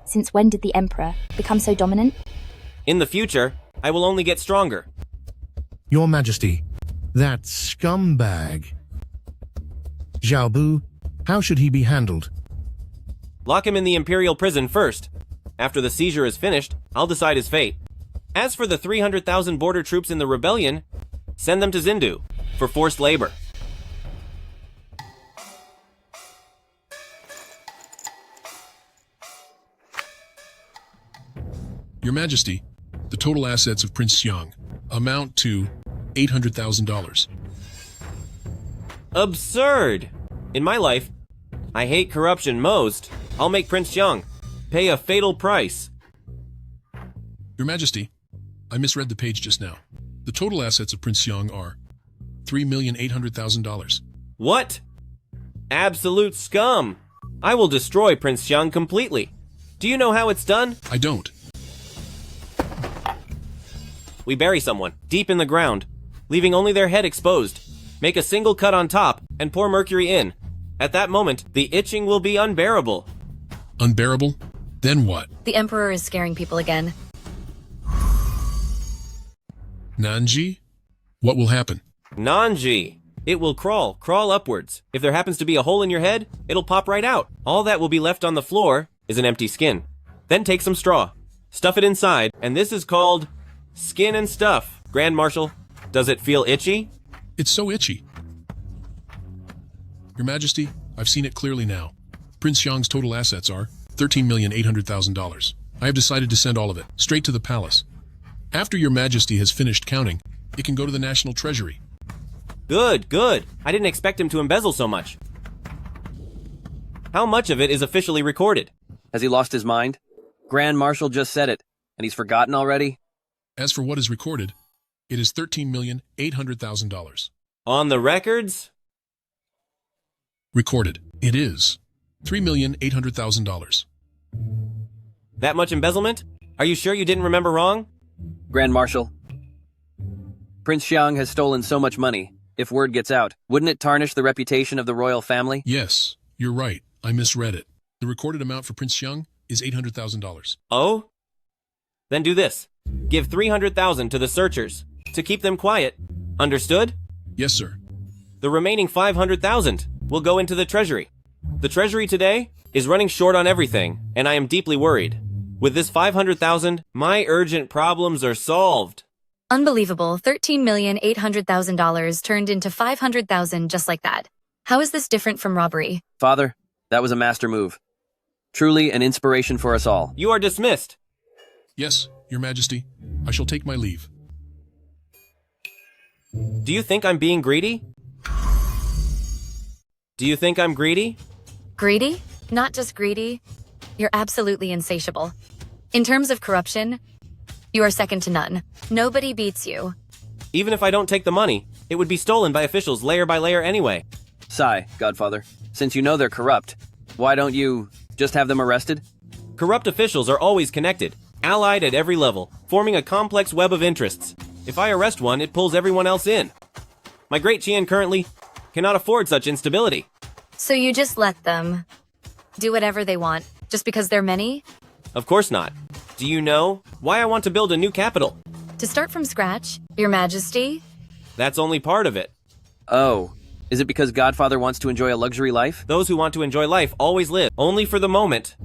Since when did the Emperor become so dominant? In the future, I will only get stronger. Your Majesty, that scumbag. Xiaobu, how should he be handled? Lock him in the Imperial prison first. After the seizure is finished, I'll decide his fate. As for the 300,000 border troops in the rebellion, send them to Zindu for forced labor. Your Majesty, the total assets of Prince Xiang amount to $800,000. Absurd! In my life, I hate corruption most. I'll make Prince Xiang pay a fatal price. Your Majesty, I misread the page just now. The total assets of Prince Xiang are $3,800,000. What? Absolute scum! I will destroy Prince Xiang completely. Do you know how it's done? I don't. We bury someone deep in the ground, leaving only their head exposed. Make a single cut on top and pour mercury in. At that moment, the itching will be unbearable. Unbearable? Then what? The Emperor is scaring people again. Nanji? What will happen? Nanji. It will crawl upwards. If there happens to be a hole in your head, it'll pop right out. All that will be left on the floor is an empty skin. Then take some straw, stuff it inside, and this is called skin and stuff. Grand Marshal, does it feel itchy? It's so itchy. Your Majesty, I've seen it clearly now. Prince Xiang's total assets are $13,800,000. I have decided to send all of it straight to the palace. After Your Majesty has finished counting, it can go to the National Treasury. Good, good. I didn't expect him to embezzle so much. How much of it is officially recorded? Has he lost his mind? Grand Marshal just said it, and he's forgotten already? As for what is recorded, it is $13,800,000. On the records? Recorded. It is $3,800,000. That much embezzlement? Are you sure you didn't remember wrong? Grand Marshal, Prince Xiang has stolen so much money. If word gets out, wouldn't it tarnish the reputation of the royal family? Yes, you're right. I misread it. The recorded amount for Prince Xiang is $800,000. Oh? Then do this. Give 300,000 to the searchers to keep them quiet. Understood? Yes, sir. The remaining 500,000 will go into the treasury. The treasury today is running short on everything, and I am deeply worried. With this 500,000, my urgent problems are solved. Unbelievable. $13,800,000 turned into $500,000 just like that. How is this different from robbery? Father, that was a master move. Truly an inspiration for us all. You are dismissed. Yes, Your Majesty. I shall take my leave. Do you think I'm being greedy? Do you think I'm greedy? Greedy? Not just greedy. You're absolutely insatiable. In terms of corruption, you are second to none. Nobody beats you. Even if I don't take the money, it would be stolen by officials layer by layer anyway. Sigh, Godfather. Since you know they're corrupt, why don't you just have them arrested? Corrupt officials are always connected, allied at every level, forming a complex web of interests. If I arrest one, it pulls everyone else in. My great Qian currently cannot afford such instability. So you just let them do whatever they want, just because they're many? Of course not. Do you know why I want to build a new capital? To start from scratch, Your Majesty? That's only part of it. Oh, is it because Godfather wants to enjoy a luxury life? Those who want to enjoy life always live, only for the moment.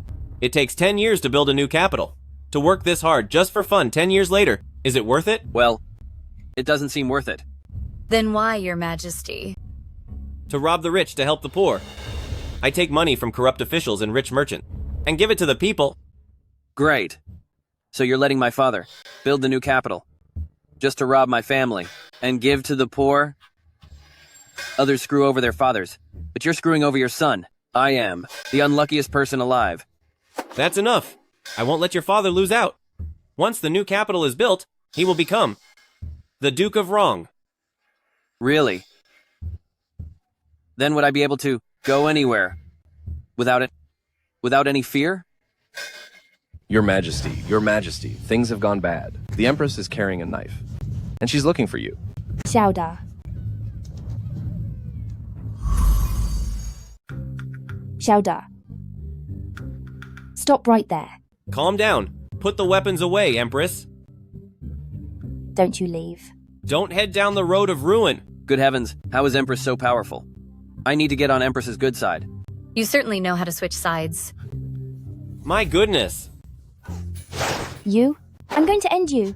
It takes 10 years to build a new capital. To work this hard just for fun 10 years later, is it worth it? Well, it doesn't seem worth it. Then why, Your Majesty? To rob the rich to help the poor. I take money from corrupt officials and rich merchants and give it to the people. Great. So you're letting my father build the new capital just to rob my family and give to the poor? Others screw over their fathers, but you're screwing over your son. I am the unluckiest person alive. That's enough. I won't let your father lose out. Once the new capital is built, he will become the Duke of Wrong. Really? Then would I be able to go anywhere without any fear? Your Majesty, things have gone bad. The Empress is carrying a knife, and she's looking for you. Xiaoda. Xiaoda. Stop right there. Calm down. Put the weapons away, Empress. Don't you leave. Don't head down the road of ruin. Good heavens, how is Empress so powerful? I need to get on Empress's good side. You certainly know how to switch sides. My goodness. You? I'm going to end you.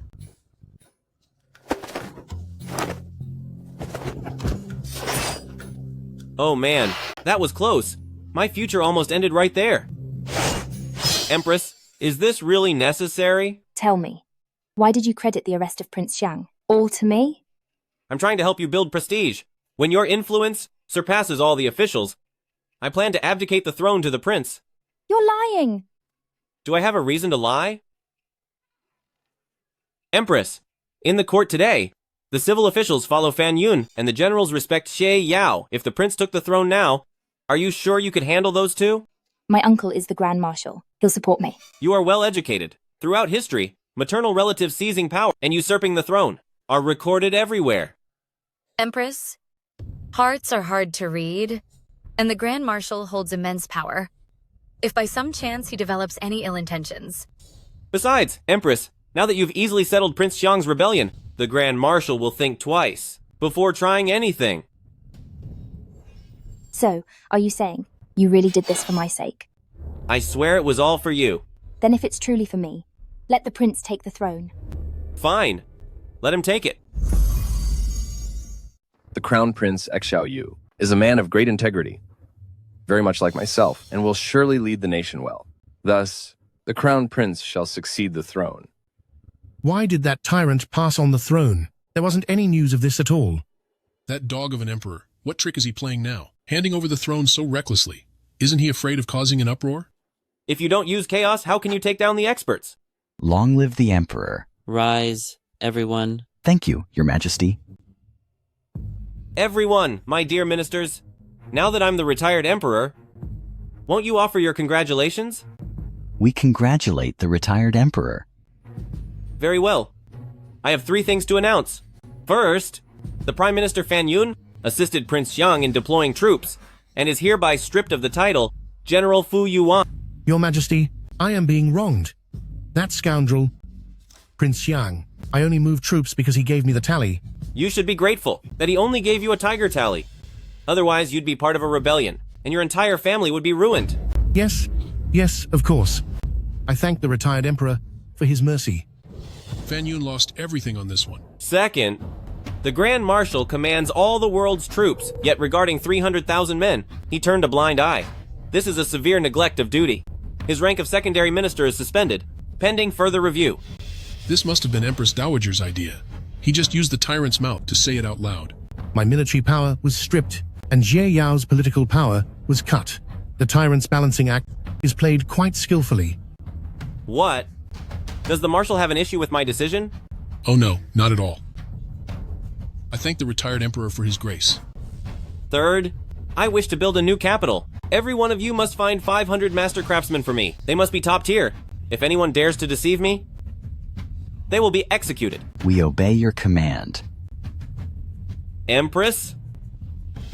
Oh man, that was close. My future almost ended right there. Empress, is this really necessary? Tell me, why did you credit the arrest of Prince Xiang? All to me? I'm trying to help you build prestige. When your influence surpasses all the officials, I plan to abdicate the throne to the prince. You're lying. Do I have a reason to lie? Empress, in the court today, the civil officials follow Fan Yun and the generals respect Xie Yao. If the prince took the throne now, are you sure you could handle those two? My uncle is the Grand Marshal. He'll support me. You are well educated. Throughout history, maternal relatives seizing power and usurping the throne are recorded everywhere. Empress, hearts are hard to read, and the Grand Marshal holds immense power. If by some chance he develops any ill intentions. Besides, Empress, now that you've easily settled Prince Xiang's rebellion, the Grand Marshal will think twice before trying anything. So, are you saying you really did this for my sake? I swear it was all for you. Then if it's truly for me, let the prince take the throne. Fine. Let him take it. The Crown Prince Xiao Yu is a man of great integrity, very much like myself, and will surely lead the nation well. Thus, the Crown Prince shall succeed the throne. Why did that tyrant pass on the throne? There wasn't any news of this at all. That dog of an emperor, what trick is he playing now? Handing over the throne so recklessly. Isn't he afraid of causing an uproar? If you don't use chaos, how can you take down the experts? Long live the Emperor. Rise, everyone. Thank you, Your Majesty. Everyone, my dear ministers, now that I'm the retired emperor, won't you offer your congratulations? We congratulate the retired Emperor. Very well. I have 3 things to announce. First, the Prime Minister Fan Yun assisted Prince Xiang in deploying troops and is hereby stripped of the title General Fu Yuan. Your Majesty, I am being wronged. That scoundrel, Prince Xiang, I only moved troops because he gave me the tally. You should be grateful that he only gave you a tiger tally. Otherwise, you'd be part of a rebellion, and your entire family would be ruined. Yes, of course. I thank the retired emperor for his mercy. Fan Yun lost everything on this one. Second, the Grand Marshal commands all the world's troops, yet regarding 300,000 men, he turned a blind eye. This is a severe neglect of duty. His rank of secondary minister is suspended, pending further review. This must have been Empress Dowager's idea. He just used the tyrant's mouth to say it out loud. My military power was stripped, and Jie Yao's political power was cut. The tyrant's balancing act is played quite skillfully. What? Does the Marshal have an issue with my decision? Oh no, not at all. I thank the retired emperor for his grace. Third, I wish to build a new capital. Every one of you must find 500 master craftsmen for me. They must be top tier. If anyone dares to deceive me, they will be executed. We obey your command. Empress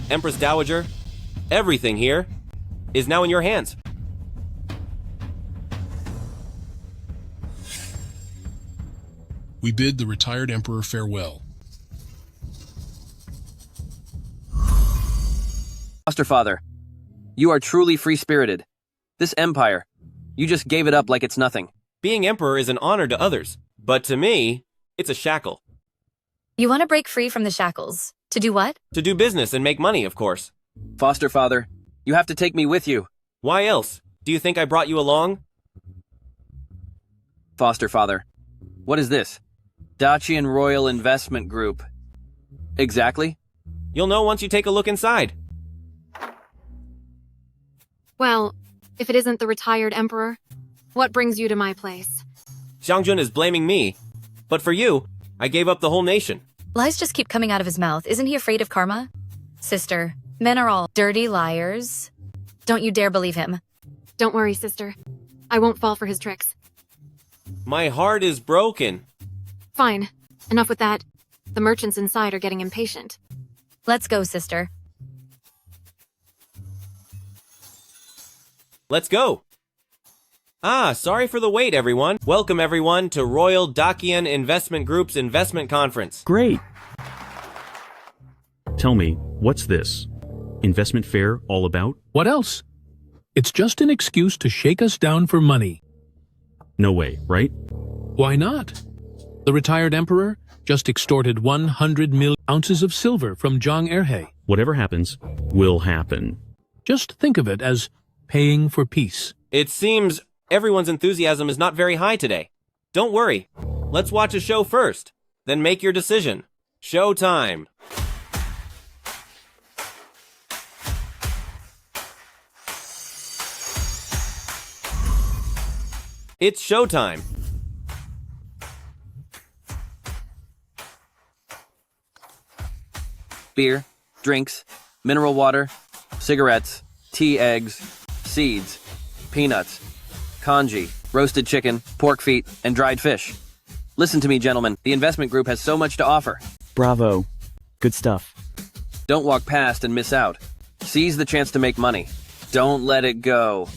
Dowager, everything here is now in your hands. We bid the retired emperor farewell. Foster father, you are truly free-spirited. This empire, you just gave it up like it's nothing. Being emperor is an honor to others, but to me, it's a shackle. You want to break free from the shackles. To do what? To do business and make money, of course. Foster father, you have to take me with you. Why else? Do you think I brought you along? Foster father, what is this? Dacian Royal Investment Group. Exactly? You'll know once you take a look inside. Well, if it isn't the retired emperor, what brings you to my place? Xiangjun is blaming me. But for you, I gave up the whole nation. Lies just keep coming out of his mouth. Isn't he afraid of karma? Sister, men are all dirty liars. Don't you dare believe him. Don't worry, sister. I won't fall for his tricks. My heart is broken. Fine. Enough with that. The merchants inside are getting impatient. Let's go, sister. Let's go. Sorry for the wait, everyone. Welcome, everyone, to Royal Dacian Investment Group's investment conference. Great. Tell me, what's this? Investment fair all about? What else? It's just an excuse to shake us down for money. No way, right? Why not? The retired emperor just extorted 100 million ounces of silver from Zhang Erhe. Whatever happens, will happen. Just think of it as paying for peace. It seems everyone's enthusiasm is not very high today. Don't worry. Let's watch a show first, then make your decision. Show time. It's showtime. Beer, drinks, mineral water, cigarettes, tea, eggs, seeds, peanuts, congee, roasted chicken, pork feet, and dried fish. Listen to me, gentlemen. The investment group has so much to offer. Bravo. Good stuff. Don't walk past and miss out. Seize the chance to make money. Don't let it go.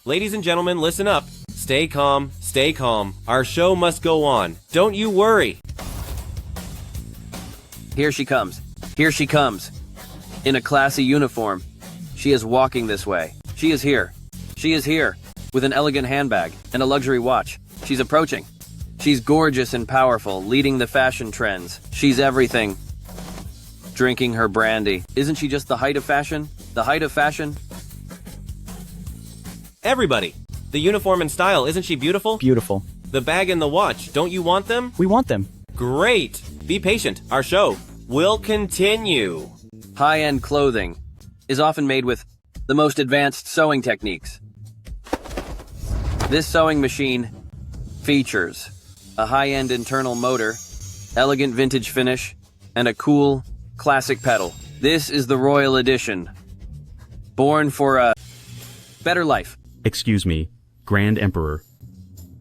Ladies and gentlemen, listen up. Stay calm, stay calm. Our show must go on. Don't you worry. Here she comes. Here she comes. In a classy uniform. She is walking this way. She is here. She is here. With an elegant handbag and a luxury watch. She's approaching. She's gorgeous and powerful, leading the fashion trends. She's everything. Drinking her brandy. Isn't she just the height of fashion? The height of fashion? Everybody, the uniform and style, isn't she beautiful? Beautiful. The bag and the watch, don't you want them? We want them. Great. Be patient. Our show will continue. High-end clothing is often made with the most advanced sewing techniques. This sewing machine features a high-end internal motor, elegant vintage finish, and a cool, classic pedal. This is the Royal Edition. Born for a better life. Excuse me, Grand Emperor.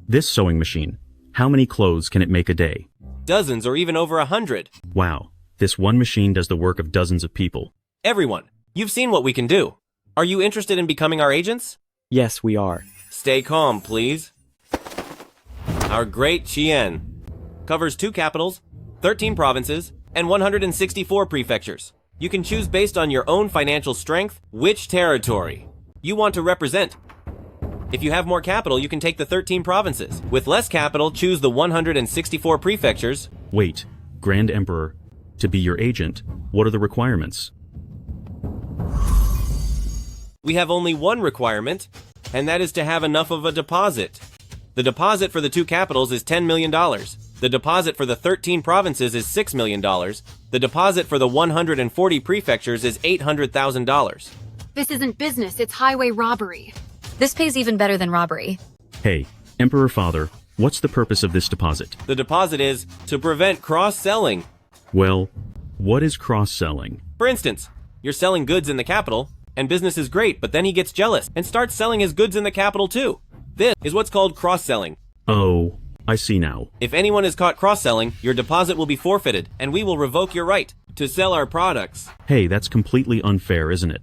This sewing machine, how many clothes can it make a day? Dozens or even over 100. Wow, this one machine does the work of dozens of people. Everyone, you've seen what we can do. Are you interested in becoming our agents? Yes, we are. Stay calm, please. Our great Qian covers 2 capitals, 13 provinces, and 164 prefectures. You can choose based on your own financial strength which territory you want to represent. If you have more capital, you can take the 13 provinces. With less capital, choose the 164 prefectures. Wait, Grand Emperor, to be your agent, what are the requirements? We have only one requirement, and that is to have enough of a deposit. The deposit for the 2 capitals is $10 million. The deposit for the 13 provinces is $6 million. The deposit for the 140 prefectures is $800,000. This isn't business, it's highway robbery. This pays even better than robbery. Hey, Emperor Father, what's the purpose of this deposit? The deposit is to prevent cross-selling. Well, what is cross-selling? For instance, you're selling goods in the capital, and business is great, but then he gets jealous and starts selling his goods in the capital too. This is what's called cross-selling. Oh, I see now. If anyone is caught cross-selling, your deposit will be forfeited, and we will revoke your right to sell our products. Hey, that's completely unfair, isn't it?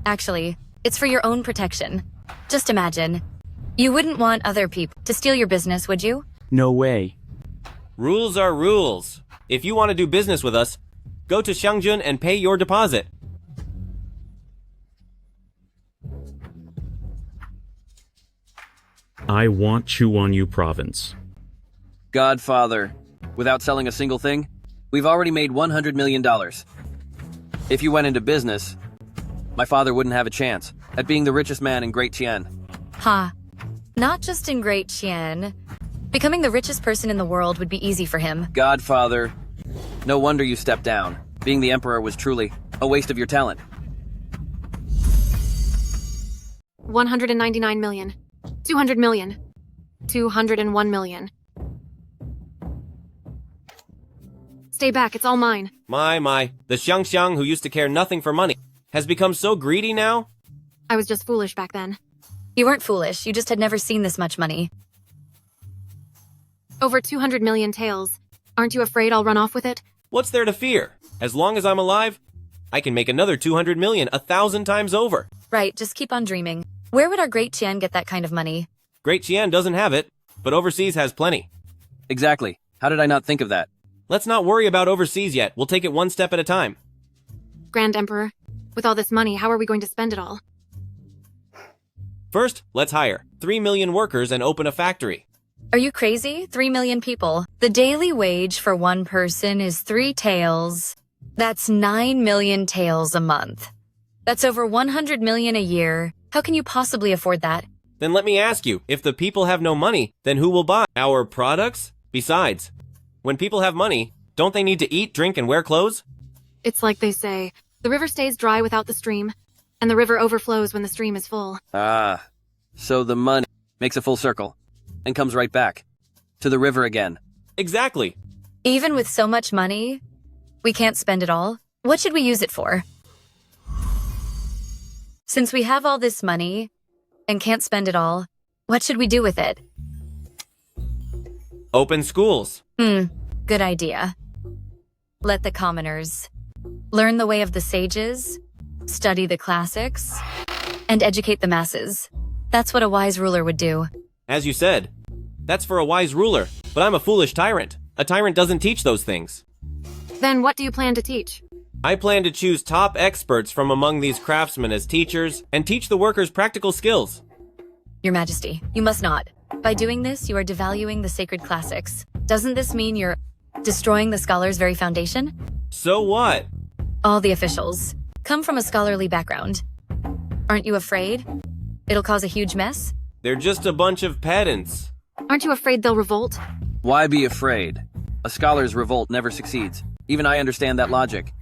Actually, it's for your own protection. Just imagine. You wouldn't want other people to steal your business, would you? No way. Rules are rules. If you want to do business with us, go to Xiangjun and pay your deposit. I want Chuanyu province. Godfather, without selling a single thing, we've already made $100 million. If you went into business, my father wouldn't have a chance at being the richest man in Great Qian. Ha. Not just in Great Qian. Becoming the richest person in the world would be easy for him. Godfather, no wonder you stepped down. Being the emperor was truly a waste of your talent. 199 million. 200 million. 201 million. Stay back, it's all mine. My. The Xiangxiang who used to care nothing for money has become so greedy now? I was just foolish back then. You weren't foolish, you just had never seen this much money. Over 200 million taels. Aren't you afraid I'll run off with it? What's there to fear? As long as I'm alive, I can make another 200 million 1,000 times over. Right, just keep on dreaming. Where would our Great Qian get that kind of money? Great Qian doesn't have it, but overseas has plenty. Exactly. How did I not think of that? Let's not worry about overseas yet. We'll take it one step at a time. Grand Emperor, with all this money, how are we going to spend it all? First, let's hire 3 million workers and open a factory. Are you crazy? 3 million people. The daily wage for one person is 3 taels. That's 9 million taels a month. That's over 100 million a year. How can you possibly afford that? Then let me ask you, if the people have no money, then who will buy our products? Besides, when people have money, don't they need to eat, drink, and wear clothes? It's like they say, the river stays dry without the stream, and the river overflows when the stream is full. Ah, so the money makes a full circle and comes right back to the river again. Exactly. Even with so much money, we can't spend it all. What should we use it for? Since we have all this money and can't spend it all, what should we do with it? Open schools. Good idea. Let the commoners learn the way of the sages, study the classics, and educate the masses. That's what a wise ruler would do. As you said, that's for a wise ruler, but I'm a foolish tyrant. A tyrant doesn't teach those things. Then what do you plan to teach? I plan to choose top experts from among these craftsmen as teachers and teach the workers practical skills. Your Majesty, you must not. By doing this, you are devaluing the sacred classics. Doesn't this mean you're destroying the scholar's very foundation? So what? All the officials come from a scholarly background. Aren't you afraid? It'll cause a huge mess? They're just a bunch of pedants. Aren't you afraid they'll revolt? Why be afraid? A scholar's revolt never succeeds. Even I understand that logic.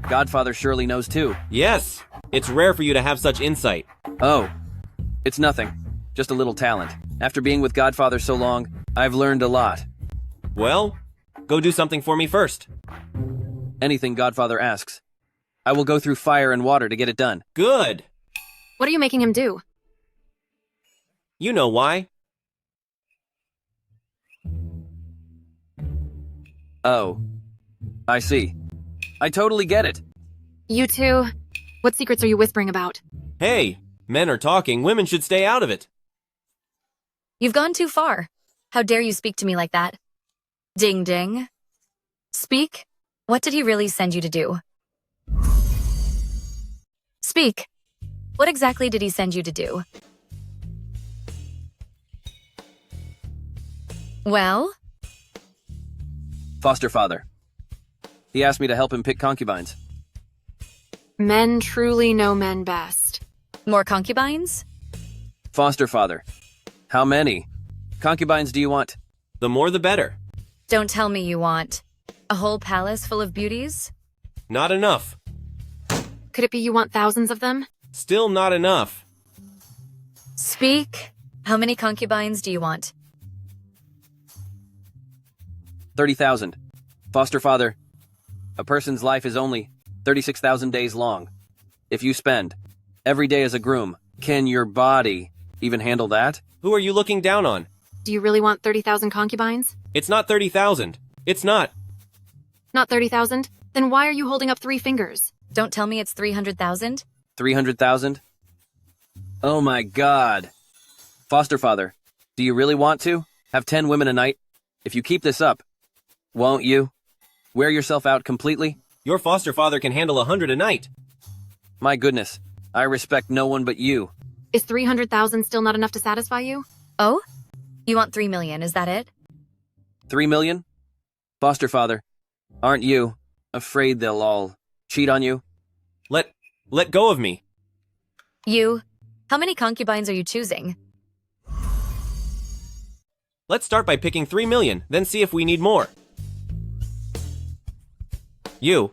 Godfather surely knows too. Yes, it's rare for you to have such insight. Oh, it's nothing. Just a little talent. After being with Godfather so long, I've learned a lot. Well, go do something for me first. Anything Godfather asks. I will go through fire and water to get it done. Good. What are you making him do? You know why. Oh, I see. I totally get it. You two, what secrets are you whispering about? Hey, men are talking, women should stay out of it. You've gone too far. How dare you speak to me like that? Ding ding. Speak. What did he really send you to do? Speak. What exactly did he send you to do? Well? Foster father. He asked me to help him pick concubines. Men truly know men best. More concubines? Foster father. How many concubines do you want? The more the better. Don't tell me you want a whole palace full of beauties? Not enough. Could it be you want thousands of them? Still not enough. Speak. How many concubines do you want? 30,000. Foster father. A person's life is only 36,000 days long. If you spend every day as a groom, can your body even handle that? Who are you looking down on? Do you really want 30,000 concubines? It's not 30,000. It's not. Not 30,000? Then why are you holding up 3 fingers? Don't tell me it's 300,000? 300,000? Oh my god. Foster father, do you really want to have 10 women a night? If you keep this up, won't you wear yourself out completely? Your foster father can handle 100 a night. My goodness, I respect no one but you. Is 300,000 still not enough to satisfy you? Oh? You want 3 million, is that it? 3 million? Foster father, aren't you afraid they'll all cheat on you? Let go of me. You? How many concubines are you choosing? Let's start by picking 3 million, then see if we need more. You.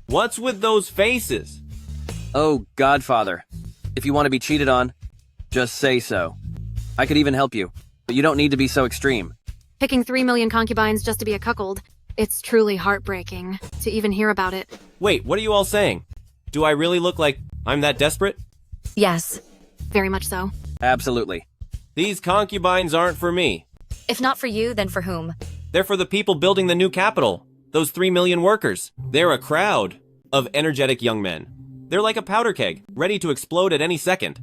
What's with those faces? Oh, Godfather. If you want to be cheated on, just say so. I could even help you, but you don't need to be so extreme. Picking 3 million concubines just to be a cuckold. It's truly heartbreaking to even hear about it. Wait, what are you all saying? Do I really look like I'm that desperate? Yes. Very much so. Absolutely. These concubines aren't for me. If not for you, then for whom? They're for the people building the new capital. Those 3 million workers. They're a crowd of energetic young men. They're like a powder keg, ready to explode at any second.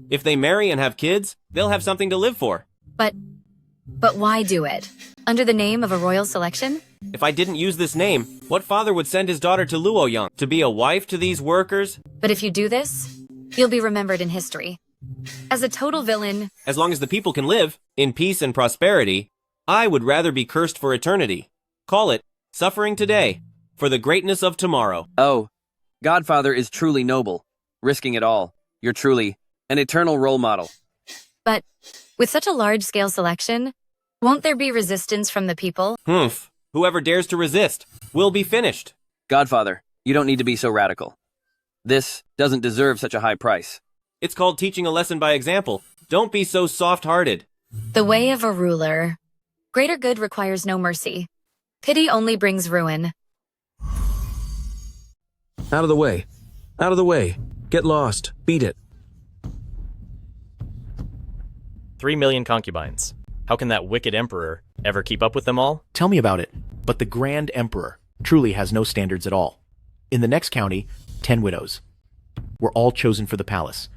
If they marry and have kids, they'll have something to live for. But why do it? Under the name of a royal selection? If I didn't use this name, what father would send his daughter to Luoyang to be a wife to these workers? But if you do this, you'll be remembered in history as a total villain. As long as the people can live in peace and prosperity, I would rather be cursed for eternity. Call it suffering today for the greatness of tomorrow. Oh, Godfather is truly noble, risking it all. You're truly an eternal role model. But with such a large-scale selection, won't there be resistance from the people? Humph. Whoever dares to resist will be finished. Godfather, you don't need to be so radical. This doesn't deserve such a high price. It's called teaching a lesson by example. Don't be so soft-hearted. The way of a ruler. Greater good requires no mercy. Pity only brings ruin. Out of the way. Out of the way. Get lost. Beat it. 3 million concubines. How can that wicked emperor ever keep up with them all? Tell me about it. But the Grand Emperor truly has no standards at all. In the next county, 10 widows. Were all chosen for the palace.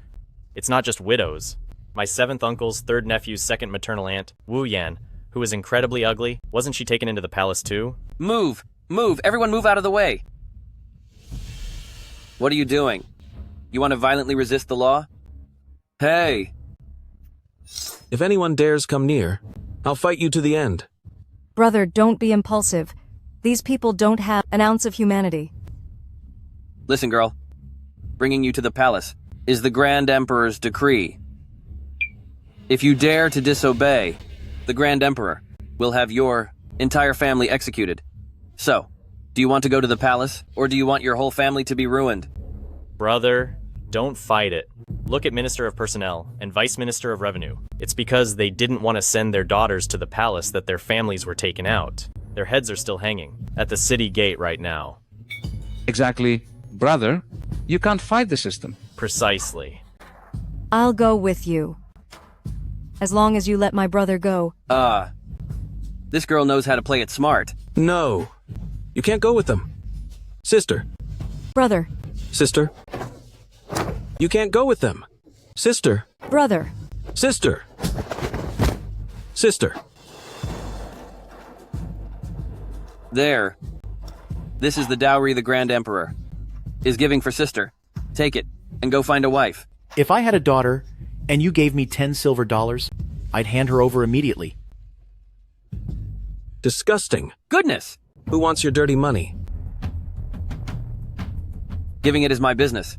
It's not just widows. My 7th uncle's 3rd nephew's 2nd maternal aunt, Wu Yan, who was incredibly ugly, wasn't she taken into the palace too? Move! Move! Everyone move out of the way! What are you doing? You want to violently resist the law? Hey! If anyone dares come near, I'll fight you to the end. Brother, don't be impulsive. These people don't have an ounce of humanity. Listen, girl. Bringing you to the palace is the Grand Emperor's decree. If you dare to disobey, the Grand Emperor will have your entire family executed. So, do you want to go to the palace, or do you want your whole family to be ruined? Brother, don't fight it. Look at Minister of Personnel and Vice Minister of Revenue. It's because they didn't want to send their daughters to the palace that their families were taken out. Their heads are still hanging at the city gate right now. Exactly. Brother, you can't fight the system. Precisely. I'll go with you. As long as you let my brother go. This girl knows how to play it smart. No. You can't go with them. Sister. Brother. Sister. You can't go with them. Sister. Brother. Sister. Sister. There. This is the dowry the Grand Emperor is giving for sister. Take it and go find a wife. If I had a daughter and you gave me 10 silver dollars, I'd hand her over immediately. Disgusting. Goodness! Who wants your dirty money? Giving it is my business.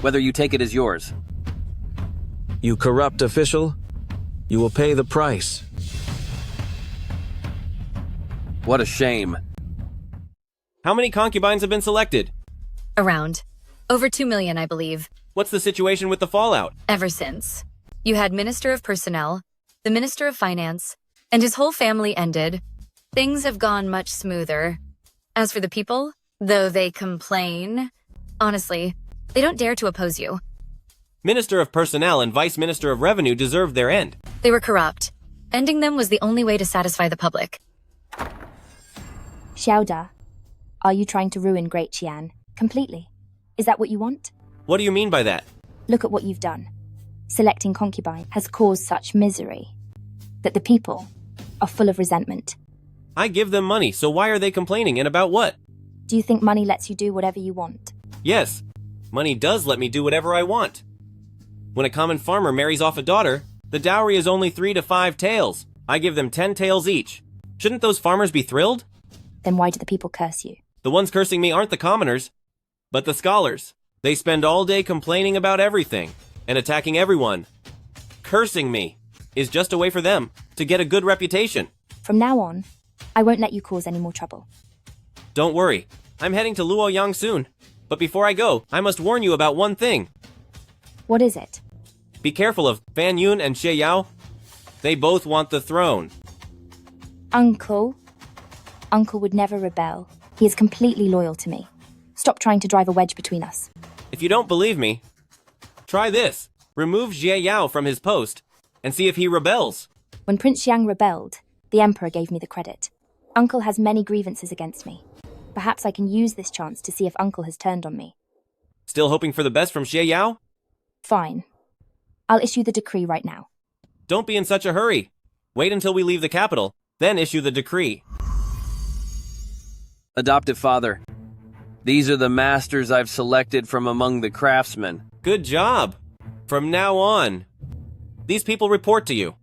Whether you take it is yours. You corrupt official. You will pay the price. What a shame. How many concubines have been selected? Around. Over 2 million, I believe. What's the situation with the fallout? Ever since. You had Minister of Personnel, the Minister of Finance, and his whole family ended. Things have gone much smoother. As for the people, though they complain, honestly, they don't dare to oppose you. Minister of Personnel and Vice Minister of Revenue deserved their end. They were corrupt. Ending them was the only way to satisfy the public. Xiaoda, are you trying to ruin Great Qian completely? Is that what you want? What do you mean by that? Look at what you've done. Selecting concubine has caused such misery that the people are full of resentment. I give them money, so why are they complaining, and about what? Do you think money lets you do whatever you want? Yes, money does let me do whatever I want. When a common farmer marries off a daughter, the dowry is only 3 to 5 taels. I give them 10 taels each. Shouldn't those farmers be thrilled? Then why do the people curse you? The ones cursing me aren't the commoners, but the scholars. They spend all day complaining about everything and attacking everyone. Cursing me is just a way for them to get a good reputation. From now on, I won't let you cause any more trouble. Don't worry, I'm heading to Luoyang soon. But before I go, I must warn you about one thing. What is it? Be careful of Fan Yun and Xie Yao. They both want the throne. Uncle would never rebel. He is completely loyal to me. Stop trying to drive a wedge between us. If you don't believe me, try this. Remove Xie Yao from his post and see if he rebels. When Prince Yang rebelled, the Emperor gave me the credit. Uncle has many grievances against me. Perhaps I can use this chance to see if Uncle has turned on me. Still hoping for the best from Xie Yao? Fine. I'll issue the decree right now. Don't be in such a hurry. Wait until we leave the capital, then issue the decree. Adoptive father. These are the masters I've selected from among the craftsmen. Good job. From now on, these people report to you.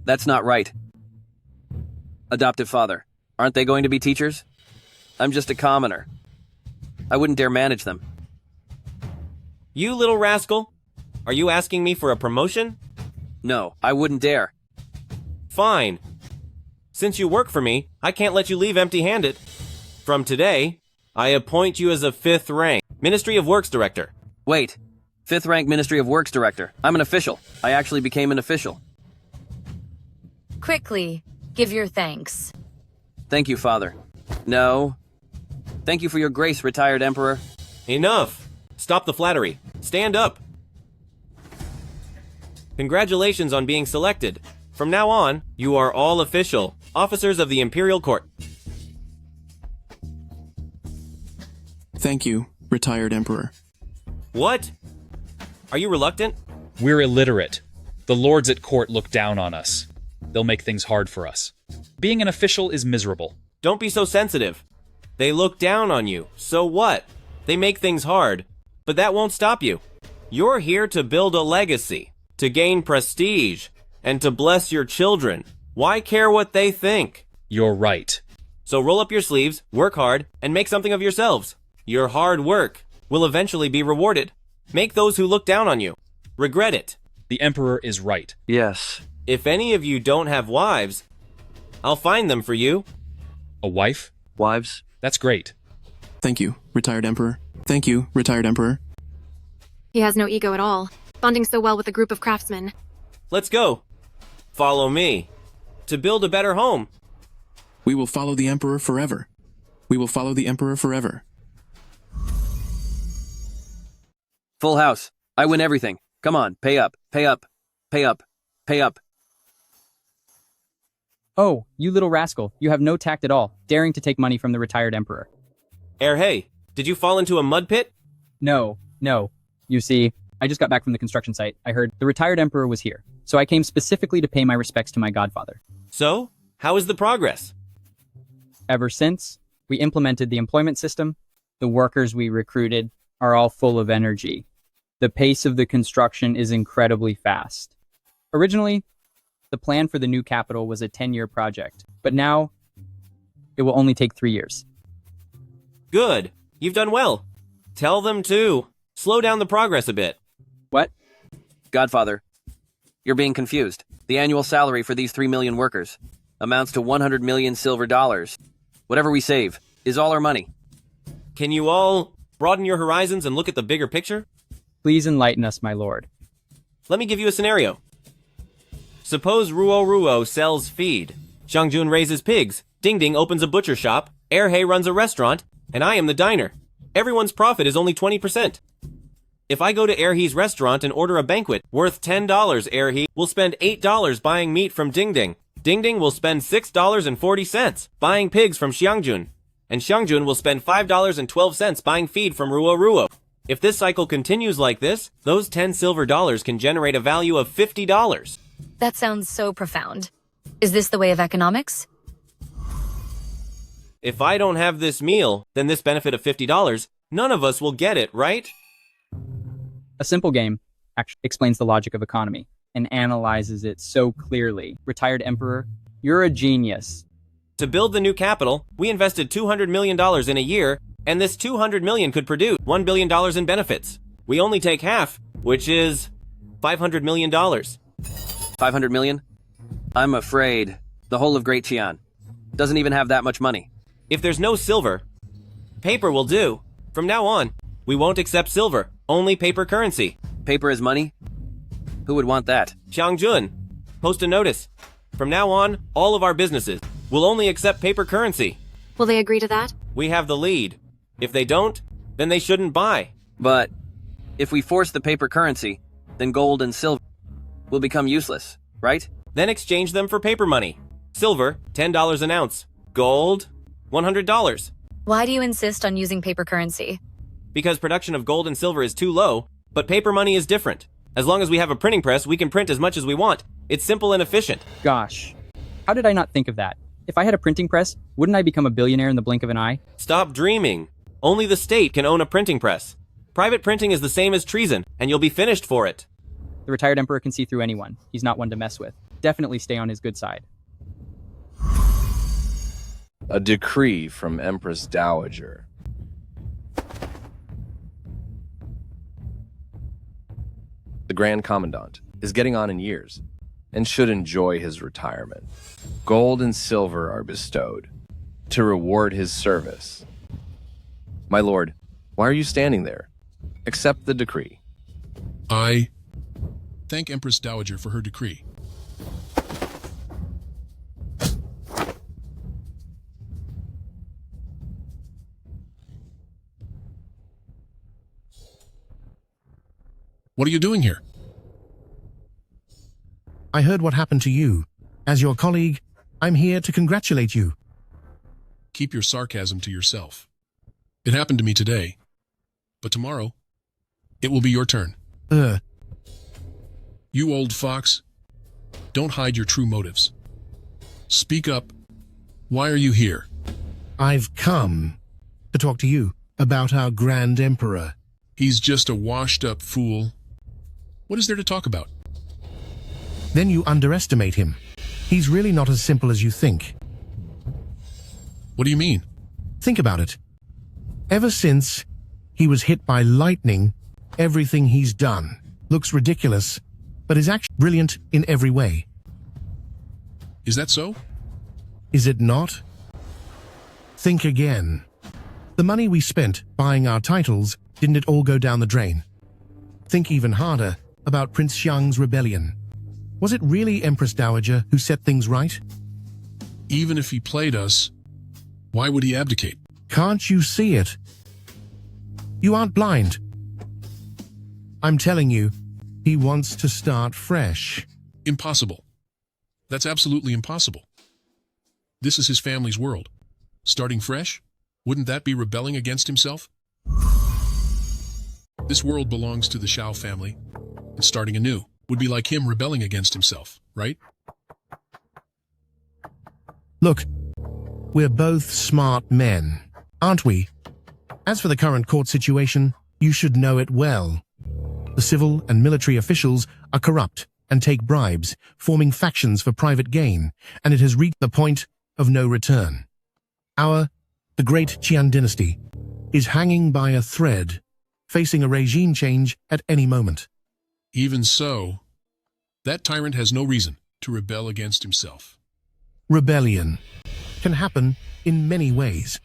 That's not right. Adoptive father. Aren't they going to be teachers? I'm just a commoner. I wouldn't dare manage them. You little rascal. Are you asking me for a promotion? No, I wouldn't dare. Fine. Since you work for me, I can't let you leave empty-handed. From today, I appoint you as a 5th rank Ministry of Works Director. Wait. 5th rank Ministry of Works Director. I'm an official. I actually became an official. Quickly, give your thanks. Thank you, father. No. Thank you for your grace, retired emperor. Enough. Stop the flattery. Stand up. Congratulations on being selected. From now on, you are all official, officers of the Imperial Court. Thank you, retired emperor. What? Are you reluctant? We're illiterate. The lords at court look down on us. They'll make things hard for us. Being an official is miserable. Don't be so sensitive. They look down on you. So what? They make things hard. But that won't stop you. You're here to build a legacy, to gain prestige, and to bless your children. Why care what they think? You're right. So roll up your sleeves, work hard, and make something of yourselves. Your hard work will eventually be rewarded. Make those who look down on you regret it. The Emperor is right. Yes. If any of you don't have wives, I'll find them for you. A wife? Wives? That's great. Thank you, retired emperor. Thank you, retired emperor. He has no ego at all, bonding so well with a group of craftsmen. Let's go. Follow me. To build a better home. We will follow the emperor forever. We will follow the emperor forever. Full house. I win everything. Come on, pay up, pay up, pay up, pay up. Oh, you little rascal. You have no tact at all, daring to take money from the retired emperor. Hey, did you fall into a mud pit? No. You see, I just got back from the construction site. I heard the retired emperor was here, so I came specifically to pay my respects to my godfather. So, how is the progress? Ever since we implemented the employment system, the workers we recruited are all full of energy. The pace of the construction is incredibly fast. Originally, The plan for the new capital was a 10-year project, but now it will only take 3 years. Good. You've done well. Tell them to slow down the progress a bit. What? Godfather, you're being confused. The annual salary for these 3 million workers amounts to 100 million silver dollars. Whatever we save is all our money. Can you all broaden your horizons and look at the bigger picture? Please enlighten us, my lord. Let me give you a scenario. Suppose Ruo sells feed. Xiangjun raises pigs. Ding Ding opens a butcher shop. Erhe runs a restaurant. And I am the diner. Everyone's profit is only 20%. If I go to Erhe's restaurant and order a banquet worth $10, Erhe will spend $8 buying meat from Ding Ding. Ding Ding will spend $6.40 buying pigs from Xiangjun. And Xiangjun will spend $5.12 buying feed from Ruo. If this cycle continues like this, those 10 silver dollars can generate a value of $50. That sounds so profound. Is this the way of economics? If I don't have this meal, then this benefit of $50, none of us will get it, right? A simple game actually explains the logic of economy and analyzes it so clearly. Retired Emperor, you're a genius. To build the new capital, we invested $200 million in a year, and this $200 million could produce $1 billion in benefits. We only take half, which is $500 million. 500 million? I'm afraid the whole of Great Qian doesn't even have that much money. If there's no silver, paper will do. From now on, we won't accept silver, only paper currency. Paper is money? Who would want that? Xiangjun, post a notice. From now on, all of our businesses will only accept paper currency. Will they agree to that? We have the lead. If they don't, then they shouldn't buy. But if we force the paper currency, then gold and silver will become useless, right? Then exchange them for paper money. Silver, $10 an ounce. Gold, $100. Why do you insist on using paper currency? Because production of gold and silver is too low, but paper money is different. As long as we have a printing press, we can print as much as we want. It's simple and efficient. Gosh, how did I not think of that? If I had a printing press, wouldn't I become a billionaire in the blink of an eye? Stop dreaming. Only the state can own a printing press. Private printing is the same as treason, and you'll be finished for it. The retired emperor can see through anyone. He's not one to mess with. Definitely stay on his good side. A decree from Empress Dowager. The Grand Commandant is getting on in years and should enjoy his retirement. Gold and silver are bestowed to reward his service. My lord, why are you standing there? Accept the decree. I thank Empress Dowager for her decree. What are you doing here? I heard what happened to you. As your colleague, I'm here to congratulate you. Keep your sarcasm to yourself. It happened to me today, but tomorrow, it will be your turn. You old fox, don't hide your true motives. Speak up. Why are you here? I've come to talk to you about our Grand Emperor. He's just a washed-up fool. What is there to talk about? Then you underestimate him. He's really not as simple as you think. What do you mean? Think about it. Ever since he was hit by lightning, everything he's done looks ridiculous, but is actually brilliant in every way. Is that so? Is it not? Think again. The money we spent buying our titles, didn't it all go down the drain? Think even harder about Prince Xiang's rebellion. Was it really Empress Dowager who set things right? Even if he played us, why would he abdicate? Can't you see it? You aren't blind. I'm telling you, he wants to start fresh. Impossible. That's absolutely impossible. This is his family's world. Starting fresh? Wouldn't that be rebelling against himself? This world belongs to the Shao family, and starting anew would be like him rebelling against himself, right? Look, we're both smart men, aren't we? As for the current court situation, you should know it well. The civil and military officials are corrupt and take bribes, forming factions for private gain, and it has reached the point of no return. The Great Qian dynasty, is hanging by a thread, facing a regime change at any moment. Even so, that tyrant has no reason to rebel against himself. Rebellion can happen in many ways.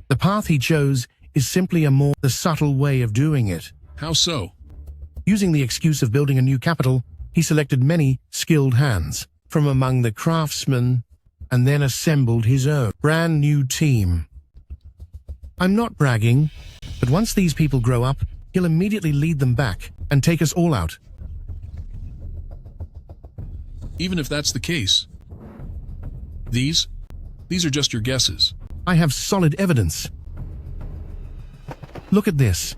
The path he chose is simply a more subtle way of doing it. How so? Using the excuse of building a new capital, he selected many skilled hands from among the craftsmen and then assembled his own brand new team. I'm not bragging, but once these people grow up, he'll immediately lead them back and take us all out. Even if that's the case, these are just your guesses. I have solid evidence. Look at this.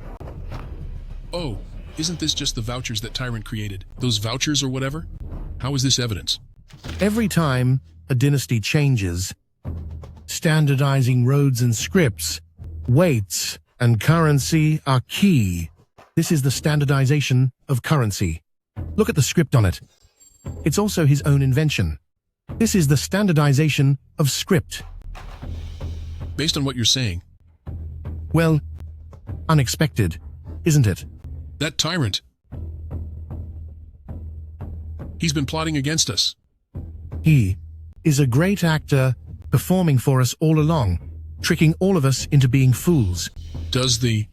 Oh, isn't this just the vouchers that Tyrant created? Those vouchers or whatever? How is this evidence? Every time a dynasty changes, standardizing roads and scripts, weights, and currency are key. This is the standardization of currency. Look at the script on it. It's also his own invention. This is the standardization of script. Based on what you're saying. Well, unexpected, isn't it? That tyrant. He's been plotting against us. He is a great actor, performing for us all along, tricking all of us into being fools. Does the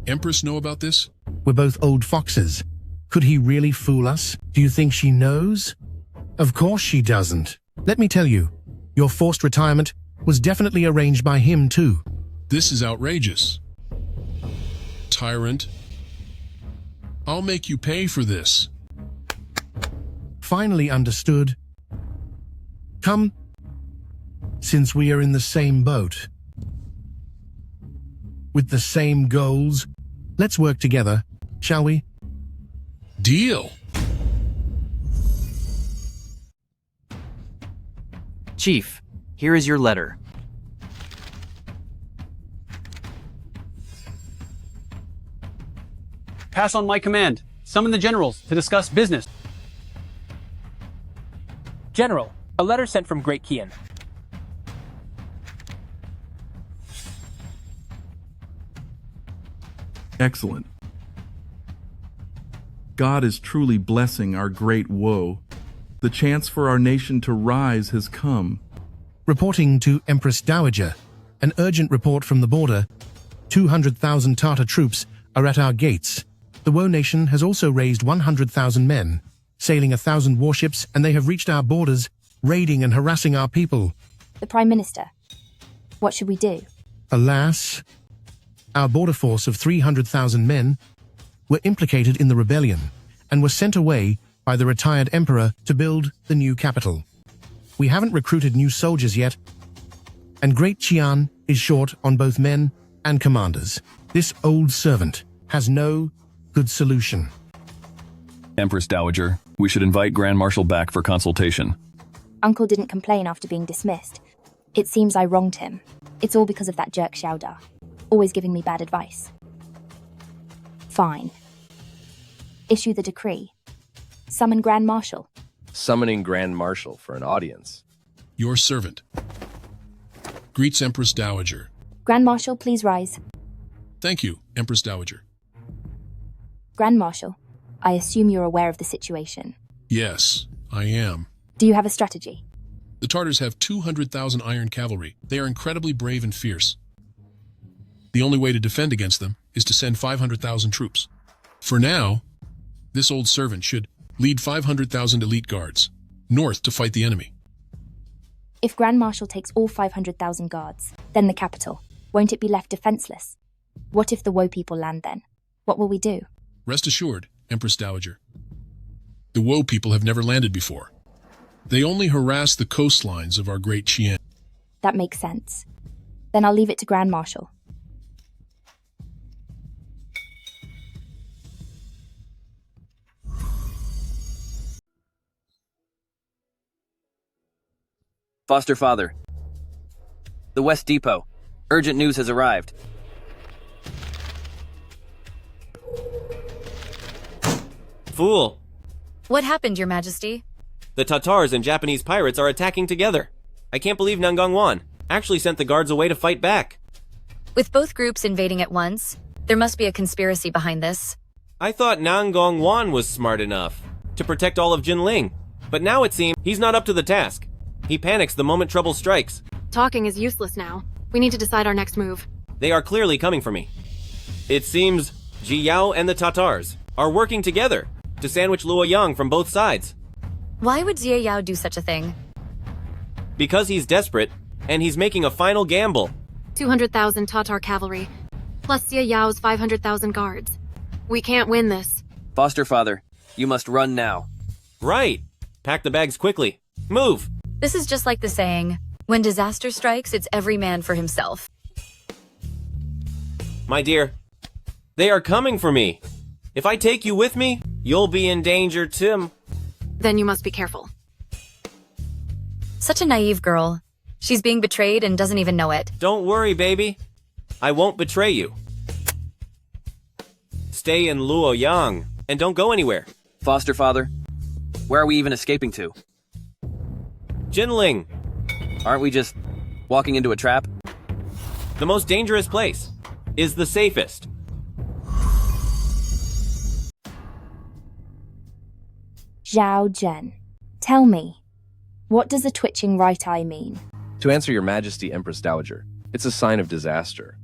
Empress know about this? We're both old foxes. Could he really fool us? Do you think she knows? Of course she doesn't. Let me tell you, your forced retirement was definitely arranged by him too. This is outrageous. Tyrant, I'll make you pay for this. Finally understood. Come, since we are in the same boat, with the same goals, let's work together, shall we? Deal. Chief, here is your letter. Pass on my command. Summon the generals to discuss business. General, a letter sent from Great Qian. Excellent. God is truly blessing our great woe. The chance for our nation to rise has come. Reporting to Empress Dowager, an urgent report from the border. 200,000 Tartar troops are at our gates. The Woe Nation has also raised 100,000 men, sailing 1,000 warships, and they have reached our borders, raiding and harassing our people. The Prime Minister, what should we do? Alas, our border force of 300,000 men were implicated in the rebellion and were sent away by the retired emperor to build the new capital. We haven't recruited new soldiers yet, and Great Qian is short on both men and commanders. This old servant has no good solution. Empress Dowager, we should invite Grand Marshal back for consultation. Uncle didn't complain after being dismissed. It seems I wronged him. It's all because of that jerk Xiaodar, always giving me bad advice. Fine. Issue the decree. Summon Grand Marshal. Summoning Grand Marshal for an audience. Your servant. Greets Empress Dowager. Grand Marshal, please rise. Thank you, Empress Dowager. Grand Marshal, I assume you're aware of the situation. Yes, I am. Do you have a strategy? The Tartars have 200,000 iron cavalry. They are incredibly brave and fierce. The only way to defend against them is to send 500,000 troops. For now, this old servant should lead 500,000 elite guards north to fight the enemy. If Grand Marshal takes all 500,000 guards, then the capital, won't it be left defenseless? What if the Woe people land then? What will we do? Rest assured, Empress Dowager. The Woe people have never landed before. They only harass the coastlines of our Great Qian. That makes sense. Then I'll leave it to Grand Marshal. Foster Father. The West Depot. Urgent news has arrived. Fool! What happened, Your Majesty? The Tatars and Japanese pirates are attacking together. I can't believe Nangongwan actually sent the guards away to fight back. With both groups invading at once, there must be a conspiracy behind this. I thought Nangongwan was smart enough to protect all of Jinling, but now it seems he's not up to the task. He panics the moment trouble strikes. Talking is useless now. We need to decide our next move. They are clearly coming for me. It seems Ji Yao and the Tatars are working together to sandwich Luo Yang from both sides. Why would Jie Yao do such a thing? Because he's desperate, and he's making a final gamble. 200,000 Tatar cavalry, plus Jie Yao's 500,000 guards. We can't win this. Foster father, you must run now. Right. Pack the bags quickly. Move. This is just like the saying, when disaster strikes, it's every man for himself. My dear, they are coming for me. If I take you with me, you'll be in danger, Tim. Then you must be careful. Such a naive girl. She's being betrayed and doesn't even know it. Don't worry, baby. I won't betray you. Stay in Luoyang and don't go anywhere. Foster father, where are we even escaping to? Jinling. Aren't we just walking into a trap? The most dangerous place is the safest. Zhao Zhen, tell me, what does a twitching right eye mean? To answer Your Majesty, Empress Dowager, it's a sign of disaster.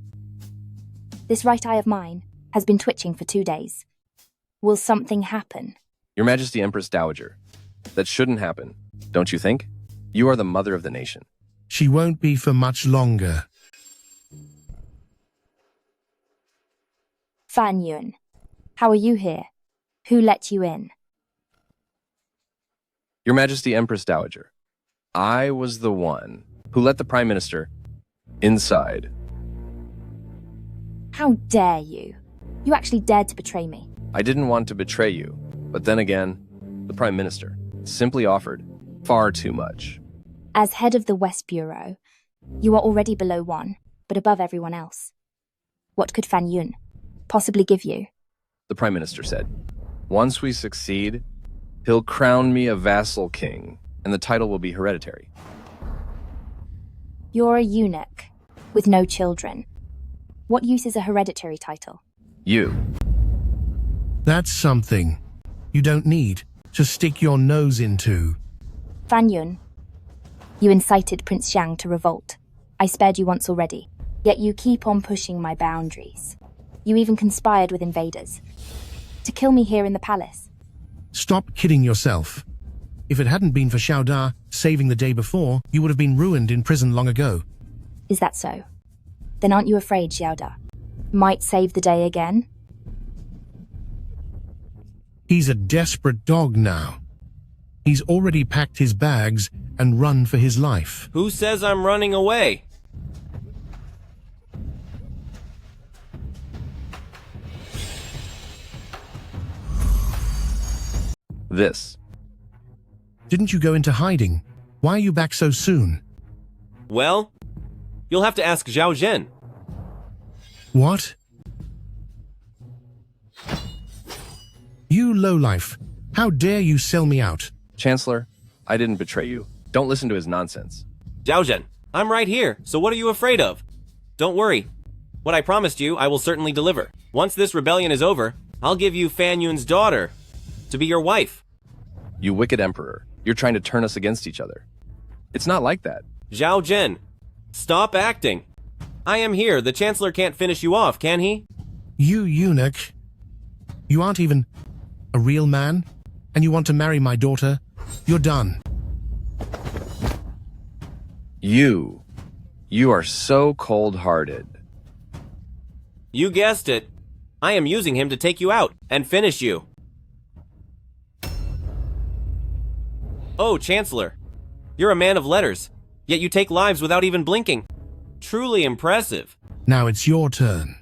This right eye of mine has been twitching for 2 days. Will something happen? Your Majesty, Empress Dowager, that shouldn't happen, don't you think? You are the mother of the nation. She won't be for much longer. Fan Yun, how are you here? Who let you in? Your Majesty, Empress Dowager, I was the one who let the Prime Minister inside. How dare you? You actually dared to betray me. I didn't want to betray you, but then again, the Prime Minister simply offered far too much. As head of the West Bureau, you are already below 1, but above everyone else. What could Fan Yun possibly give you? The Prime Minister said, once we succeed, he'll crown me a vassal king, and the title will be hereditary. You're a eunuch, with no children. What use is a hereditary title? You. That's something you don't need to stick your nose into. Fan Yun, you incited Prince Xiang to revolt. I spared you once already, yet you keep on pushing my boundaries. You even conspired with invaders to kill me here in the palace. Stop kidding yourself. If it hadn't been for Xiao Da saving the day before, you would have been ruined in prison long ago. Is that so? Then aren't you afraid Xiao Da might save the day again? He's a desperate dog now. He's already packed his bags and run for his life. Who says I'm running away? This. Didn't you go into hiding? Why are you back so soon? Well, you'll have to ask Zhao Zhen. What? You lowlife. How dare you sell me out? Chancellor, I didn't betray you. Don't listen to his nonsense. Zhao Zhen, I'm right here, so what are you afraid of? Don't worry. What I promised you, I will certainly deliver. Once this rebellion is over, I'll give you Fan Yun's daughter to be your wife. You wicked emperor. You're trying to turn us against each other. It's not like that. Zhao Zhen, stop acting. I am here. The Chancellor can't finish you off, can he? You eunuch. You aren't even a real man, and you want to marry my daughter? You're done. You are so cold-hearted. You guessed it. I am using him to take you out and finish you. Oh, Chancellor, you're a man of letters, yet you take lives without even blinking. Truly impressive. Now it's your turn.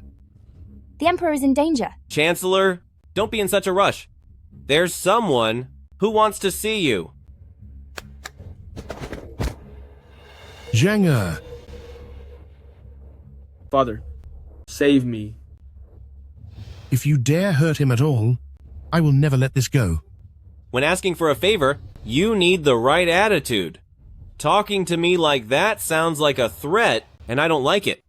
The Emperor is in danger. Chancellor, don't be in such a rush. There's someone who wants to see you. Zheng. Father, save me. If you dare hurt him at all, I will never let this go. When asking for a favor, you need the right attitude. Talking to me like that sounds like a threat, and I don't like it.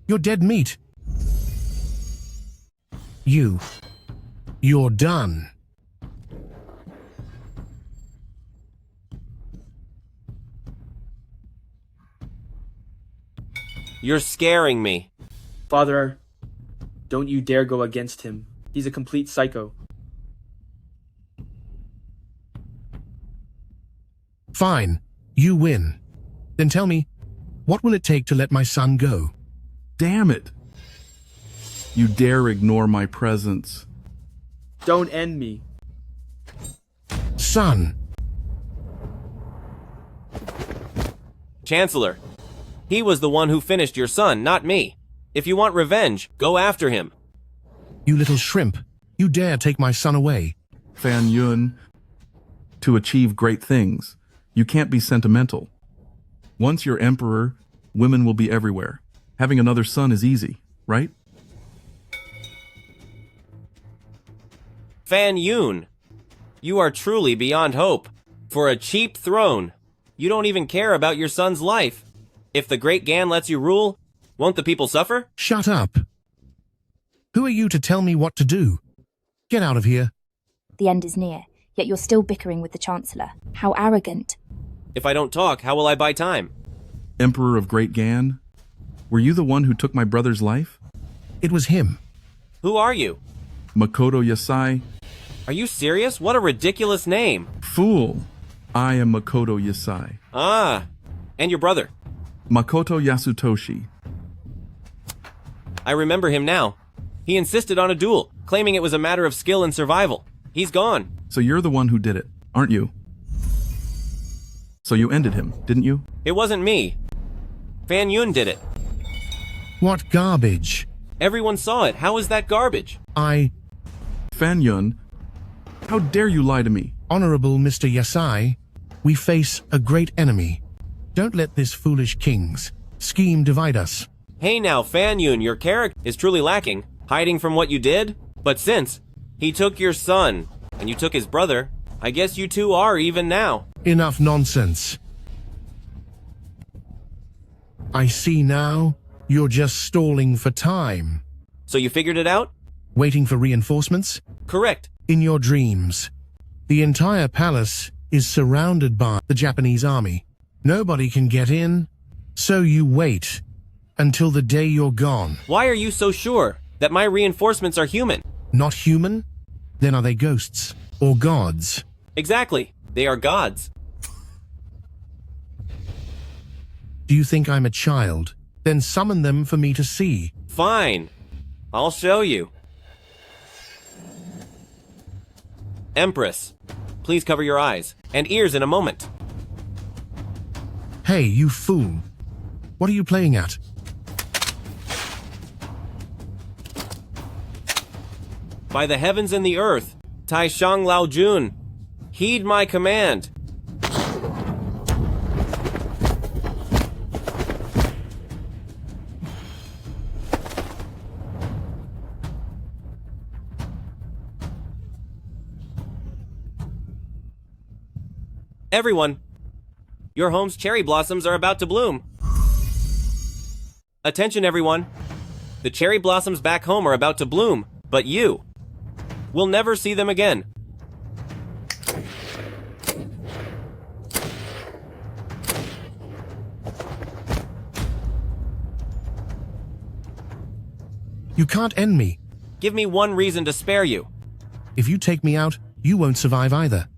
You're dead meat. You're done. You're scaring me. Father, don't you dare go against him. He's a complete psycho. Fine, you win. Then tell me, what will it take to let my son go? Damn it! You dare ignore my presence. Don't end me. Son! Chancellor, he was the one who finished your son, not me. If you want revenge, go after him. You little shrimp, you dare take my son away. Fan Yun, to achieve great things, you can't be sentimental. Once you're emperor, women will be everywhere. Having another son is easy, right? Fan Yun, you are truly beyond hope. For a cheap throne, you don't even care about your son's life. If the Great Gan lets you rule, won't the people suffer? Shut up. Who are you to tell me what to do? Get out of here. The end is near, yet you're still bickering with the Chancellor. How arrogant. If I don't talk, how will I buy time? Emperor of Great Gan, were you the one who took my brother's life? It was him. Who are you? Makoto Yasai. Are you serious? What a ridiculous name. Fool. I am Makoto Yasai. Ah, and your brother. Makoto Yasutoshi. I remember him now. He insisted on a duel, claiming it was a matter of skill and survival. He's gone. So you're the one who did it, aren't you? So you ended him, didn't you? It wasn't me. Fan Yun did it. What garbage? Everyone saw it. How is that garbage? Fan Yun, how dare you lie to me? Honorable Mr. Yasai, we face a great enemy. Don't let this foolish king's scheme divide us. Hey now, Fan Yun, your character is truly lacking, hiding from what you did. But since he took your son, and you took his brother, I guess you two are even now. Enough nonsense. I see now, you're just stalling for time. So you figured it out? Waiting for reinforcements? Correct. In your dreams. The entire palace is surrounded by the Japanese army. Nobody can get in, so you wait until the day you're gone. Why are you so sure that my reinforcements are human? Not human? Then are they ghosts or gods? Exactly. They are gods. Do you think I'm a child? Then summon them for me to see. Fine. I'll show you. Empress, please cover your eyes and ears in a moment. Hey, you fool. What are you playing at? By the heavens and the earth, Tai Shang Lao Jun, heed my command. Everyone, your home's cherry blossoms are about to bloom. Attention, everyone. The cherry blossoms back home are about to bloom, but you will never see them again. You can't end me. Give me one reason to spare you. If you take me out, you won't survive either.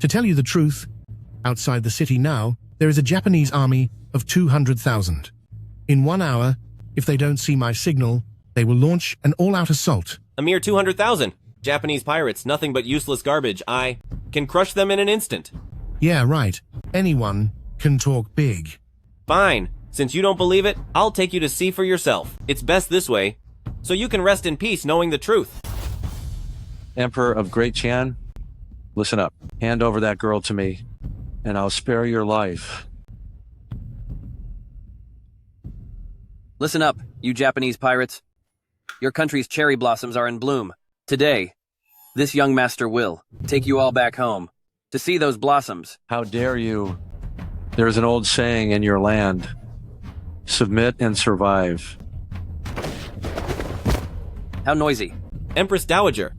To tell you the truth, outside the city now, there is a Japanese army of 200,000. In 1 hour, if they don't see my signal, they will launch an all-out assault. A mere 200,000. Japanese pirates, nothing but useless garbage. I can crush them in an instant. Yeah, right. Anyone can talk big. Fine. Since you don't believe it, I'll take you to see for yourself. It's best this way, so you can rest in peace knowing the truth. Emperor of Great Chan, listen up. Hand over that girl to me, and I'll spare your life. Listen up, you Japanese pirates. Your country's cherry blossoms are in bloom. Today, this young master will take you all back home to see those blossoms. How dare you? There's an old saying in your land. Submit and survive. How noisy. Empress Dowager.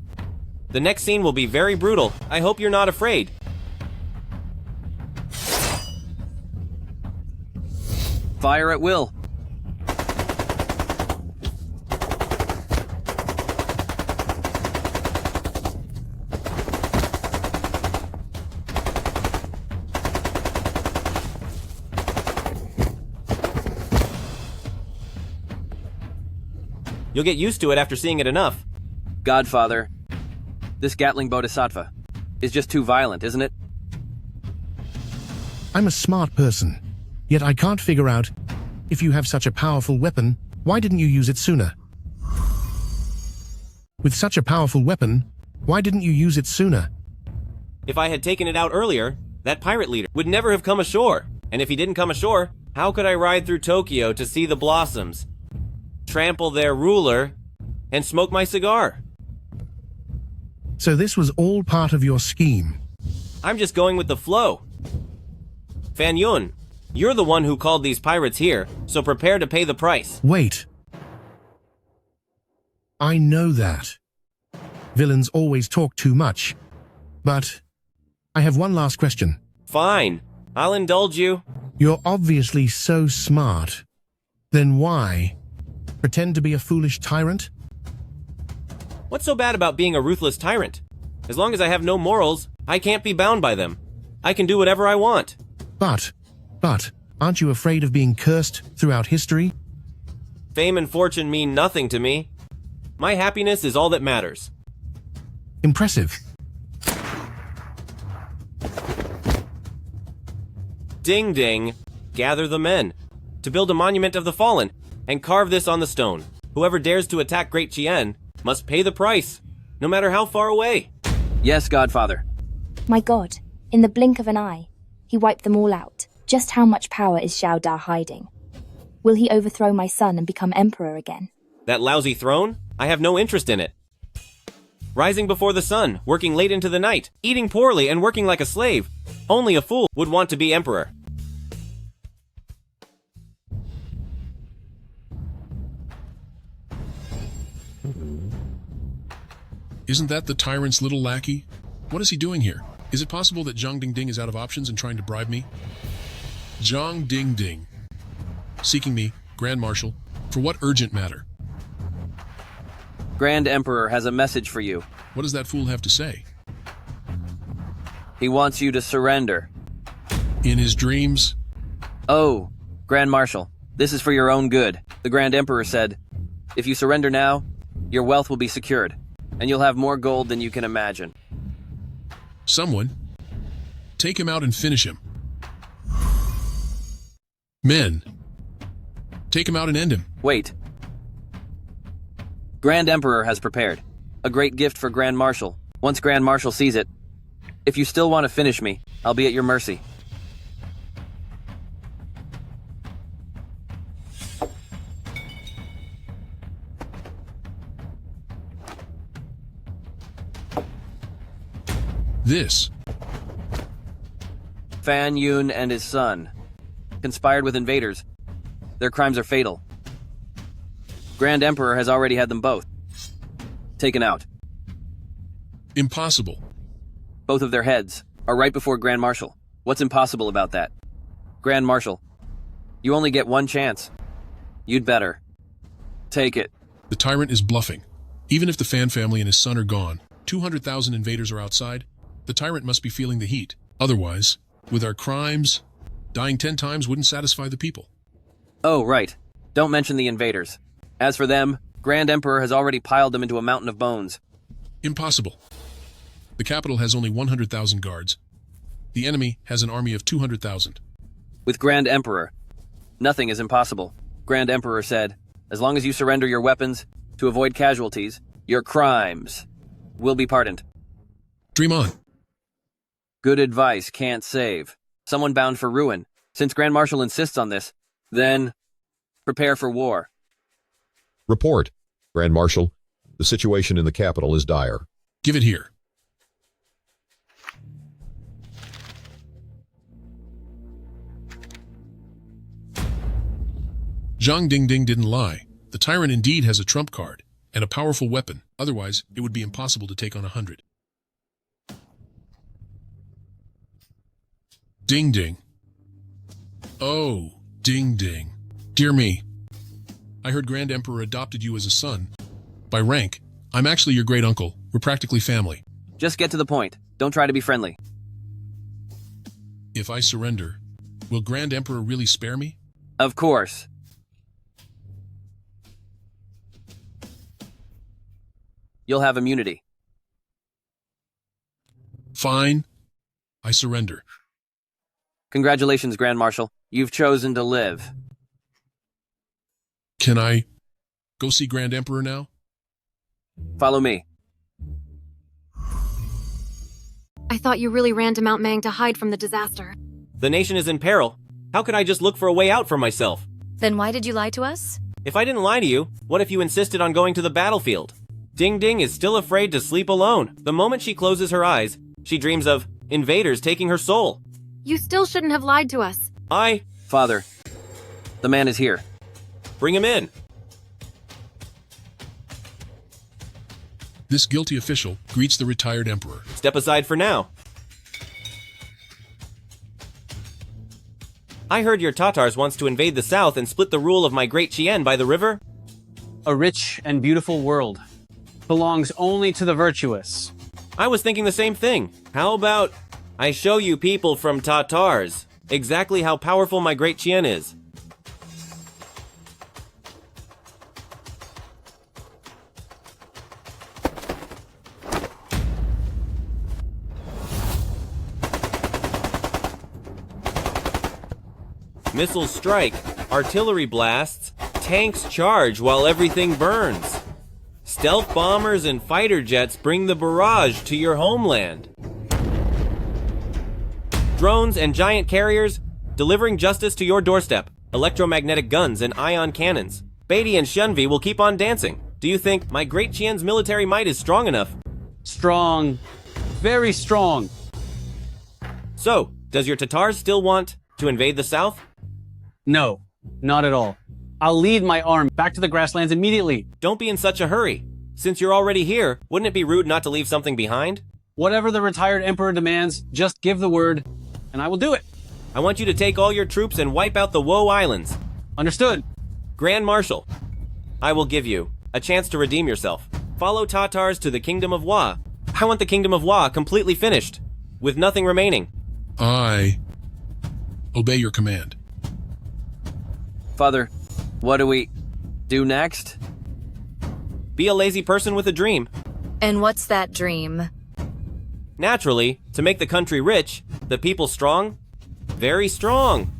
The next scene will be very brutal. I hope you're not afraid. Fire at will. You'll get used to it after seeing it enough. Godfather, this Gatling Bodhisattva is just too violent, isn't it? I'm a smart person, yet I can't figure out, if you have such a powerful weapon, why didn't you use it sooner? With such a powerful weapon, why didn't you use it sooner? If I had taken it out earlier, that pirate leader would never have come ashore. And if he didn't come ashore, how could I ride through Tokyo to see the blossoms, trample their ruler, and smoke my cigar? So this was all part of your scheme. I'm just going with the flow. Fan Yun, you're the one who called these pirates here, so prepare to pay the price. Wait. I know that. Villains always talk too much. But I have one last question. Fine, I'll indulge you. You're obviously so smart. Then why pretend to be a foolish tyrant? What's so bad about being a ruthless tyrant? As long as I have no morals, I can't be bound by them. I can do whatever I want. But, aren't you afraid of being cursed throughout history? Fame and fortune mean nothing to me. My happiness is all that matters. Impressive. Ding ding, gather the men, to build a monument of the fallen, and carve this on the stone. Whoever dares to attack Great Chien must pay the price, no matter how far away. Yes, Godfather. My god, in the blink of an eye, he wiped them all out. Just how much power is Xiao Da hiding? Will he overthrow my son and become emperor again? That lousy throne? I have no interest in it. Rising before the sun, working late into the night, eating poorly and working like a slave. Only a fool would want to be emperor. Isn't that the tyrant's little lackey? What is he doing here? Is it possible that Zhang Ding Ding is out of options and trying to bribe me? Zhang Ding Ding. Seeking me, Grand Marshal, for what urgent matter? Grand Emperor has a message for you. What does that fool have to say? He wants you to surrender. In his dreams? Oh, Grand Marshal, this is for your own good. The Grand Emperor said, if you surrender now, your wealth will be secured, and you'll have more gold than you can imagine. Someone, take him out and finish him. Men, take him out and end him. Wait. Grand Emperor has prepared a great gift for Grand Marshal. Once Grand Marshal sees it, if you still want to finish me, I'll be at your mercy. This. Fan Yun and his son conspired with invaders. Their crimes are fatal. Grand Emperor has already had them both taken out. Impossible. Both of their heads are right before Grand Marshal. What's impossible about that? Grand Marshal, you only get one chance. You'd better take it. The tyrant is bluffing. Even if the Fan family and his son are gone, 200,000 invaders are outside. The tyrant must be feeling the heat. Otherwise, with our crimes, dying 10 times wouldn't satisfy the people. Oh, right. Don't mention the invaders. As for them, Grand Emperor has already piled them into a mountain of bones. Impossible. The capital has only 100,000 guards. The enemy has an army of 200,000. With Grand Emperor, nothing is impossible. Grand Emperor said, as long as you surrender your weapons to avoid casualties, your crimes will be pardoned. Dream on. Good advice can't save. Someone bound for ruin. Since Grand Marshal insists on this, then prepare for war. Report. Grand Marshal, the situation in the capital is dire. Give it here. Zhang Dingding didn't lie. The tyrant indeed has a trump card and a powerful weapon. Otherwise, it would be impossible to take on 100. Ding Ding. Oh, Ding Ding. Dear me. I heard Grand Emperor adopted you as a son. By rank, I'm actually your great uncle. We're practically family. Just get to the point. Don't try to be friendly. If I surrender, will Grand Emperor really spare me? Of course. You'll have immunity. Fine. I surrender. Congratulations, Grand Marshal. You've chosen to live. Can I go see Grand Emperor now? Follow me. I thought you really ran to Mount Mang to hide from the disaster. The nation is in peril. How could I just look for a way out for myself? Then why did you lie to us? If I didn't lie to you, what if you insisted on going to the battlefield? Ding Ding is still afraid to sleep alone. The moment she closes her eyes, she dreams of invaders taking her soul. You still shouldn't have lied to us. Father, the man is here. Bring him in. This guilty official greets the retired emperor. Step aside for now. I heard your Tatars wants to invade the south and split the rule of my great Chien by the river. A rich and beautiful world belongs only to the virtuous. I was thinking the same thing. How about I show you people from Tatars exactly how powerful my great Chien is? Missiles strike, artillery blasts, tanks charge while everything burns. Stealth bombers and fighter jets bring the barrage to your homeland. Drones and giant carriers delivering justice to your doorstep. Electromagnetic guns and ion cannons. Beatty and Shunvi will keep on dancing. Do you think my great Chien's military might is strong enough? Strong. Very strong. So, does your Tatars still want to invade the south? No, not at all. I'll lead my army back to the grasslands immediately. Don't be in such a hurry. Since you're already here, wouldn't it be rude not to leave something behind? Whatever the retired emperor demands, just give the word, and I will do it. I want you to take all your troops and wipe out the Woe Islands. Understood. Grand Marshal, I will give you a chance to redeem yourself. Follow Tatars to the Kingdom of Wa. I want the Kingdom of Wa completely finished, with nothing remaining. I obey your command. Father, what do we do next? Be a lazy person with a dream. And what's that dream? Naturally, to make the country rich, the people strong, very strong.